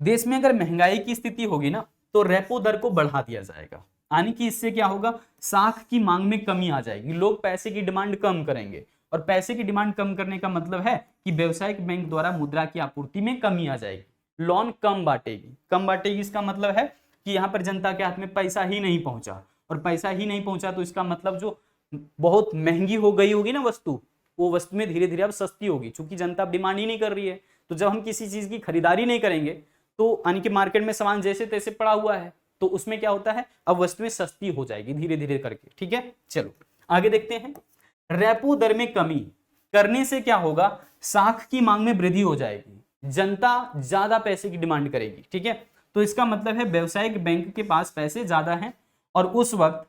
देश में अगर महंगाई की स्थिति होगी ना तो रेपो दर को बढ़ा दिया जाएगा, यानी कि इससे क्या होगा, साख की मांग में कमी आ जाएगी, लोग पैसे की डिमांड कम करेंगे और पैसे की डिमांड कम करने का मतलब है कि व्यवसायिक बैंक द्वारा मुद्रा की आपूर्ति में कमी आ जाएगी, लोन कम बांटेगी। कम बांटेगी इसका मतलब है कि यहाँ पर जनता के हाथ में पैसा ही नहीं पहुंचा, और पैसा ही नहीं पहुंचा तो इसका मतलब जो बहुत महंगी हो गई होगी ना वस्तु, वो वस्तु में धीरे धीरे अब सस्ती होगी, क्योंकि जनता अब डिमांड ही नहीं कर रही है। तो जब हम किसी चीज की खरीदारी नहीं करेंगे तो यानी कि मार्केट में सामान जैसे तैसे पड़ा हुआ है, तो उसमें क्या होता है, अब वस्तुएं सस्ती हो जाएगी धीरे धीरे करके। ठीक है, चलो आगे देखते हैं। रेपो दर में कमी करने से क्या होगा, साख की मांग में वृद्धि हो जाएगी, जनता ज्यादा पैसे की डिमांड करेगी। ठीक है, तो इसका मतलब है व्यवसायिक बैंक के पास पैसे ज्यादा हैं और उस वक्त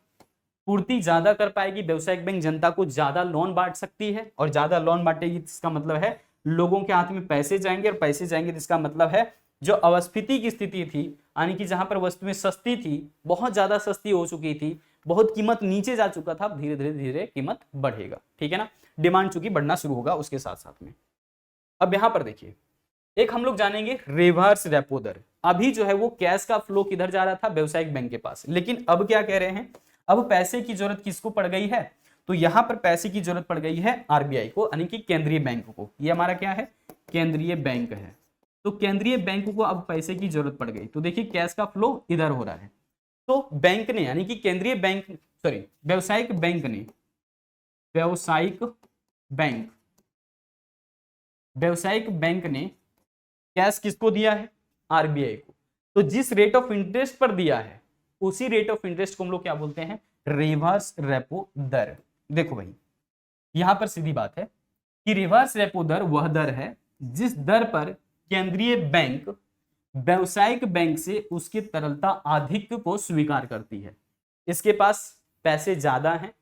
पूर्ति ज्यादा कर पाएगी। व्यवसायिक बैंक जनता को ज्यादा लोन बांट सकती है और ज्यादा लोन बांटेगी, इसका मतलब है लोगों के हाथ में पैसे जाएंगे और पैसे जाएंगे, इसका मतलब है जो अवस्थिति की स्थिति थी, यानी कि जहां पर वस्तुएं सस्ती थी, बहुत ज्यादा सस्ती हो चुकी थी, बहुत कीमत नीचे जा चुका था, धीरे धीरे धीरे कीमत बढ़ेगा। ठीक है ना, डिमांड चूंकि बढ़ना शुरू होगा उसके साथ साथ में। अब यहां पर देखिए, एक हम लोग जानेंगे रिवर्स रेपो दर। अभी जो है वो कैश का फ्लो किधर जा रहा था, व्यवसायिक बैंक के पास, लेकिन अब क्या कह रहे हैं, अब पैसे की जरूरत किसको पड़ गई है, तो यहां पर पैसे की जरूरत पड़ गई है आरबीआई को, यानी कि केंद्रीय बैंक को। ये हमारा क्या है, केंद्रीय बैंक है। तो केंद्रीय बैंक को अब पैसे की जरूरत पड़ गई, तो देखिए कैश का फ्लो इधर हो रहा है, तो बैंक ने यानी कि केंद्रीय बैंक सॉरी व्यवसायिक बैंक ने व्यवसायिक बैंक ने कैश किसको दिया है, आरबीआई को। तो जिस रेट ऑफ इंटरेस्ट पर दिया है उसी रेट ऑफ इंटरेस्ट को हम लोग क्या बोलते हैं, रिवर्स रेपो दर। देखो भाई यहां पर सीधी बात है कि रिवर्स रेपो दर वह दर है जिस दर पर केंद्रीय बैंक व्यवसायिक बैंक से उसकी तरलता आधिक्य को स्वीकार करती है। इसके पास पैसे ज्यादा हैं,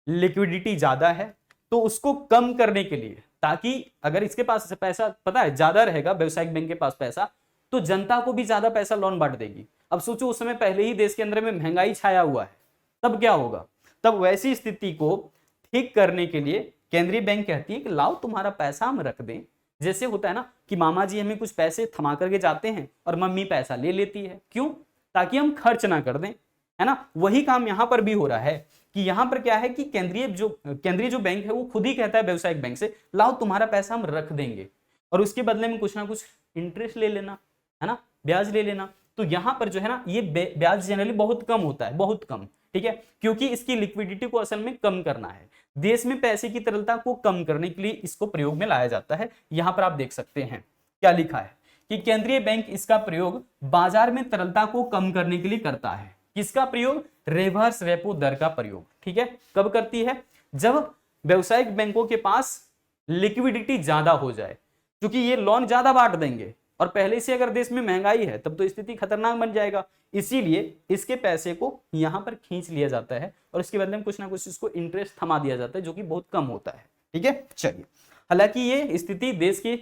लिक्विडिटी ज्यादा है, तो उसको कम करने के लिए, ताकि अगर इसके पास पैसा पता है ज्यादा रहेगा व्यवसायिक बैंक के पास पैसा, तो जनता को भी ज्यादा पैसा लोन बांट देगी। अब सोचो उस समय पहले ही देश के अंदर में महंगाई छाया हुआ है, तब क्या होगा, तब वैसी स्थिति को ठीक करने के लिए केंद्रीय बैंक कहती है कि लाओ तुम्हारा पैसा हम रख दें। जैसे होता है ना कि मामा जी हमें कुछ पैसे थमा करके जाते हैं और मम्मी पैसा ले लेती है, क्यों, ताकि हम खर्च ना कर दें, है ना। वही काम यहां पर भी हो रहा है कि यहां पर क्या है कि केंद्रीय जो बैंक है वो खुद ही कहता है व्यवसायिक बैंक से, लाओ तुम्हारा पैसा हम रख देंगे और उसके बदले में कुछ ना कुछ इंटरेस्ट ले लेना, है ना, ब्याज ले लेना। तो यहां पर जो है ना ये ब्याज जनरली बहुत कम होता है, बहुत कम। ठीक है, क्योंकि इसकी लिक्विडिटी को असल में कम करना है, देश में पैसे की तरलता को कम करने के लिए इसको प्रयोग में लाया जाता है। यहां पर आप देख सकते हैं क्या लिखा है कि केंद्रीय बैंक इसका प्रयोग बाजार में तरलता को कम करने के लिए करता है। किसका प्रयोग, रिवर्स रेपो दर का प्रयोग। ठीक है, कब करती है, जब व्यवसायिक बैंकों के पास लिक्विडिटी ज्यादा हो जाए, क्योंकि ये लोन ज्यादा बांट देंगे और पहले से अगर देश में महंगाई है तब तो स्थिति खतरनाक बन जाएगा, इसीलिए इसके पैसे को यहां पर खींच लिया जाता है और इसके बदले में कुछ ना कुछ इसको इंटरेस्ट थमा दिया जाता है, जो कि बहुत कम होता है। ठीक है, चलिए, हालांकि ये स्थिति देश की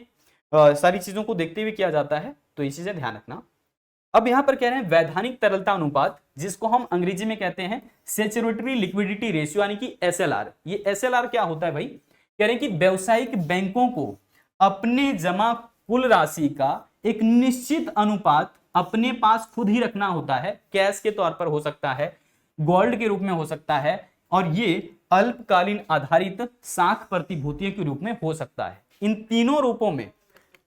सारी चीजों को देखते हुए किया जाता है, तो ये चीजें ध्यान रखना। अब यहां पर कह रहे हैं वैधानिक तरलता अनुपात, जिसको हम अंग्रेजी में कहते हैं सैचुरेटरी लिक्विडिटी रेशियो, यानी कि एसएलआर। ये एसएलआर क्या होता है भाई, कह रहे हैं कि व्यवसायिक बैंकों को अपने जमा कुल राशि का एक निश्चित अनुपात अपने पास खुद ही रखना होता है। कैश के तौर पर हो सकता है, गोल्ड के रूप में हो सकता है, और ये अल्पकालीन आधारित साख प्रतिभूतियों के रूप में हो सकता है। इन तीनों रूपों में,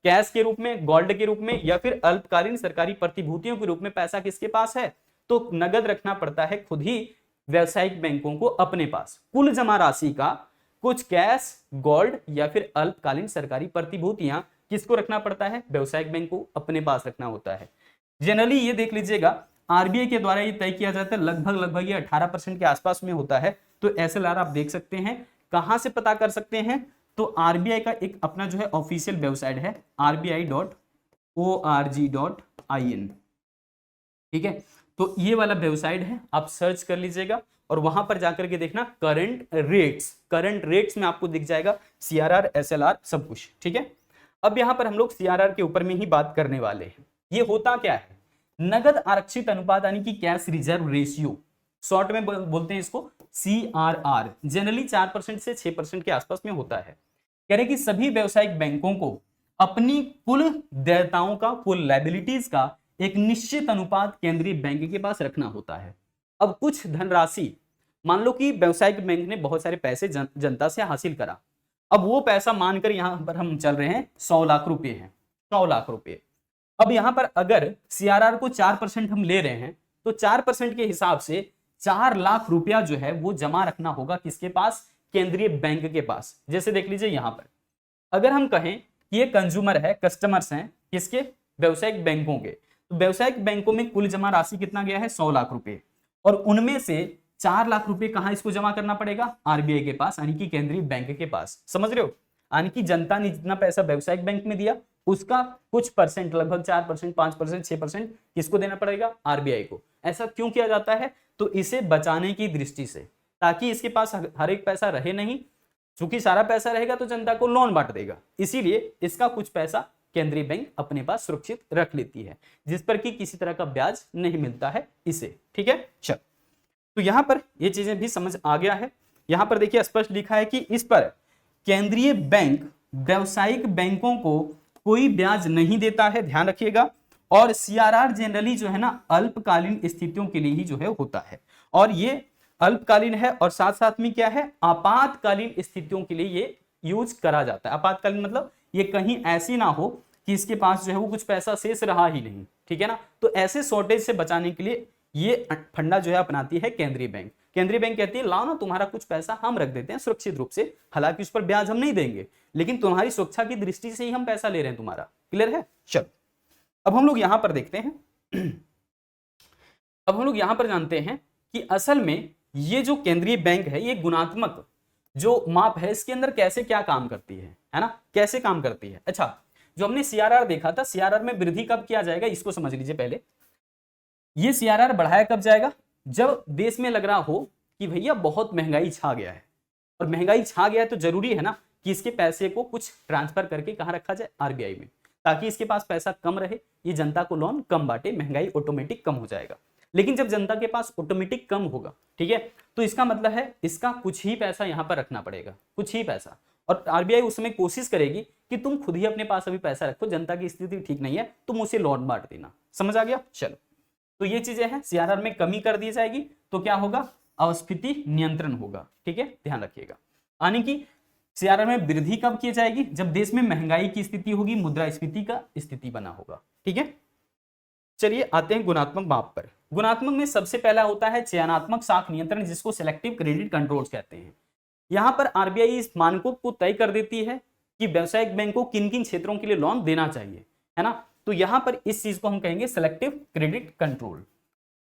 कैश के रूप में, गोल्ड के रूप में, या फिर अल्पकालीन सरकारी प्रतिभूतियों के रूप में पैसा किसके पास है, तो नगद रखना पड़ता है खुद ही व्यवसायिक बैंकों को अपने पास। कुल जमा राशि का कुछ कैश, गोल्ड या फिर अल्पकालीन सरकारी प्रतिभूतियां किसको रखना पड़ता है, व्यवसायिक बैंक को अपने पास रखना होता है। जनरली ये देख लीजिएगा आरबीआई के द्वारा ये तय किया जाता है, लगभग ये 18% के आसपास में होता है। तो एसएलआर आप देख सकते हैं, कहां से पता कर सकते हैं, तो आरबीआई का एक अपना जो है ऑफिशियल वेबसाइट है rbi.org.in। ठीक है, तो ये वाला वेबसाइट है, आप सर्च कर लीजिएगा और वहां पर जाकर के देखना करंट रेट्स में आपको दिख जाएगा सीआरआर, एसएलआर सब कुछ। ठीक है, अब यहां पर हम लोग सीआरआर के ऊपर में ही बात करने वाले हैं। ये होता क्या है, नगद आरक्षित अनुपात, यानी कि कैश रिजर्व रेशियो, शॉर्ट में बोलते हैं इसको सीआरआर। जनरली 4% से 6% के आसपास में होता है। कह रहे कि सभी व्यवसायिक बैंकों को अपनी कुल देयताओं का, कुल लायबिलिटीज का एक निश्चित अनुपात केंद्रीय बैंक के पास रखना होता है। अब कुछ धनराशि, मान लो कि व्यवसायिक बैंक ने बहुत सारे पैसे जनता से हासिल करा, अब वो पैसा मानकर यहां पर हम चल रहे हैं 100 लाख रुपए हैं, 100 लाख रुपए। अब यहां पर अगर सीआरआर को 4% हम ले रहे हैं, तो 4% के हिसाब से 4 लाख रुपया जो है वो जमा रखना होगा किसके पास, केंद्रीय बैंक के पास। जैसे देख लीजिए यहां पर अगर हम कहें कि ये कंज्यूमर है, कस्टमर्स हैं किसके, व्यवसायिक बैंकों के, तो व्यवसायिक बैंकों में कुल जमा राशि कितना गया है 100 लाख रुपए, और उनमें से 4 लाख रुपए कहां इसको जमा करना पड़ेगा, आरबीआई के पास, यानी कि केंद्रीय बैंक के पास। समझ रहे हो, यानी कि जनता ने जितना पैसा व्यवसायिक बैंक में दिया उसका कुछ परसेंट, लगभग 4%, 5%, 6% किसको देना पड़ेगा, आरबीआई को। ऐसा क्यों किया जाता है, तो इसे बचाने की दृष्टि से, ताकि इसके पास हर एक पैसा रहे नहीं, क्योंकि सारा पैसा रहेगा तो जनता को लोन बांट देगा, इसीलिए इसका कुछ पैसा केंद्रीय बैंक अपने पास सुरक्षित रख लेती है, जिस पर कि किसी तरह का ब्याज नहीं मिलता है इसे। ठीक है, चल, तो यहां पर ये चीजें भी समझ आ गया है। यहां पर देखिए स्पष्ट लिखा है कि इस पर केंद्रीय बैंक व्यवसायिक बैंकों को कोई ब्याज नहीं देता है, ध्यान रखिएगा, और सीआरआर जनरली जो है ना अल्पकालीन स्थितियों के लिए ही जो है होता है, और ये अल्पकालीन है, और साथ साथ में क्या है, आपातकालीन स्थितियों के लिए ये यूज करा जाता है। आपातकालीन मतलब ये कहीं ऐसी ना हो कि इसके पास जो है वो कुछ पैसा शेष रहा ही नहीं, ठीक है ना, तो ऐसे शॉर्टेज से बचाने के लिए ये फंडा जो है अपनाती है केंद्रीय बैंक। केंद्रीय बैंक कहती है लाओ ना तुम्हारा कुछ पैसा हम रख देते हैं सुरक्षित रूप से, हालांकि उस पर ब्याज हम नहीं देंगे, लेकिन तुम्हारी सुरक्षा की दृष्टि से ही हम पैसा ले रहे हैं तुम्हारा। क्लियर है, चलो अब हम लोग यहां पर देखते हैं अब हम लोग यहां पर जानते हैं कि असल में ये जो केंद्रीय बैंक है ये गुणात्मक जो माप है इसके अंदर कैसे क्या काम करती है ना, कैसे काम करती है। अच्छा, जो हमने सीआरआर देखा था, सीआरआर में वृद्धि कब किया जाएगा इसको समझ लीजिए पहले। ये सीआरआर बढ़ाया कब जाएगा, जब देश में लग रहा हो कि भैया बहुत महंगाई छा गया है, और महंगाई छा गया है तो जरूरी है ना कि इसके पैसे को कुछ ट्रांसफर करके कहां रखा जाए, आरबीआई में, ताकि इसके पास पैसा कम रहे, ये जनता को लोन कम बांटे, महंगाई ऑटोमेटिक कम हो जाएगा। लेकिन जब जनता के पास ऑटोमेटिक कम होगा, ठीक है, तो इसका मतलब है इसका कुछ ही पैसा यहां पर रखना पड़ेगा, कुछ ही पैसा, और आरबीआई उस समय कोशिश करेगी कि तुम खुद ही अपने पास अभी पैसा रखो, जनता की स्थिति ठीक नहीं है, तुम उसे लोन बांट देना। समझ आ गया, चलो, तो ये चीजें हैं, सीआरआर में कमी कर दी जाएगी तो क्या होगा, अस्फीति नियंत्रण होगा। ठीक है, ध्यान रखिएगा, यानी कि सीआरआर में वृद्धि कब की जाएगी, जब देश में महंगाई की स्थिति होगी, मुद्रास्फीति का स्थिति बना होगा। ठीक है, चलिए आते हैं गुणात्मक माप पर। गुणात्मक में सबसे पहला होता है चयनात्मक साख नियंत्रण, जिसको सिलेक्टिव क्रेडिट कंट्रोल्स कहते हैं। यहां पर आरबीआई इस मानकों को तय कर देती है कि व्यवसायिक बैंक को किन किन क्षेत्रों के लिए लोन देना चाहिए, है ना, तो यहां पर इस चीज को हम कहेंगे सिलेक्टिव क्रेडिट कंट्रोल।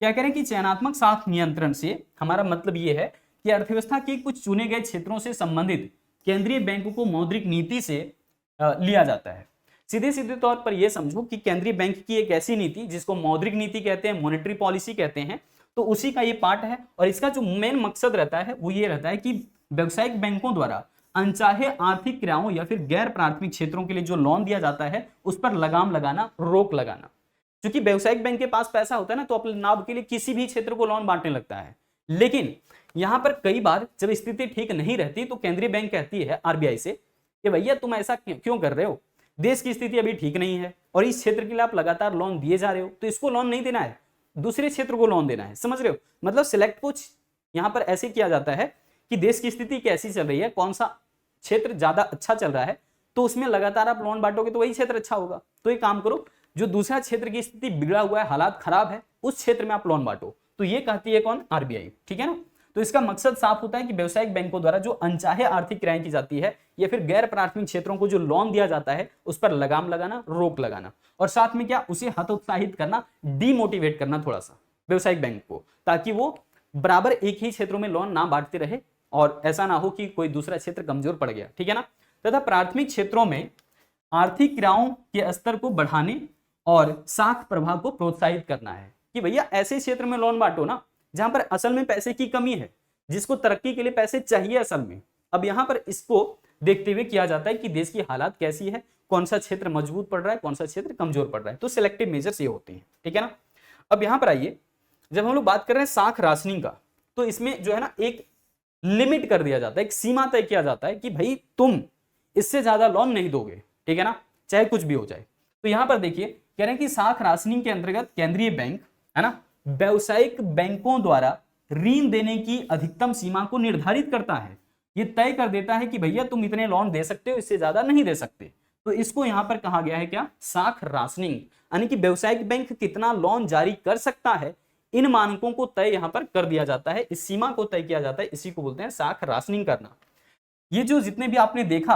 क्या करें कि चयनात्मक साख नियंत्रण से हमारा मतलब यह है कि अर्थव्यवस्था के कुछ चुने गए क्षेत्रों से संबंधित केंद्रीय बैंक को मौद्रिक नीति से लिया जाता है। सीधे सीधे तौर पर यह समझो कि केंद्रीय बैंक की एक ऐसी नीति जिसको मौद्रिक नीति कहते हैं, मॉनेटरी पॉलिसी कहते हैं, तो उसी का ये पार्ट है, और इसका जो मेन मकसद रहता है वो ये रहता है कि व्यवसायिक बैंकों द्वारा अनचाहे आर्थिक क्रियाओं या फिर गैर प्राथमिक क्षेत्रों के लिए जो लोन दिया जाता है उस पर लगाम लगाना, रोक लगाना। क्योंकि व्यवसायिक बैंक के पास पैसा होता है ना, तो अपने लाभ के लिए किसी भी क्षेत्र को लोन बांटने लगता है, लेकिन यहां पर कई बार जब स्थिति ठीक नहीं रहती तो केंद्रीय बैंक कहती है आरबीआई से कि भैया तुम ऐसा क्यों कर रहे हो, देश की स्थिति अभी ठीक नहीं है और इस क्षेत्र के लिए आप लगातार लोन दिए जा रहे हो, तो इसको लोन नहीं देना है, दूसरे क्षेत्र को लोन देना है। समझ रहे हो, मतलब सिलेक्ट कुछ यहां पर ऐसे किया जाता है कि देश की स्थिति कैसी चल रही है, कौन सा क्षेत्र ज्यादा अच्छा चल रहा है, तो उसमें लगातार आप लोन बांटोगे तो वही क्षेत्र अच्छा होगा। तो एक काम करो, जो दूसरा क्षेत्र की स्थिति बिगड़ा हुआ है, हालात खराब है, उस क्षेत्र में आप लोन बांटो। तो ये कहती है कौन, आरबीआई। ठीक है ना, तो इसका मकसद साफ होता है कि व्यवसायिक बैंकों द्वारा जो अनचाहे आर्थिक क्रियाएं की जाती है या फिर गैर प्राथमिक क्षेत्रों को जो लोन दिया जाता है उस पर लगाम लगाना, रोक लगाना, और साथ में क्या, उसे हतोत्साहित करना, डीमोटिवेट करना थोड़ा सा व्यवसायिक बैंक को, ताकि वो बराबर एक ही क्षेत्रों में लोन ना बांटते रहे और ऐसा ना हो कि कोई दूसरा क्षेत्र कमजोर पड़ गया। ठीक है ना, तथा प्राथमिक क्षेत्रों में आर्थिक क्रियाओं के स्तर को बढ़ाने और साख प्रभाव को प्रोत्साहित करना है कि भैया ऐसे क्षेत्र में लोन बांटो ना जहां पर असल में पैसे की कमी है, जिसको तरक्की के लिए पैसे चाहिए असल में। अब यहां पर इसको देखते हुए किया जाता है कि देश की हालात कैसी है, कौन सा क्षेत्र मजबूत पड़ रहा है, कौन सा क्षेत्र कमजोर पड़ रहा है, तो सिलेक्टिव मेजर्स ये होते हैं। ठीक है ना, अब यहां पर आइए, जब हम लोग बात कर रहे हैं साख राशनिंग का, तो इसमें जो है ना एक लिमिट कर दिया जाता है, एक सीमा तय किया जाता है कि भाई तुम इससे ज्यादा लोन नहीं दोगे। ठीक है ना, चाहे कुछ भी हो जाए। तो यहां पर देखिए कह रहे हैं कि साख राशनिंग के अंतर्गत केंद्रीय बैंक, है ना, व्यावसायिक बैंकों द्वारा ऋण देने की अधिकतम सीमा को निर्धारित करता है। यह तय कर देता है कि भैया तुम इतने लोन दे सकते हो, इससे ज्यादा नहीं दे सकते। तो इसको यहां पर कहा गया है क्या, साख राशनिंग, यानी कि व्यावसायिक बैंक कितना लोन जारी कर सकता है, इन मानकों को तय यहां पर कर दिया जाता है, इस सीमा को तय किया जाता है, इसी को बोलते हैं साख राशनिंग करना। ये जो जितने भी आपने देखा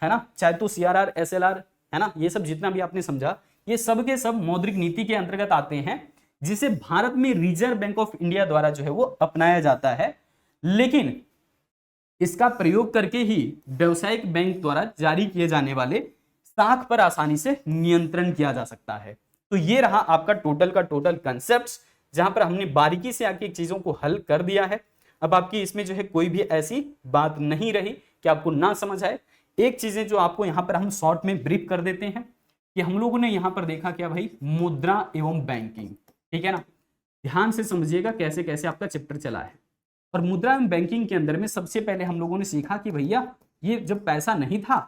है ना, चाहे तो CRR SLR है ना, ये सब जितना भी आपने समझा, ये सब के सब मौद्रिक नीति के अंतर्गत आते हैं, जिसे भारत में रिजर्व बैंक ऑफ इंडिया द्वारा जो है वो अपनाया जाता है, लेकिन इसका प्रयोग करके ही व्यावसायिक बैंक द्वारा जारी किए जाने वाले साख पर आसानी से नियंत्रण किया जा सकता है। तो ये रहा आपका टोटल का टोटल कंसेप्ट, जहां पर हमने बारीकी से आके चीजों को हल कर दिया है। अब आपकी इसमें जो है कोई भी ऐसी बात नहीं रही कि आपको ना समझ आए। एक चीजें जो आपको यहाँ पर हम शॉर्ट में ब्रीफ कर देते हैं कि हम लोगों ने यहाँ पर देखा क्या भाई, मुद्रा एवं बैंकिंग, ठीक है ना। ध्यान से समझिएगा कैसे कैसे आपका चैप्टर चला है। और मुद्रा एवं बैंकिंग के अंदर में सबसे पहले हम लोगों ने सीखा कि भैया ये जब पैसा नहीं था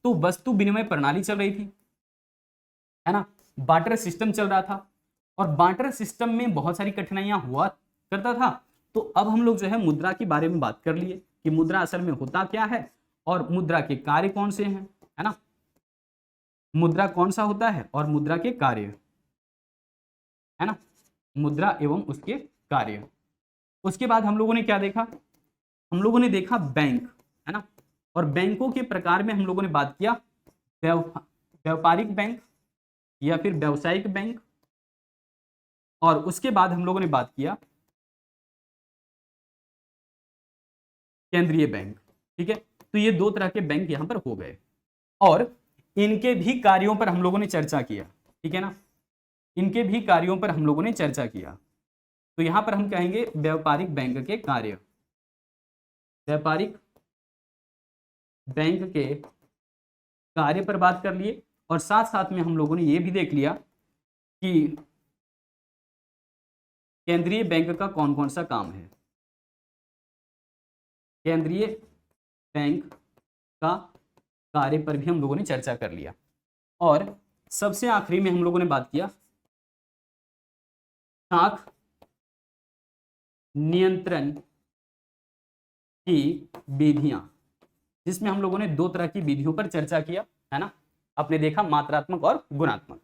तो वस्तु विनिमय प्रणाली चल रही थी, है ना, बार्टर सिस्टम चल रहा था, और बार्टर सिस्टम में बहुत सारी कठिनाइयां हुआ करता था। तो अब हम लोग जो है मुद्रा के बारे में बात कर लिए कि मुद्रा असल में होता क्या है और मुद्रा के कार्य कौन से हैं, है ना, मुद्रा कौन सा होता है और मुद्रा के कार्य, है ना, मुद्रा एवं उसके कार्य। उसके बाद हम लोगों ने क्या देखा, हम लोगों ने देखा बैंक, है ना, और बैंकों के प्रकार में हम लोगों ने बात किया व्यापारिक बैंक या फिर व्यावसायिक बैंक, और उसके बाद हम लोगों ने बात किया केंद्रीय बैंक, ठीक है। तो ये दो तरह के बैंक यहां पर हो गए, और इनके भी कार्यों पर हम लोगों ने चर्चा किया, ठीक है ना, इनके भी कार्यों पर हम लोगों ने चर्चा किया। तो यहां पर हम कहेंगे व्यापारिक बैंक के कार्य, व्यापारिक बैंक के कार्य पर बात कर लिए, और साथ साथ में हम लोगों ने ये भी देख लिया कि केंद्रीय बैंक का कौन कौन सा काम है, केंद्रीय बैंक का कार्य पर भी हम लोगों ने चर्चा कर लिया। और सबसे आखिरी में हम लोगों ने बात किया साख नियंत्रण की विधियां, जिसमें हम लोगों ने दो तरह की विधियों पर चर्चा किया, है ना, आपने देखा मात्रात्मक और गुणात्मक।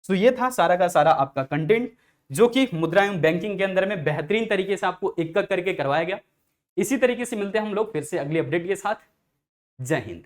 तो ये था सारा का सारा आपका कंटेंट, जो कि मुद्रा एवं बैंकिंग के अंदर में बेहतरीन तरीके से आपको एक एक करके करवाया गया। इसी तरीके से मिलते हैं हम लोग फिर से अगली अपडेट के साथ। जय हिंद।